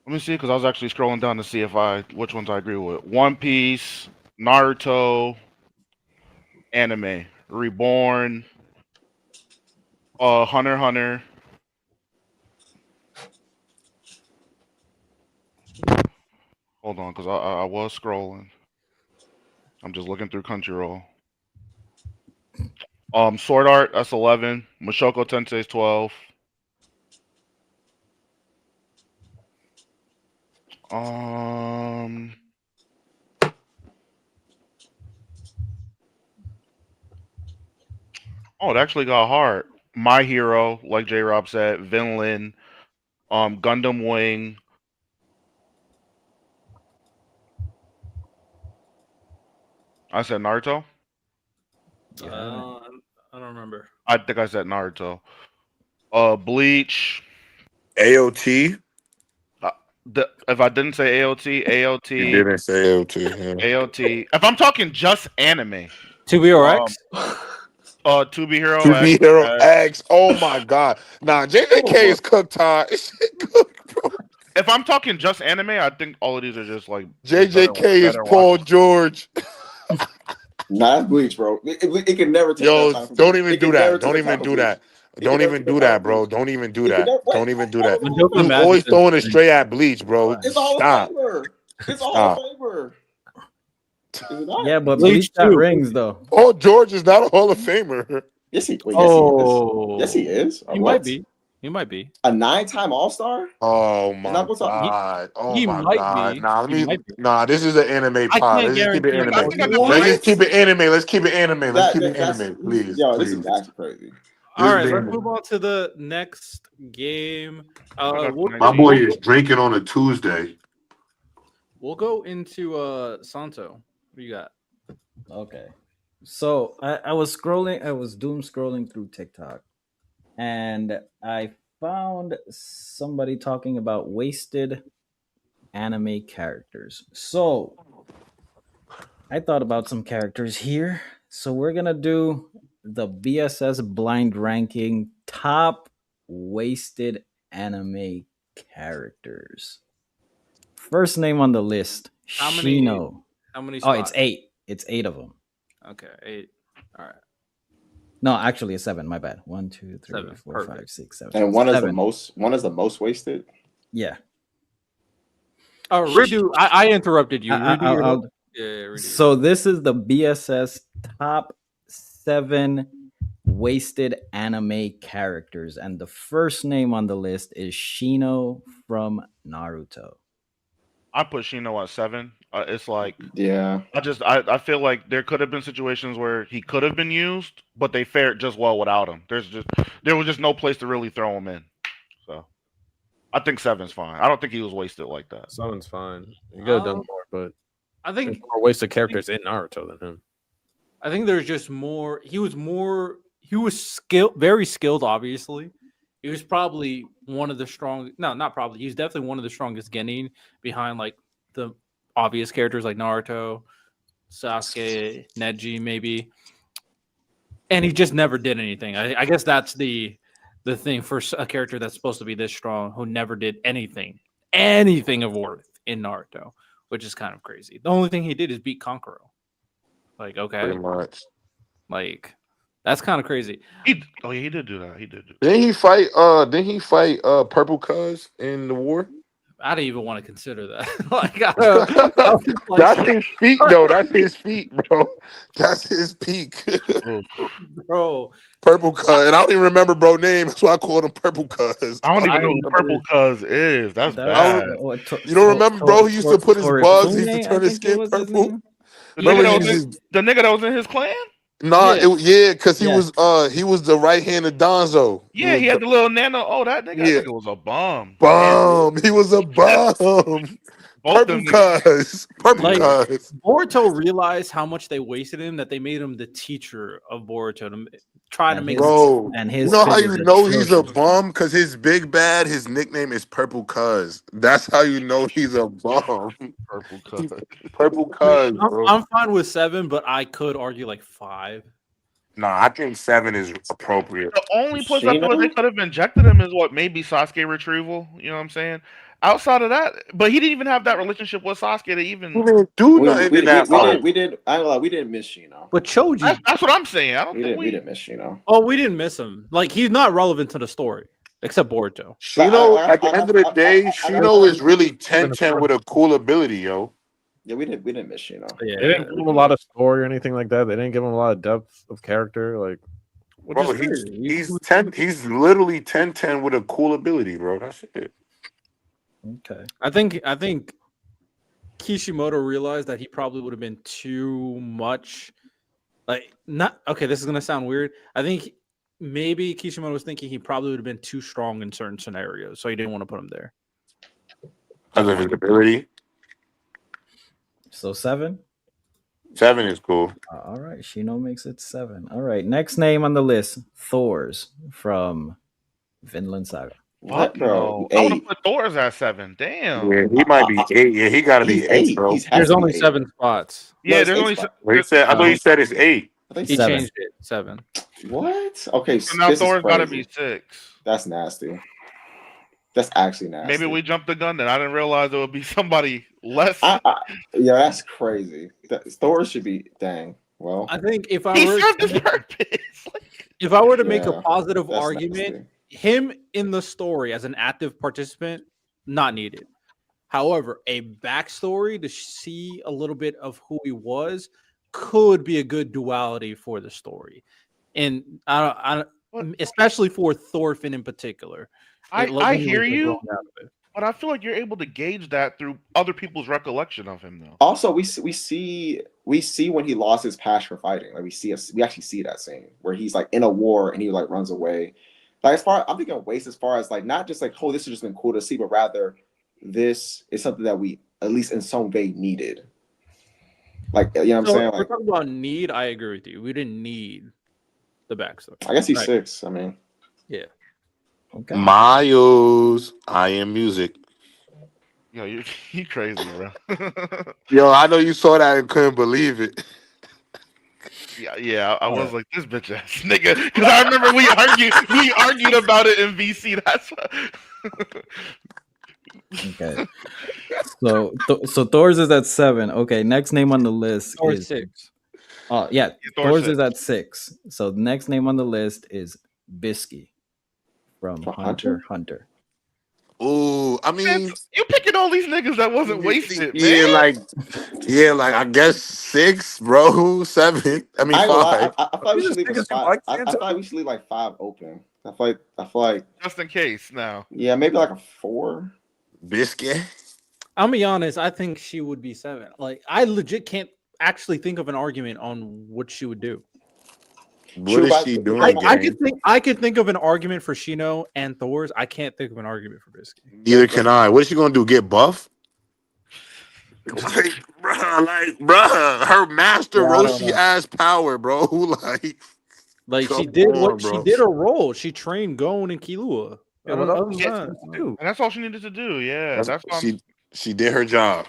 Let me see, because I was actually scrolling down to see which ones I agree with. One Piece, Naruto, anime, Reborn, Hunter x Hunter. Hold on, because I was scrolling. I'm just looking through Crunchyroll. Sword Art, that's 11. Mushoku Tensei's 12. Oh, it actually got hard. My Hero, like J Rob said, Vinland, Gundam Wing. I said Naruto. I don't remember. I think I said Naruto. Bleach. AOT. If I didn't say AOT. You didn't say AOT. Yeah. AOT. If I'm talking just anime. 2BRX? 2B Hero To be Hero X. X. Oh my God. Nah, JJK is cooked, Ty. It's cooked, bro. If I'm talking just anime, I think all of these are just like JJK is Paul George. Nah, that's Bleach, bro. It can never take Yo, that time. don't even do that. Don't even do that. Don't even do that, bro. Don't even do that. Don't even do that. You always throwing it straight at Bleach, bro. It's a Hall of Famer. It's a Hall of Famer. Yeah, but Bleach Bleach got too. rings though. Paul George is not a Hall of Famer. Yes, he is. Oh, Yes, he is. He might be. He might be. A 9-time All-Star? Oh my not what's up. God. Oh He my might God. be. Nah, He might be. this is an anime I pod. can't Let's just keep it guarantee anime. it. Let's just keep it anime. Let's keep it anime. Let's keep it That's- anime, please. Yo, this please. is actually crazy. All right, This let's game- move on to the next game. My boy is drinking on a Tuesday. We'll go into Santo. What do you got? Okay. So I was doom scrolling through TikTok and I found somebody talking about wasted anime characters. So I thought about some characters here So we're gonna do the BSS blind ranking top wasted anime characters. First name on the list, How many? Shino. How many Oh, spots? it's 8. It's 8 of them. Okay, 8. All right. No, actually, it's 7. My bad. 1, 2, 3, 7. 4, Perfect. 5, 6, 7. And one is the 7. most. One is the most wasted. Yeah. Oh, redo. I interrupted you. Redo your. I'll- Yeah, redo. So this is the BSS top 7 wasted anime characters, and the first name on the list is Shino from Naruto. I put Shino at 7. It's like Yeah. I feel like there could have been situations where he could have been used, but they fared just well without him. There was just no place to really throw him in. So I think 7's fine. I don't think he was wasted like that. 7's fine. You could have done more, but I there's think more wasted characters in Naruto than him. I think there's just more. He was skilled, very skilled. Obviously, he was probably one of the strong. No, not probably. He's definitely one of the strongest Genin behind like the obvious characters like Naruto, Sasuke, Neji, maybe. And he just never did anything. I guess that's the thing for a character that's supposed to be this strong who never did anything of worth in Naruto, which is kind of crazy. The only thing he did is beat Kankuro. Like, okay, Pretty much. like that's kind of crazy. He did do that. He did. Didn't he fight Purple Cuz in the war? I didn't even want to consider that. Like, That's his feet, though. That's his feet, bro. That's his peak. bro. Purple Cuz. And I don't even remember bro name. That's why I called him Purple Cuz. I don't even know who Purple Cuz is. That's bad. You don't remember, bro? He used to put his bugs. He used to turn his skin purple. The nigga that was in his clan? Nah, because he was the right hand of Donzo. Yeah, he had the little nano. Oh, that nigga was a bomb. He was a bomb. Purple Cuz. Boruto realized how much they wasted him that they made him the teacher of Boruto to try to make bro. and You know how you know he's a bomb? Because his big bad, his nickname is Purple Cuz. That's how you know he's a bomb. Purple Cuz. Purple Cuz, bro. I'm fine with 7, but I could argue like 5. Nah, I think 7 is appropriate. The only place I feel like they could have injected him is what maybe Sasuke retrieval. You know what I'm saying? Outside of that, but he didn't even have that relationship with Sasuke to even do nothing. We didn't miss Shino. But Choji, that's what I'm saying. I don't think we didn't miss Shino. Oh, we didn't miss him. Like he's not relevant to the story except Boruto. Shino, at the end of the day, Shino is really 10-10 with a cool ability, yo. Yeah, we didn't miss Shino. They didn't give him a lot of story or anything like that. They didn't give him a lot of depth of character. Like, bro, he's literally 10-10 with a cool ability, bro. That's it. Okay. I think Kishimoto realized that he probably would have been too much. Like, not okay. This is gonna sound weird. I think maybe Kishimoto was thinking he probably would have been too strong in certain scenarios, so he didn't want to put him there. Because of his ability. So 7? 7 is cool. All right, Shino makes it 7. All right, next name on the list, Thors from Vinland Saga. What, bro? I would have put Thor's at 7. Damn. Yeah, he might be 8. Yeah, he got to be 8, bro. There's only 7 spots. Yeah, there's only. I thought he said it's 8. He changed it 7. What? Okay, so now Thor's got to be 6. That's nasty. That's actually nasty. Maybe we jumped the gun then. I didn't realize it would be somebody less. Yeah, that's crazy. Thor should be dang. Well, I think if I were to make a positive argument, nasty. Him in the story as an active participant, not needed. However, a backstory to see a little bit of who he was could be a good duality for the story, and I especially for Thorfinn in particular. I hear you, but I feel like you're able to gauge that through other people's recollection of him, though. Also, we see when he lost his passion for fighting. Like we actually see that scene where he's like in a war and he like runs away. Like I'm thinking waste as far as like not just like, oh, this has just been cool to see, but rather this is something that we at least in some way needed. Like, you know what I'm saying? We're talking about need. I agree with you. We didn't need the backstory. I guess he's 6. I mean, yeah. Okay. Miles, I Am Music. Yo, you crazy, bro. Yo, I know you saw that and couldn't believe it. Yeah. I was like this bitch ass nigga because I remember we argued about it in VC. That's Okay. So Thor's is at 7. Okay, next name on the list Or is 6. yeah, Thor's Thor's is at 6. So the next name on the list is Bisky from From Hunter x Hunter. Ooh, I mean, you picking all these niggas that wasn't wasted, yeah, man. like I guess 6, bro, 7. I mean, I ain't gonna lie, 5. I thought we You should just leave a niggas spot. like I Santa? thought we should leave like 5 open. I feel like Just in case now. yeah, maybe like a 4. Biscuit. I'll be honest. I think she would be 7. Like, I legit can't actually think of an argument on what she would do. What is she doing? I could think of an argument for Shino and Thor's. I can't think of an argument for Bisky. Neither can I. What is she gonna do? Get buff? Like, bruh, her master Yeah, I don't Roshi know. ass power, bro. Like Come she did on, what bro. she did a role. She trained Gon and Killua. Yeah, And what other else than that, And that's all she needed to do. Yeah, that's what she did her job.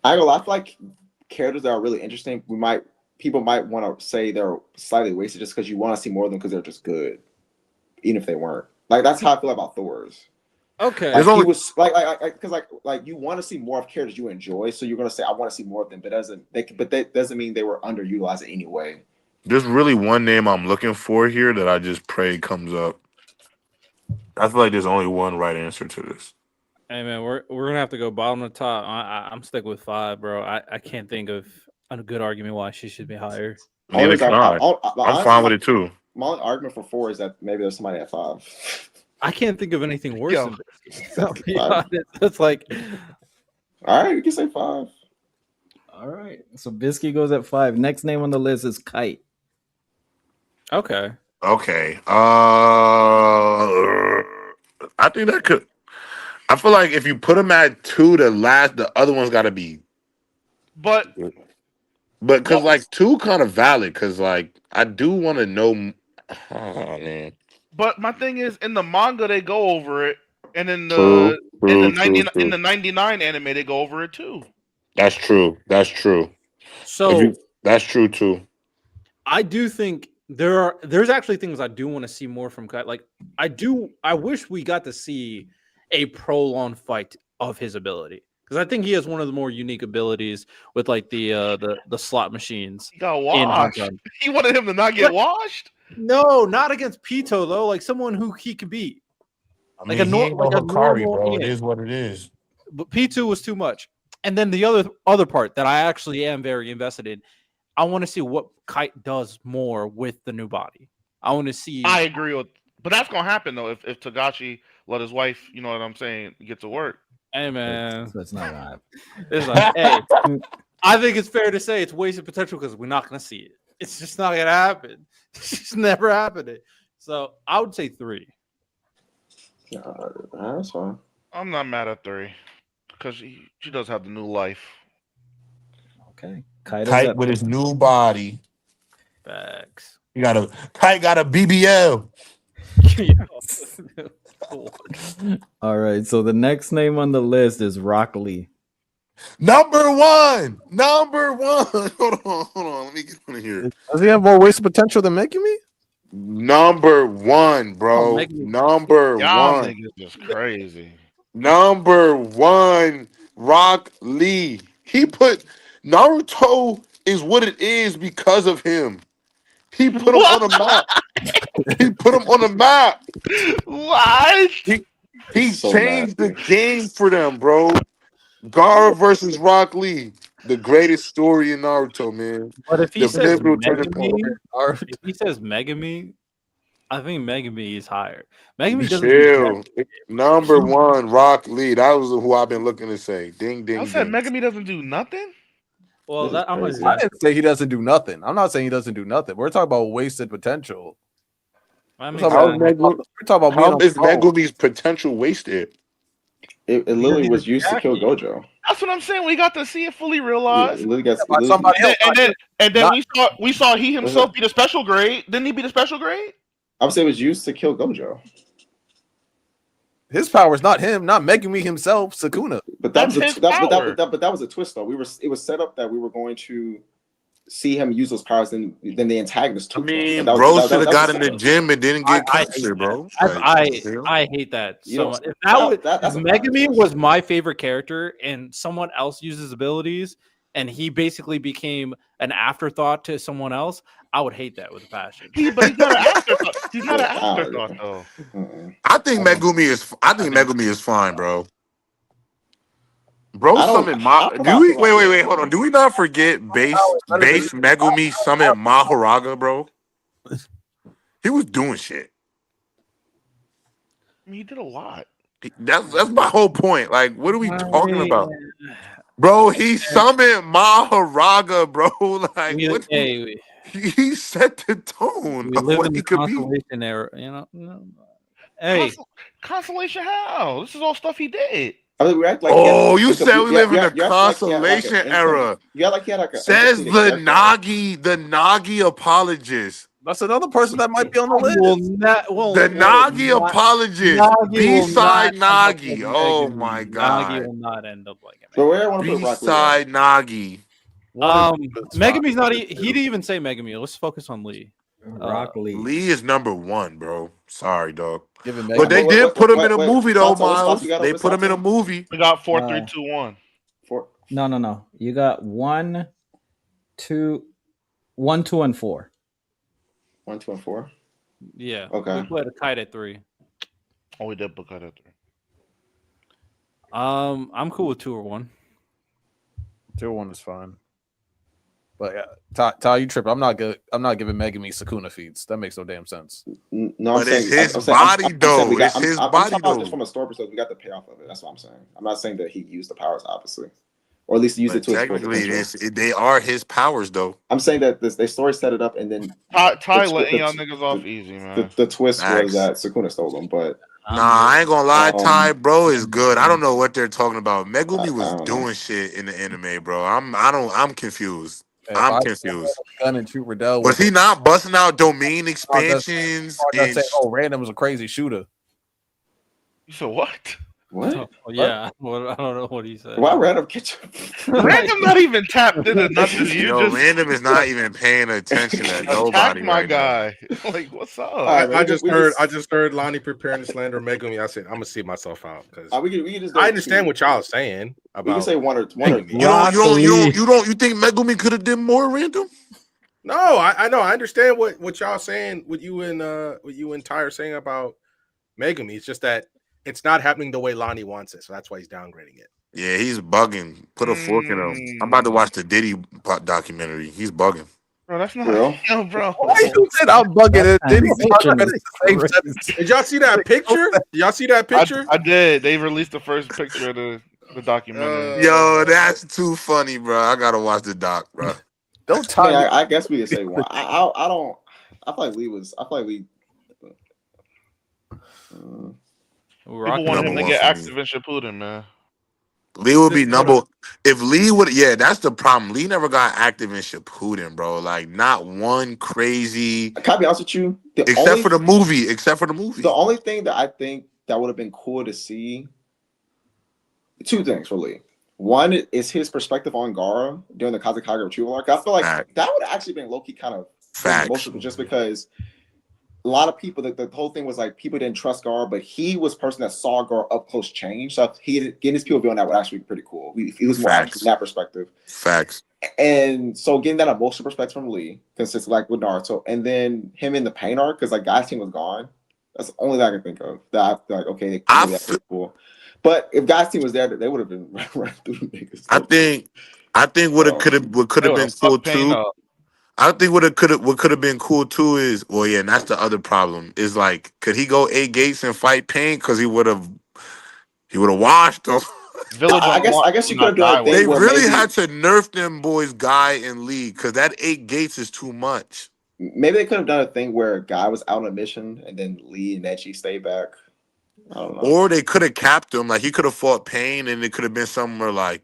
I ain't gonna lie, I feel like characters that are really interesting, people might want to say they're slightly wasted just because you want to see more of them because they're just good, even if they weren't. Like that's how I feel about Thor's. okay. Like he was because like you want to see more of characters you enjoy, so you're gonna say I want to see more of them, but that doesn't mean they were underutilized in any way. There's really one name I'm looking for here that I just pray comes up. I feel like there's only one right answer to this. Hey man, we're gonna have to go bottom to top. I'm stuck with 5, bro. I can't think of a good argument why she should be higher. Neither can I. I'm fine with it too. My only argument for 4 is that maybe there's somebody at 5. I can't think of anything worse Yo. than Bisky. I'll be honest. It's like All right, you can say 5. All right. So Bisky goes at 5. Next name on the list is Kite. okay. Okay. I think that could. I feel like if you put him at 2, the other one's got to be. But because like 2 kind of valid because like I do want to know. Oh man. But my thing is, in the manga they go over it, and in True, the 99 anime they go over it too. That's true. So That's true too. I do think there's actually things I do want to see more from Kite. Like I wish we got to see a prolonged fight of his ability. Because I think he has one of the more unique abilities with like the slot machines. He got washed. He wanted him to not get washed. No, not against Pito though. Like someone who he could beat. I mean, he ain't no Hikari, bro. It is what it is. But P2 was too much. And then the other part that I actually am very invested in, I want to see what Kite does more with the new body. I want to see. I agree with, but that's gonna happen though if Togashi let his wife, you know what I'm saying, get to work. Hey man, That's not gonna happen. it's like, hey, I think it's fair to say it's wasted potential because we're not gonna see it. It's just not gonna happen. It's just never happening. So I would say 3. That's fine. I'm not mad at 3 because she does have the new life. Okay. Kite with his new body. Facts. Kite got a BBL. All right. So the next name on the list is Rock Lee. Number one. Hold on. Let me get one here. Does he have more wasted potential than making me? Number 1, bro. Number Y'all 1. niggas just crazy. Number 1, Rock Lee. He put Naruto is what it is because of him. He put him on the map. What? He So changed the nasty. game for them, bro. Gaara versus Rock Lee, the greatest story in Naruto, man. But if he The says pivotal turning point. Megami, or if he says Megami, I think Megami is higher. Megami doesn't. do Chill. Number 1, Rock Lee. That was who I've been looking to say. Ding, ding, I said ding. Megami doesn't do nothing. Well, This is that I'm crazy. gonna I didn't say he doesn't do nothing. I'm not saying he doesn't do nothing. We're talking about wasted potential. I mean, We're How talking about, we're talking about being How on is phone. Megumi's potential wasted? It literally was used to kill Gojo. That's what I'm saying. We got to see it fully Yeah, realized. it literally got By somebody else. And then Not- we saw he himself be the special grade. Didn't he be the special grade? I would say it was used to kill Gojo. His power is not him, not making me himself, Sukuna. But that That's was his but that power. was a twist though. It was set up that we were going to see him use those powers than the antagonist. I took mean, them. bro should have got in the simple. gym and didn't get I hate captured, bro. I hate that You so don't- much. If that's if a Megami power was my favorite character and someone else uses abilities and he basically became an afterthought to someone else, I would hate that with a passion. But he's not an afterthought. He's not an afterthought though. I think Megumi is fine, bro. Bro, I don't- summon I don't know. wait, hold on. Do we not forget base Megumi summon Mahoraga, bro? He was doing shit. I mean, he did a lot. That's my whole point. Like, what are we talking about? Bro, he summoned Mahoraga, bro. Like, what? He set the tone We of live what in he the could be. constellation era, you know. Hey, Constellation how? This is all stuff he did. I mean, we act like You said we live in the Constellation era. Yeah, like he had like a Says the character. Nagi apologist. That's another person that might be on the list. The Nagi apologist. B-side Nagi. Oh my god. Nagi will not end up like him. But where I want to put Rock Lee? B-side Nagi. Megami's not. He didn't even say Megami. Let's focus on Lee. Rock Lee. Lee is number 1, bro. Sorry, dog. Give him But they did put him in a wait, movie, though, Santo, what's Miles. you got They over put him in a Santo? movie. We got 4, 3, 2, 1. No. You got 1, 2, 1, 2, and 4. 1, 2, and 4. Yeah. Okay. We put a kite at 3. Oh, we did book out at 3. I'm cool with 2 or 1. 2 or 1 is fine. But Ty, you tripping? I'm not giving Megami Sukuna feeds. That makes no damn sense. No, But it's his body, though. It's his body, I'm talking though. from a store perspective. We got the payoff of it. That's what I'm saying. I'm not saying that he used the powers, obviously, or at least use it to his full Technically, potential. they are his powers, though. I'm saying that the story set it up, and then Ty letting y'all niggas off easy, man. the twist Facts. was that Sukuna stole them. But Nah, I ain't gonna lie, Ty, bro, is good. I Mm-hmm. don't know what they're talking about. Megumi I was don't doing know. shit in the anime, bro. I'm confused. If I'm I confused. Gun and shoot Riddell. Was he not busting out domain expansions? Saying, Random was a crazy shooter. You said what? what? Oh, yeah. I don't know what he said. Why random kitchen? Random not even tapped into nothing. You Yo, just Random is not even paying attention to nobody attacked my right now. guy. Like, what's up? right, I just heard Lonnie preparing to slander Megumi. I said I'm gonna see myself out because we can just go I understand two. what y'all are saying We can about. say one or You think Megumi could have did more, Random? No, I know. I understand what y'all saying. What you and Ty are saying about Megami. It's just that it's not happening the way Lonnie wants it, so that's why he's downgrading it. Yeah, he's bugging. Put a fork in him. I'm about to watch the Diddy documentary. He's bugging. Bro, that's not Real? yo, bro. Why you said I'm bugging it? Did y'all see that picture? Y'all see that picture? I did. They released the first picture of the documentary. Yo, that's too funny, bro. I gotta watch the doc, bro. Don't tell me. I guess we can say one. I don't. I feel like Lee was. I feel like we. People want him to get active in Shippuden, man. Lee would be number. If Lee would, yeah, that's the problem. Lee never got active in Shippuden, bro. Like, not one crazy. Can I be honest with you? Except for the movie. The only thing that I think that would have been cool to see. 2 things for Lee. One is his perspective on Gaara during the Kazekage retrieval arc. I feel like that would have actually been low-key kind of emotional, just because a lot of people, the whole thing was like people didn't trust Gaara, but he was a person that saw Gaara up close change. So getting his POV on that would actually be pretty cool. He was more active from that perspective. Facts. And so getting that emotional perspective from Lee, consistent like with Naruto, and then him in the pain arc, because like Guy's team was gone. That's the only thing I can think of. That I feel like, okay, that's pretty cool. But if Guy's team was there, they would have been running through niggas. I think what could have been cool too. I think what could have been cool too is, well, yeah, and that's the other problem. Is like, could he go 8 gates and fight Pain? Because he would have washed them. I guess you could have done. They really had to nerf them boys, Guy and Lee, because that 8 gates is too much. Maybe they could have done a thing where Guy was out on a mission and then Lee and Nechi stayed back. I don't know. Or they could have capped him. Like, he could have fought Pain, and it could have been somewhere like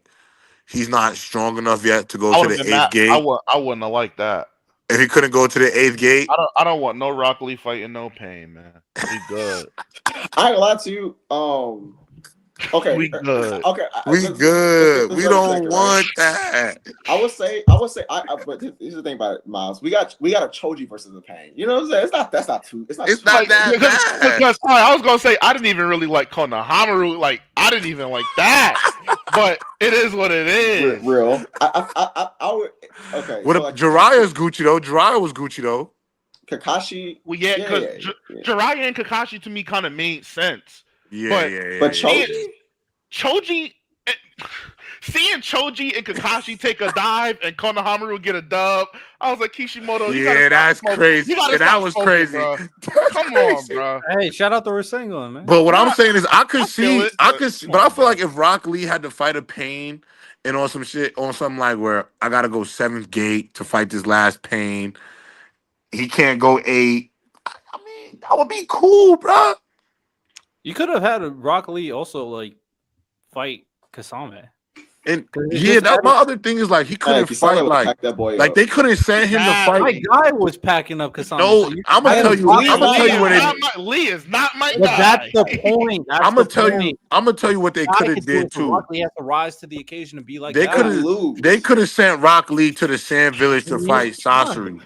he's not strong enough yet to go to the 8th gate. I wouldn't have liked that. If he couldn't go to the 8th gate. I don't want no Rock Lee fighting no Pain, man. He good. I ain't gonna lie to you. Okay, We good. okay. We good. We don't want that. I would say. But here's the thing about it, Miles. We got a Choji versus a Pain. You know what I'm saying? That's not too. It's not Like, that bad. because I was gonna say I didn't even really like Konohamaru. Like I didn't even like that. But it is what it is. real. I would. Okay. What so if Jiraiya's Gucci though? Jiraiya was Gucci though. Kakashi. Well, yeah, because Jiraiya and Kakashi to me kind of made sense. Yeah, But Choji. Choji, seeing Choji and Kakashi take a dive and Konohamaru get a dub, I was like, Kishimoto, yeah, that's crazy. That was crazy. Come on, bro. Hey, shout out to Rasengan, man. But what I'm saying is, I could feel see, it, but I feel like if Rock Lee had to fight a Pain and on some shit, on something like where I gotta go 7th gate to fight this last Pain, he can't go 8. I mean, that would be cool, bro. You could have had Rock Lee also like fight Kasame. And yeah, that's my other thing is like he couldn't fight like they couldn't send him to fight. My guy was packing up Kasame. No, so I'm gonna tell you. I'm gonna tell you what they. Lee is not my guy. But that's the point. I'm gonna tell you. I'm gonna tell you what they could have did too. Rock Lee has to rise to the occasion and be like. They could have. They could have sent Rock Lee to the Sand Village to fight Sasori.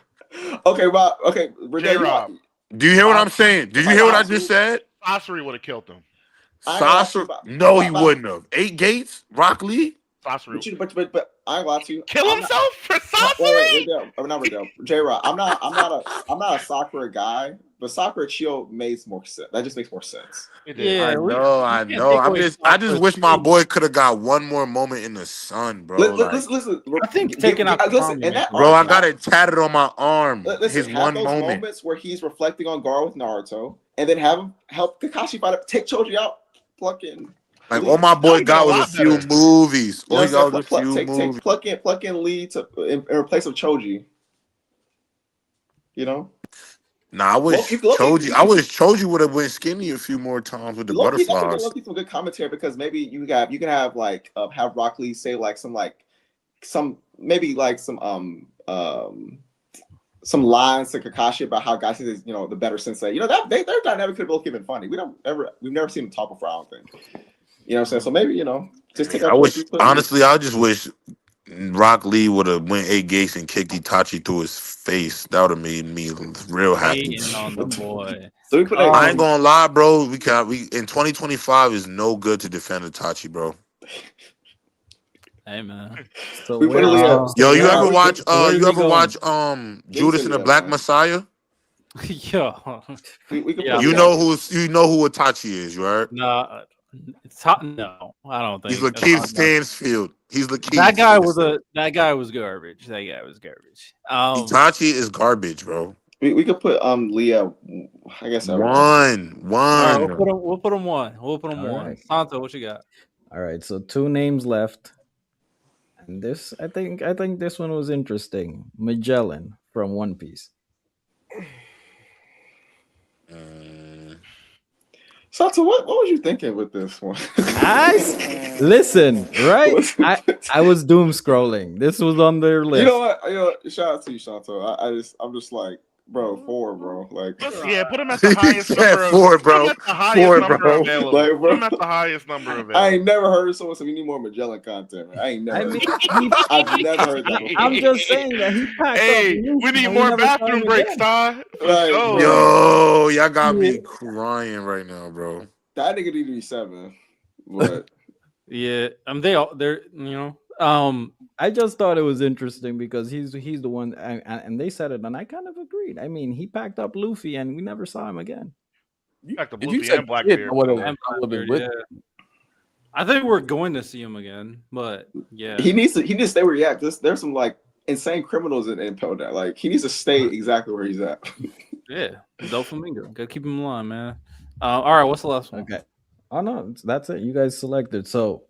Okay, Rob. Okay, J-Rob. Do you hear what I'm saying? Did you hear what I just said? Sasori would have killed him. Sasori? No, he wouldn't have. 8 gates, Rock Lee. Sasori. But I ain't lie to you. Kill himself for Sasori? I'm not J-Rob. I'm not a Sakura guy, but Sakura Chio makes more sense. That just makes more sense. Yeah, I know. I just wish my boy could have got one more moment in the sun, bro. Listen. I think taking out bro, I got it tatted on my arm. His one those moment. Moments where he's reflecting on Gar with Naruto, and then have him help Kakashi fight up, take Choji out, pluck in. Like all my boy got was a few movies. All he got was a few movies. Pluck in Lee to in replace of Choji. You know. Nah, I wish Choji would have went skinny a few more times with the butterflies. Loki some good commentary because maybe you can have like have Rock Lee say like some lines to Kakashi about how Gashi is the better sensei. You know that their dynamic could have been funny. We've never seen them talk before. I don't think. You know what I'm saying? So maybe just take. I just wish Rock Lee would have went 8 gates and kicked Itachi through his face. That would have made me real happy. On the boy. So I ain't gonna lie, bro. We in 2025 is no good to defend Itachi, bro. Hey man. So you ever watch Judas and the Black Messiah? Yo. You know who Itachi is, right? No. No, I don't think he's Lakeith Stansfield. He's Lakeith. That guy was garbage. Itachi is garbage, bro. We could put Leah. I guess one. Right, we'll put him one. Right. Santo, what you got? All right, so 2 names left, and this I think this one was interesting. Magellan from One Piece. Sato, what was you thinking with this one? Listen, right? I was doom scrolling. This was on their list. You know what? Shout out to you, Sato. I'm just like, bro, 4, bro. Like, yeah, put him at the highest number. 4, bro. Put him at the highest number available. Like, bro, put him at the highest number available. I ain't never heard someone say we need more Magellan content. Man. I've never heard that before. I'm just saying that he packed up. We need more bathroom breaks, Ty. Yo, y'all got me crying right now, bro. That nigga need to be 7, but yeah, they're I just thought it was interesting because he's the one, and they said it, and I kind of agreed. I mean, he packed up Luffy, and we never saw him again. Packed up Luffy and Blackbeard. I think we're going to see him again, but yeah, he needs to stay where he's at. There's some like insane criminals in Pelda. Like he needs to stay exactly where he's at. Yeah, Doflamingo. Gotta keep him in line, man. All right, what's the last one? Okay. Oh no, that's it. You guys selected. So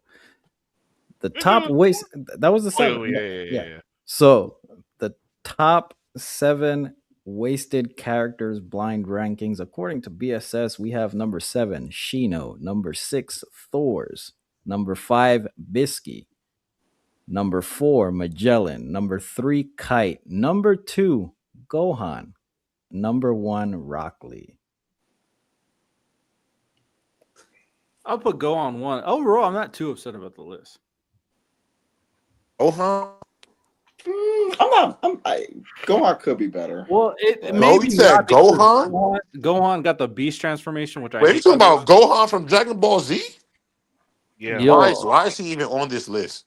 the top waist, that was the 7. Yeah. So the top 7 wasted characters blind rankings according to BSS, we have number 7 Shino, number 6 Thors, number 5 Bisky, number 4 Magellan, number 3 Kite, number 2 Gohan, number 1 Rock Lee. I'll put Gohan 1. Overall, I'm not too upset about the list. Gohan. Gohan could be better. Well, it But- maybe you said not because Gohan? Gohan got the beast transformation, which I Wait, you hate. talking about Gohan from Dragon Ball Z? Yeah. Yo. Why is he even on this list?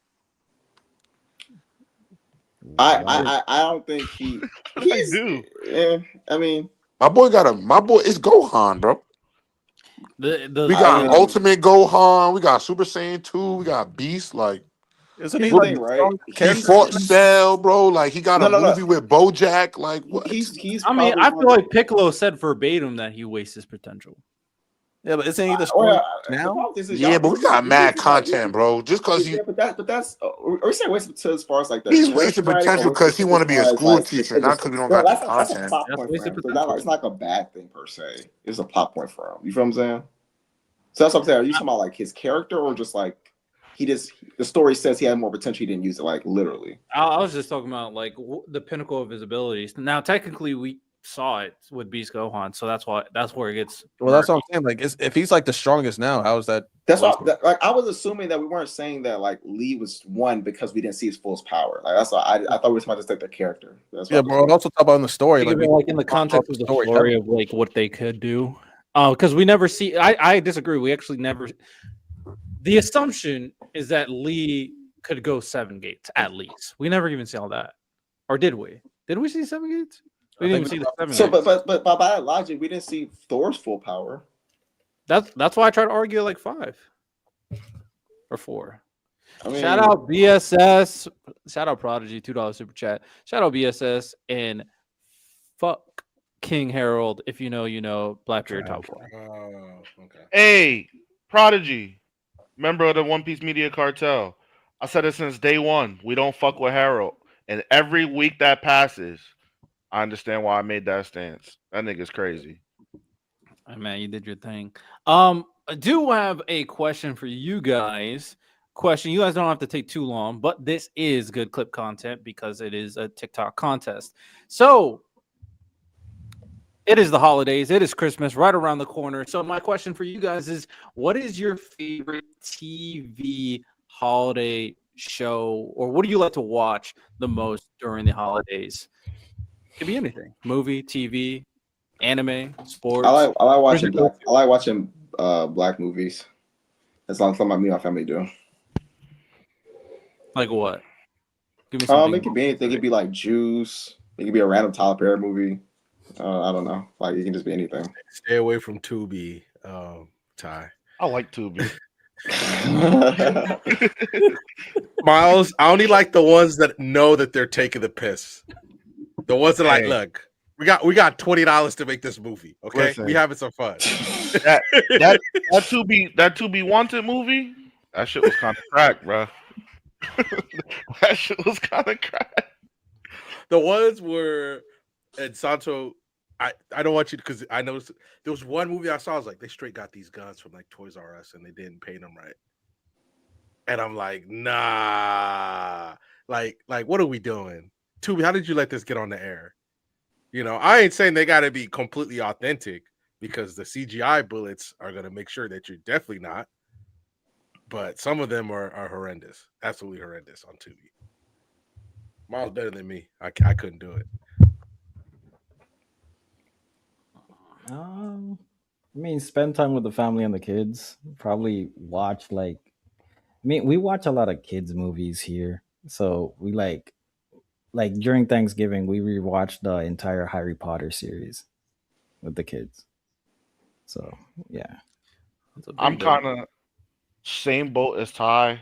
I don't think he's. I mean, my boy it's Gohan, bro. The We got I- Ultimate Gohan, we got Super Saiyan 2, we got Beast, like Isn't here's he the like thing, right? he character? fought Cell, bro. Like he got a No. movie with BoJack. Like what? He's. I mean, probably I one feel of like Piccolo said verbatim that he wastes his potential. Yeah, but isn't he the the- strongest the now? problem is Yeah, y'all- but we got you mad think like- content, bro. Just because Yeah, he but that's are you saying wasted potential as far as like the he's character wasted writing, potential or because he want to be a as far as, school like, teacher, it not just- because we don't no, got the that's a content. plot That's point for wasted him. So potential. it's not like a bad thing per se. It's a plot point for him. You feel what I'm saying? So that's what I'm saying. Are you talking about like his character, or just like the story says he had more potential, he didn't use it, like literally? I was just talking about like the pinnacle of his abilities. Now, technically, we saw it with Beast Gohan, so that's where it gets. Well, that's what I'm saying. Like, if he's like the strongest now, how is that? That's what I was assuming that we weren't saying that like Lee was one because we didn't see his full power. Like that's why I thought we were supposed to take the character. That's Yeah, what but also talk about in the story, Like, in the context of the story of like what they could do. Because we never see. I disagree. We actually never. The assumption is that Lee could go 7 gates at least. We never even saw that, or did we? Did we see 7 gates? We didn't even see the 7 So, gates. but by that logic, we didn't see Thor's full power. That's why I try to argue like 5 or 4. I mean, Shout out BSS. Shout out Prodigy, $2 super chat. Shout out BSS and fuck King Harold. If you know, you know. Blackbeard top 4. Oh, okay. Hey, Prodigy, member of the One Piece Media Cartel. I said it since day one. We don't fuck with Harold. And every week that passes, I understand why I made that stance. That nigga's crazy. Hey, man, you did your thing. I do have a question for you guys. You guys don't have to take too long, but this is good clip content because it is a TikTok contest. So it is the holidays. It is Christmas right around the corner. So my question for you guys is, what is your favorite TV holiday show, or what do you like to watch the most during the holidays? It could be anything: movie, TV, anime, sports. I like watching black movies. That's not something me and my family do. Like what? Give me something. It could be anything. It could be like Juice. It could be a random Tyler Perry movie. I don't know. Like it can just be anything. Stay away from Tubi, Ty. I like Tubi. Miles, I only like the ones that know that they're taking the piss. The ones that like, look, we got $20 to make this movie. Okay, Listen. we having some fun. that Tubi Wanted movie, that shit was kind of crack, bro. That shit was kind of crack. The ones where and Santo, I don't want you because I noticed there was one movie I saw. I was like, they straight got these guns from like Toys R Us and they didn't paint them right. And I'm like, nah, like what are we doing? Tubi, how did you let this get on the air? You know, I ain't saying they got to be completely authentic because the CGI bullets are gonna make sure that you're definitely not. But some of them are horrendous, absolutely horrendous on Tubi. Miles better than me. I couldn't do it. I mean, spend time with the family and the kids. Probably watch we watch a lot of kids movies here. So we like during Thanksgiving, we rewatched the entire Harry Potter series with the kids. So yeah, I'm kind of same boat as Ty.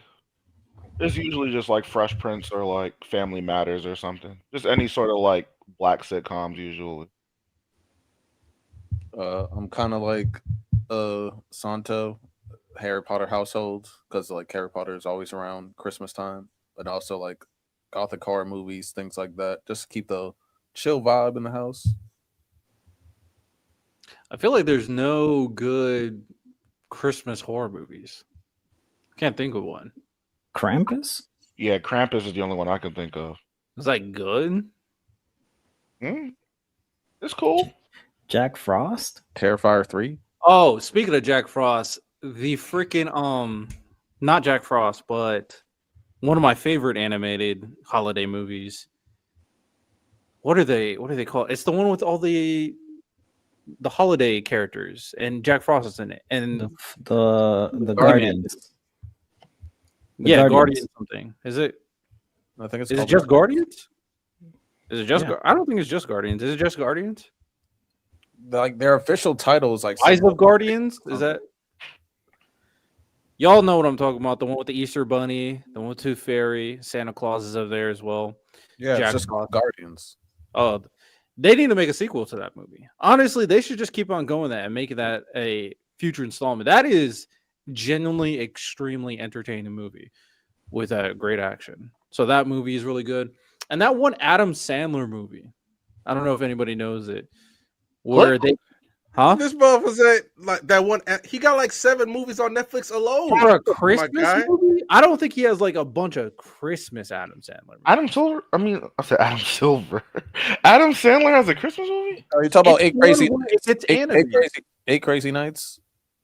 It's usually just like Fresh Prince or like Family Matters or something. Just any sort of like black sitcoms usually. I'm kind of like Santo, Harry Potter household, because like Harry Potter is always around Christmas time, but also like gothic horror movies, things like that. Just keep the chill vibe in the house. I feel like there's no good Christmas horror movies. Can't think of one. Krampus. Yeah, Krampus is the only one I can think of. Is that good? It's cool. Jack Frost. Terrifier 3. Oh, speaking of Jack Frost, the freaking not Jack Frost, but one of my favorite animated holiday movies. What are they called? It's the one with all the holiday characters, and Jack Frost is in it. And The Guardians. The yeah, Guardians. Guardians something. Is it? I think it's Is it called just Guardians? Is it just? Yeah. I don't think it's just Guardians. Is it just Guardians? like their official title is like Eyes some- of Guardians? Is that? Y'all know what I'm talking about. The one with the Easter Bunny, the one with Tooth Fairy, Santa Claus is over there as well. yeah, Jack it's just Frost. Guardians. Oh, they need to make a sequel to that movie. Honestly, they should just keep on going that and make that a future installment. That is genuinely extremely entertaining movie with a great action. So that movie is really good. And that one Adam Sandler movie, I don't know if anybody knows it, where they, huh? This motherfucker like that one. He got like 7 movies on Netflix alone. For a my Christmas guy. movie? I don't think he has like a bunch of Christmas Adam Sandler movies. Adam Silver. I mean, I said Adam Silver. Adam Sandler has a Christmas movie. Are you talking about It's Eight Crazy? one where it's Eight animated. Crazy, Eight Crazy Nights.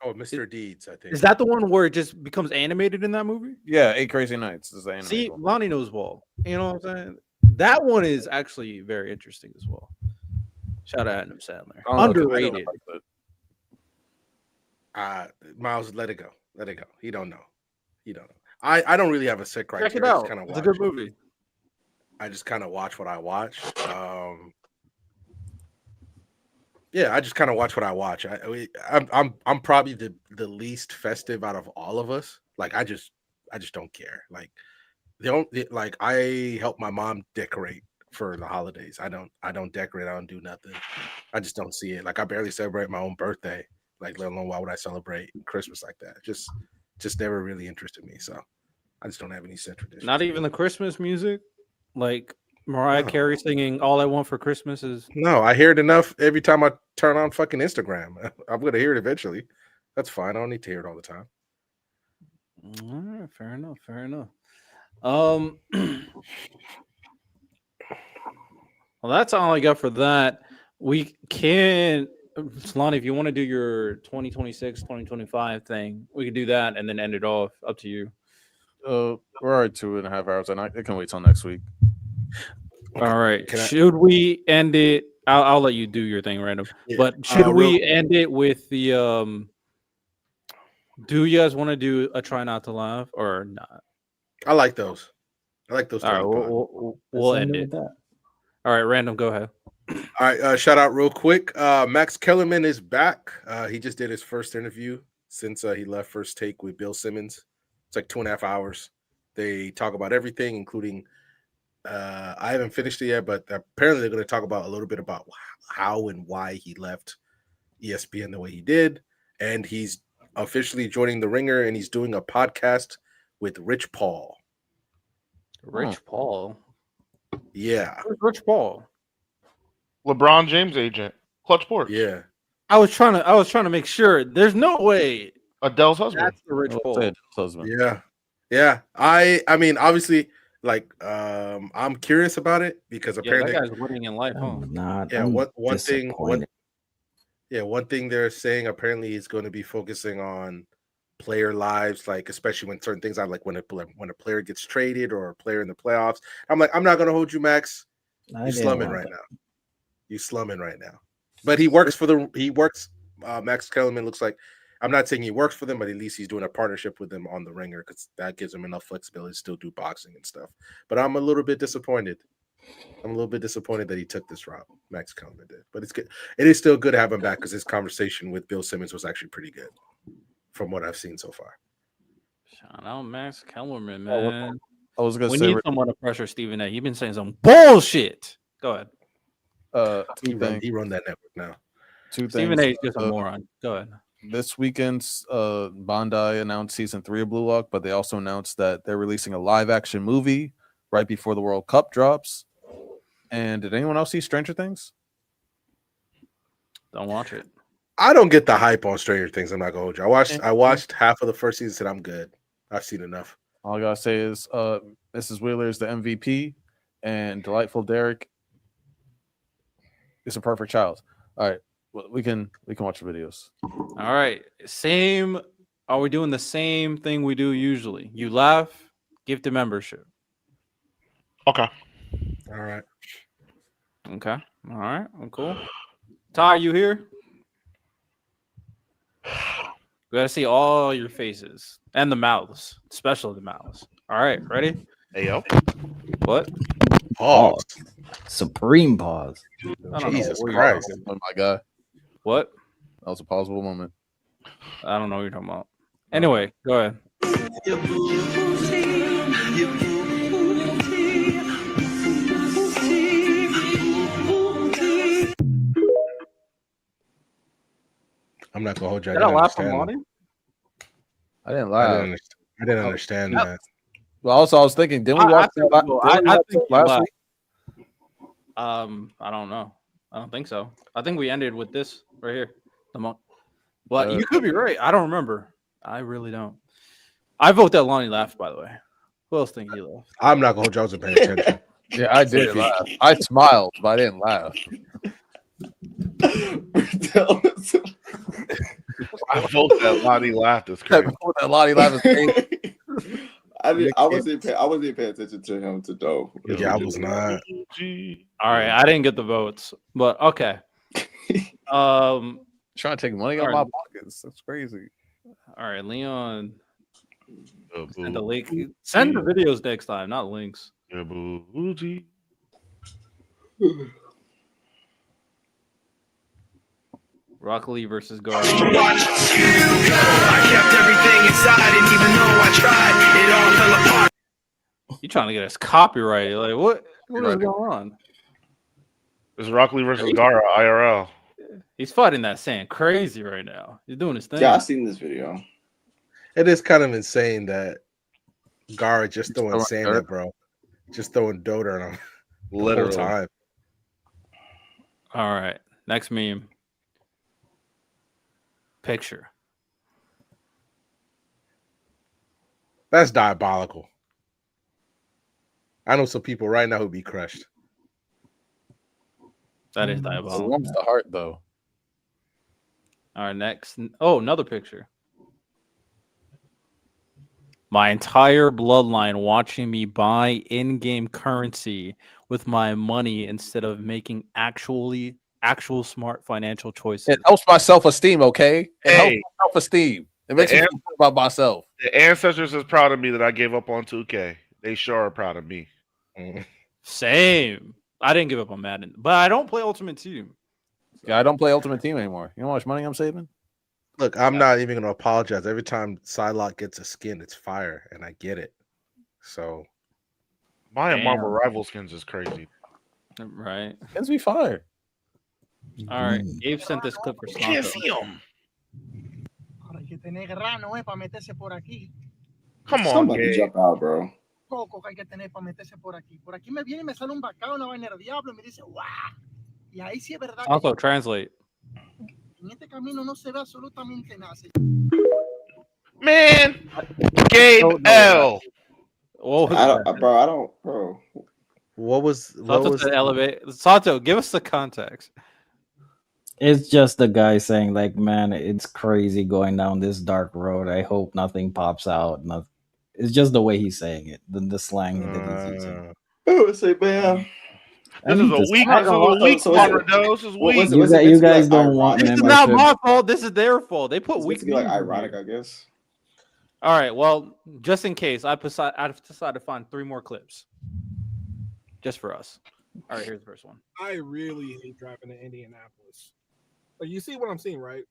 Oh, Mr. Deeds, I think. Is that the one where it just becomes animated in that movie? Yeah, Eight Crazy Nights is the anime. See, one. Lonnie knows ball. You know what I'm saying? That one is actually very interesting as well. Shout out Adam Sandler. I don't know, 'cause I don't Underrated. like it. Miles, let it go. Let it go. He don't know. He don't know. I don't really have a set criteria. Check it I just out. kinda It's a watch good it. movie. I just kind of watch what I watch. Yeah, I just kind of watch what I watch. I'm probably the least festive out of all of us. Like I just don't care. Like like I help my mom decorate for the holidays. I don't decorate. I don't do nothing. I just don't see it. Like I barely celebrate my own birthday. Like let alone why would I celebrate Christmas like that? Just never really interested me. So I just don't have any set traditions. Not even the Christmas music, like Mariah No. Carey singing "All I Want for Christmas Is." No, I hear it enough every time I turn on fucking Instagram. I'm gonna hear it eventually. That's fine. I don't need to hear it all the time. All right, fair enough. Fair enough. Well, that's all I got for that. We can, Lonnie, if you want to do your 2026, 2025 thing, we could do that and then end it off. Up to you. We're already 2.5 hours, and it can wait till next week. All right. Can I- Should we end it? I'll let you do your thing, random. Yeah. But should we real- end it with the Do you guys want to do a try not to laugh or not? I like those. I like those. All right, starting pod. we'll Let's end with it. that. All right, random. Go ahead. All right, shout out real quick. Max Kellerman is back. He just did his first interview since he left First Take with Bill Simmons. It's like 2.5 hours. They talk about everything, including I haven't finished it yet, but apparently they're going to talk about a little bit about how and why he left ESPN the way he did. And he's officially joining the Ringer, and he's doing a podcast with Rich Paul. Rich Paul. Yeah, Where's Rich Paul? LeBron James agent, Clutch Sports. yeah. I was trying to make sure. There's no way Adele's husband. that's the Rich Well, Paul. say it, husband. Yeah. I mean, obviously, like I'm curious about it because Yeah, apparently, that guy's winning in life, huh? I'm not. yeah. I'm One thing, disappointed. one thing they're saying apparently is going to be focusing on player lives, like especially when certain things are like when a player gets traded or a player in the playoffs. I'm like, I'm not going to hold you, Max. I You're didn't slumming want right that. now. You slumming right now. But he works. Max Kellerman looks like, I'm not saying he works for them, but at least he's doing a partnership with them on the Ringer because that gives him enough flexibility to still do boxing and stuff. But I'm a little bit disappointed. That he took this route. Max Kellerman did, but it's good. It is still good to have him back because his conversation with Bill Simmons was actually pretty good, from what I've seen so far. Shout out Max Kellerman, Oh, man. I was gonna We say need someone to pressure Stephen A. You've been saying some bullshit. Go ahead. He run that network now. Two Stephen things. A. is just a moron. Go ahead. This weekend's Bondi announced season 3 of Blue Lock, but they also announced that they're releasing a live action movie right before the World Cup drops. And did anyone else see Stranger Things? Don't watch it. I don't get the hype on Stranger Things. I'm not gonna hold you. I watched half of the first season. Said I'm good. I've seen enough. All I gotta say is Mrs. Wheeler is the MVP, and Delightful Derek is a perfect child. All right, well, we can watch the videos. All right. Same are we doing the same thing we do usually? You laugh, gift a membership. Okay. All right. Okay. All right. I'm cool. Ty, you here? We gotta see all your faces and the mouths, especially the mouths. All right, ready? Hey yo. What? Pause. Supreme pause. I don't know Jesus what you're Christ. talking Oh my god, What? that was a pausable moment. I don't know what you're talking about. Anyway, go ahead. I'm not gonna hold you. I Did I didn't laugh from understand. Lonnie? I didn't I laugh. didn't understand that. Well, also I was thinking, didn't we watch that I think you last laughed. week? I don't know. I don't think so. I think we ended with this right here. Well, you could be right. I don't remember. I really don't. I vote that Lonnie laughed, by the way. Who else think he laughed? I'm not gonna hold you. I wasn't paying attention. Yeah, I did laugh. I smiled, but I didn't laugh. I vote that Lottie laughed is crazy. That Lottie laugh is crazy. I wasn't paying attention to him to dough. Yeah, I was not. All right, I didn't get the votes, but okay. Trying to take money out of All my right. pockets. That's crazy. All right, Leon. Send the link. Send the videos next time, not links. Rock Lee versus Gar. I kept everything inside, and even though I tried, it all fell apart. You trying to get us copyrighted? Like what? What is going on? It's Rock Lee versus Gara IRL. He's fighting that sand crazy right now. He's doing his thing. Yeah, I seen this video. It is kind of insane that Gara just throwing sand dirt. at bro, just throwing doter on him the whole Literally. time. All right, next meme. Picture. That's diabolical. I know some people right now who'd be crushed. That is It diabolical. warms the heart, though. All right, next. Oh, another picture. My entire bloodline watching me buy in-game currency with my money instead of making actual smart financial choices. It helps my self-esteem, okay? It helps Hey. my self-esteem. It makes me feel good about myself. The ancestors is proud of me that I gave up on 2K. They sure are proud of me. Same. I didn't give up on Madden, but I don't play Ultimate Team. Yeah, I don't play Ultimate Team anymore. You know how much money I'm saving? Look, I'm not even gonna apologize. Every time Psylocke gets a skin, it's fire, and I get it. So Buying Damn. Marvel Rival skins is crazy. Right. Skins be fire. All right. Gabe sent this clip for Can't Slanto. see them. Hay que tener grano, para meterse por aquí. Come on, Somebody Gabe. jump out, bro. Coco que hay que tener para meterse por aquí. Por aquí me viene y me sale un bacao, una vaina del diablo, y me dice, ¡guau! Y ahí sí es verdad que Also, translate. en este camino no se ve absolutamente nada. Man, Gabe L. What was I that? don't, bro. what was Santo said elevate. Santo, give us the context. It's just the guy saying, like, man, it's crazy going down this dark road. I hope nothing pops out. It's just the way he's saying it, the slang that he's using. I would say, man. This is a weak, so is it- Mardo. This is what weak. was it- You, was it guys, meant you to be, guys like, don't want This is membership. not my fault. This is their fault. They put It's meant weak to be like memes in ironic, here. I guess. All right. Well, just in case, I've decided to find 3 more clips just for us. All right, here's the first one. I really hate driving to Indianapolis. Like, you see what I'm seeing, right?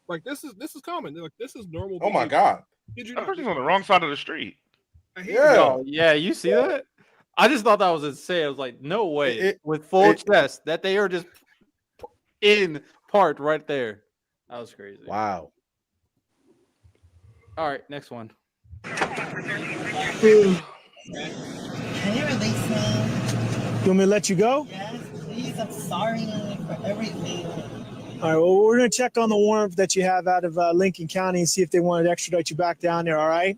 Like, this is common. Like, this is normal. Oh my behavior. god. Did you That not? person's on the wrong side of the street. I hate Yeah. Oh, yeah, you see that? I just thought that was insane. I was like, no way, with full chest, that they are just in parked right there. That was crazy. Wow. All right, next one. Can you release me? You want me to let you go? Yes, please. I'm sorry for everything. All right, well, we're going to check on the warrant that you have out of Lincoln County and see if they wanted to extradite you back down there, all right?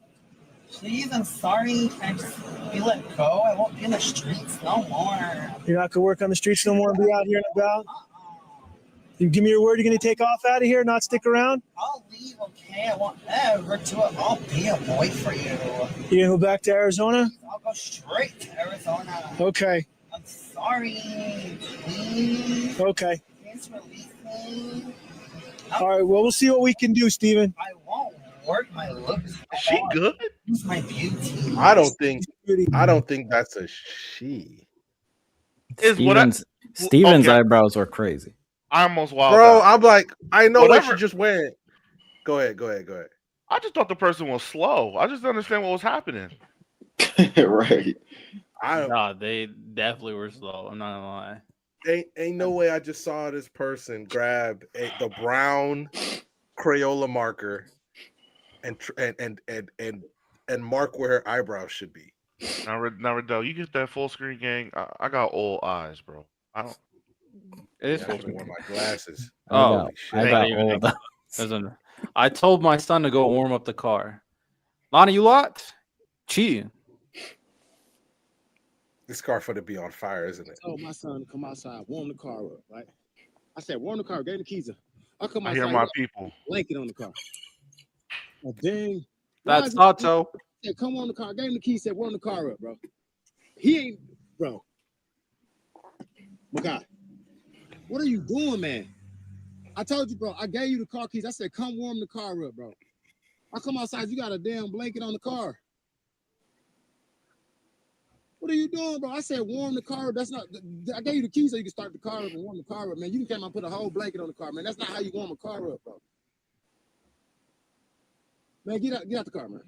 Please, I'm sorry. Can I just be let go? I won't be in the streets no more. You're not going to work on the streets no more and be out here and about? You give me your word you're going to take off out of here, not stick around? I'll leave, okay? I won't ever do it. I'll be a boy for you. You going to go back to Arizona? I'll go straight to Arizona. Okay. I'm sorry. Please. Okay. Please release me. All right, well, we'll see what we can do, Steven. I won't work my looks. Is she good? Use my beauty. I don't think that's a she. Steven's okay. eyebrows are crazy. I almost wild Bro, out. I'm like, I know Whatever. what she just went. Go ahead. I just thought the person was slow. I just didn't understand what was happening. Right. Nah, they definitely were slow. I'm not gonna lie. Ain't no way I just saw this person grab the brown Crayola marker and mark where her eyebrows should be. Now, Riddell, you get that full screen gang. I got old eyes, bro. I don't. It is I have to wear my glasses. Oh, I got old. I told my son to go warm up the car. Lonnie, you locked? Cheating. This car for to be on fire, isn't it? I told my son to come outside, warm the car up, right? I said, warm the car, gave the keys up. I come I outside, hear my people. blanket on the car. And then That's Sato. He said, come on the car, gave him the keys, said, warm the car up, bro. He ain't, bro. My God, what are you doing, man? I told you, bro, I gave you the car keys. I said, come warm the car up, bro. I come outside, you got a damn blanket on the car. What are you doing, bro? I said warm the car up. That's not. I gave you the keys so you can start the car up and warm the car up, man. You came out and put a whole blanket on the car, man. That's not how you warm a car up, bro. Man, get out the car, man.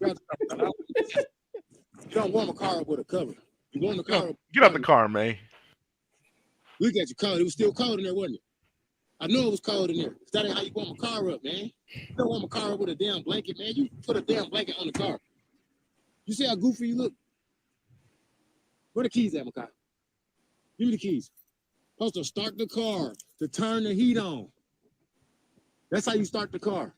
Get out the car. You don't warm a car up with a cover. You warm the car up. Get out the car, man. Look at you cold. It was still cold in there, wasn't it? I knew it was cold in there. That ain't how you warm a car up, man. You don't warm a car up with a damn blanket, man. You put a damn blanket on the car. You see how goofy you look? Where the keys at, Makai? Give me the keys. Supposed to start the car, to turn the heat on. That's how you start the car.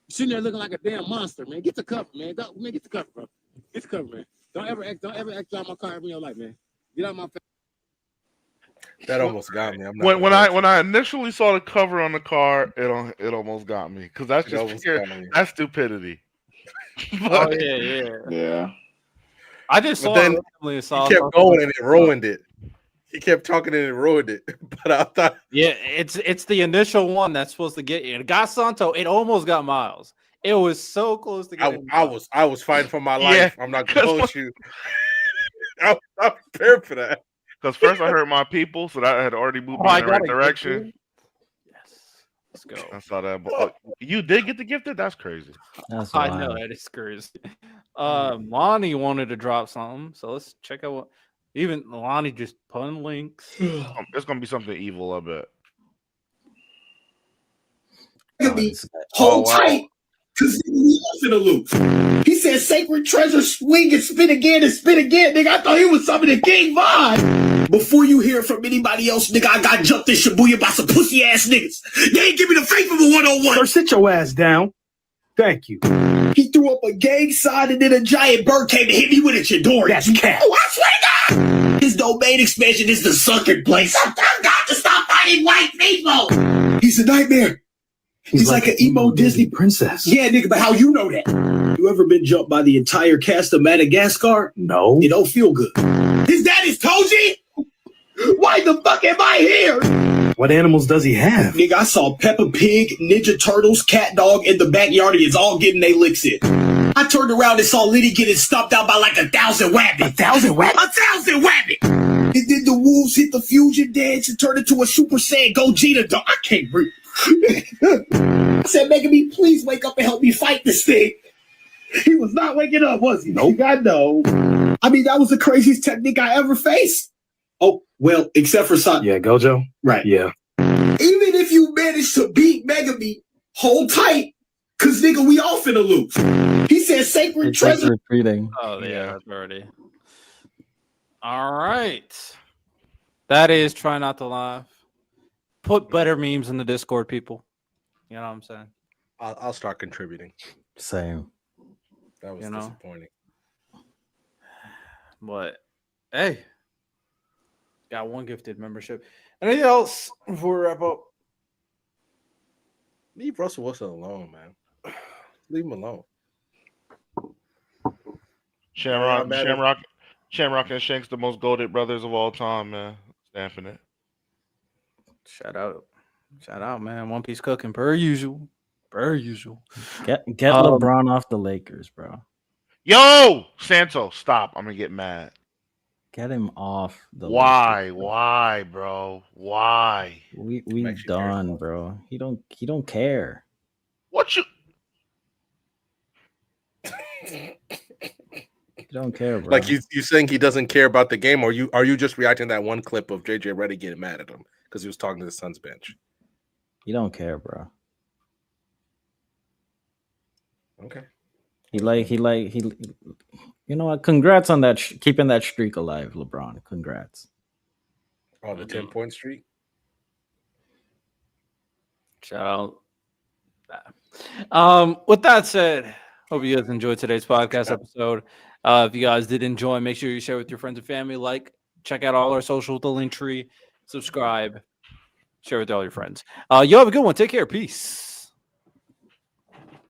You sitting there looking like a damn monster, man. Get the cover, man. Get the cover, bro. Get the cover, man. Don't ever act out my car ever in your life, man. Get out of my face. That almost got me. I'm not when I initially saw the cover on the car, it almost got me because that's just that's stupidity. Oh yeah. I just saw then it randomly. He kept going and it ruined it. He kept talking and it ruined it. But I thought, yeah, it's the initial one that's supposed to get you. It got Santo. It almost got Miles. It was so close to getting. I was fighting for my life. I'm not gonna hold you. I'm prepared for that. Because first I heard my people, so that had already moved me in the right direction. Let's go. I saw that. But you did get the gifted? That's crazy. I know that is crazy. Lonnie wanted to drop something, so let's check out what. Even Lonnie just putting links. It's gonna be something evil, I bet. Hold tight, because we off in the loop. He said sacred treasure, swing and spin again and spin again. Nigga, I thought he was something in King Von. Before you hear from anybody else, nigga, I got jumped in Shibuya by some pussy ass niggas. They ain't give me the faith of a 101. Sir, sit your ass down. Thank you. He threw up a gang sign and then a giant bird came and hit me with a Chidori. That's cat. Oh, I swear to God. His domain expansion is the sunken place. I tell God to stop fighting white people. He's a nightmare. He's like an emo Disney princess. Yeah, nigga, but how you know that? You ever been jumped by the entire cast of Madagascar? No. It don't feel good. His dad is Toji? Why the fuck am I here? What animals does he have? Nigga, I saw Peppa Pig, Ninja Turtles, Cat Dog in the backyard. It's all getting they licks in. I turned around and saw Liddy getting stomped out by like 1,000 wabbits. 1,000 wabbits? 1,000 wabbits! And then the wolves hit the fusion dance and turned into a Super Saiyan Gogeta dog. I can't breathe. I said, Megan, me please wake up and help me fight this thing. He was not waking up, was he? Nope. I know. I mean, that was the craziest technique I ever faced. Oh, well, except for Sonic. Yeah, Gojo? Right. Yeah. Even if you manage to beat Megami, hold tight, because, nigga, we off in the loop. He said sacred It's treasure. like retreating. Oh, yeah, that's already. All right. That is Try Not to Laugh. Put better memes in the Discord, people. You know what I'm saying? I'll start contributing. Same. That was disappointing. But, hey. Got one gifted membership. Anything else before we wrap up? Leave Russell Wilson alone, man. Leave him alone. Shamrock and Shanks, the most goated brothers of all time, man. Stamping it. Shout out, man. One Piece cooking per usual. Get LeBron off the Lakers, bro. Yo, Santos, stop. I'm gonna get mad. Get him off the Why? Lakers, Why, bro? Why? We done, bro. He don't care. What you? He don't care, bro. Like you saying he doesn't care about the game, or are you just reacting to that one clip of JJ Redick getting mad at him because he was talking to the Suns bench? He don't care, bro. Okay. He you know what? Congrats on that keeping that streak alive, LeBron. Congrats. Oh, the 10-point streak. Shout out. With that said, hope you guys enjoyed today's podcast episode. If you guys did enjoy, make sure you share with your friends and family. Check out all our social with the link tree. Subscribe. Share with all your friends. You have a good one. Take care. Peace.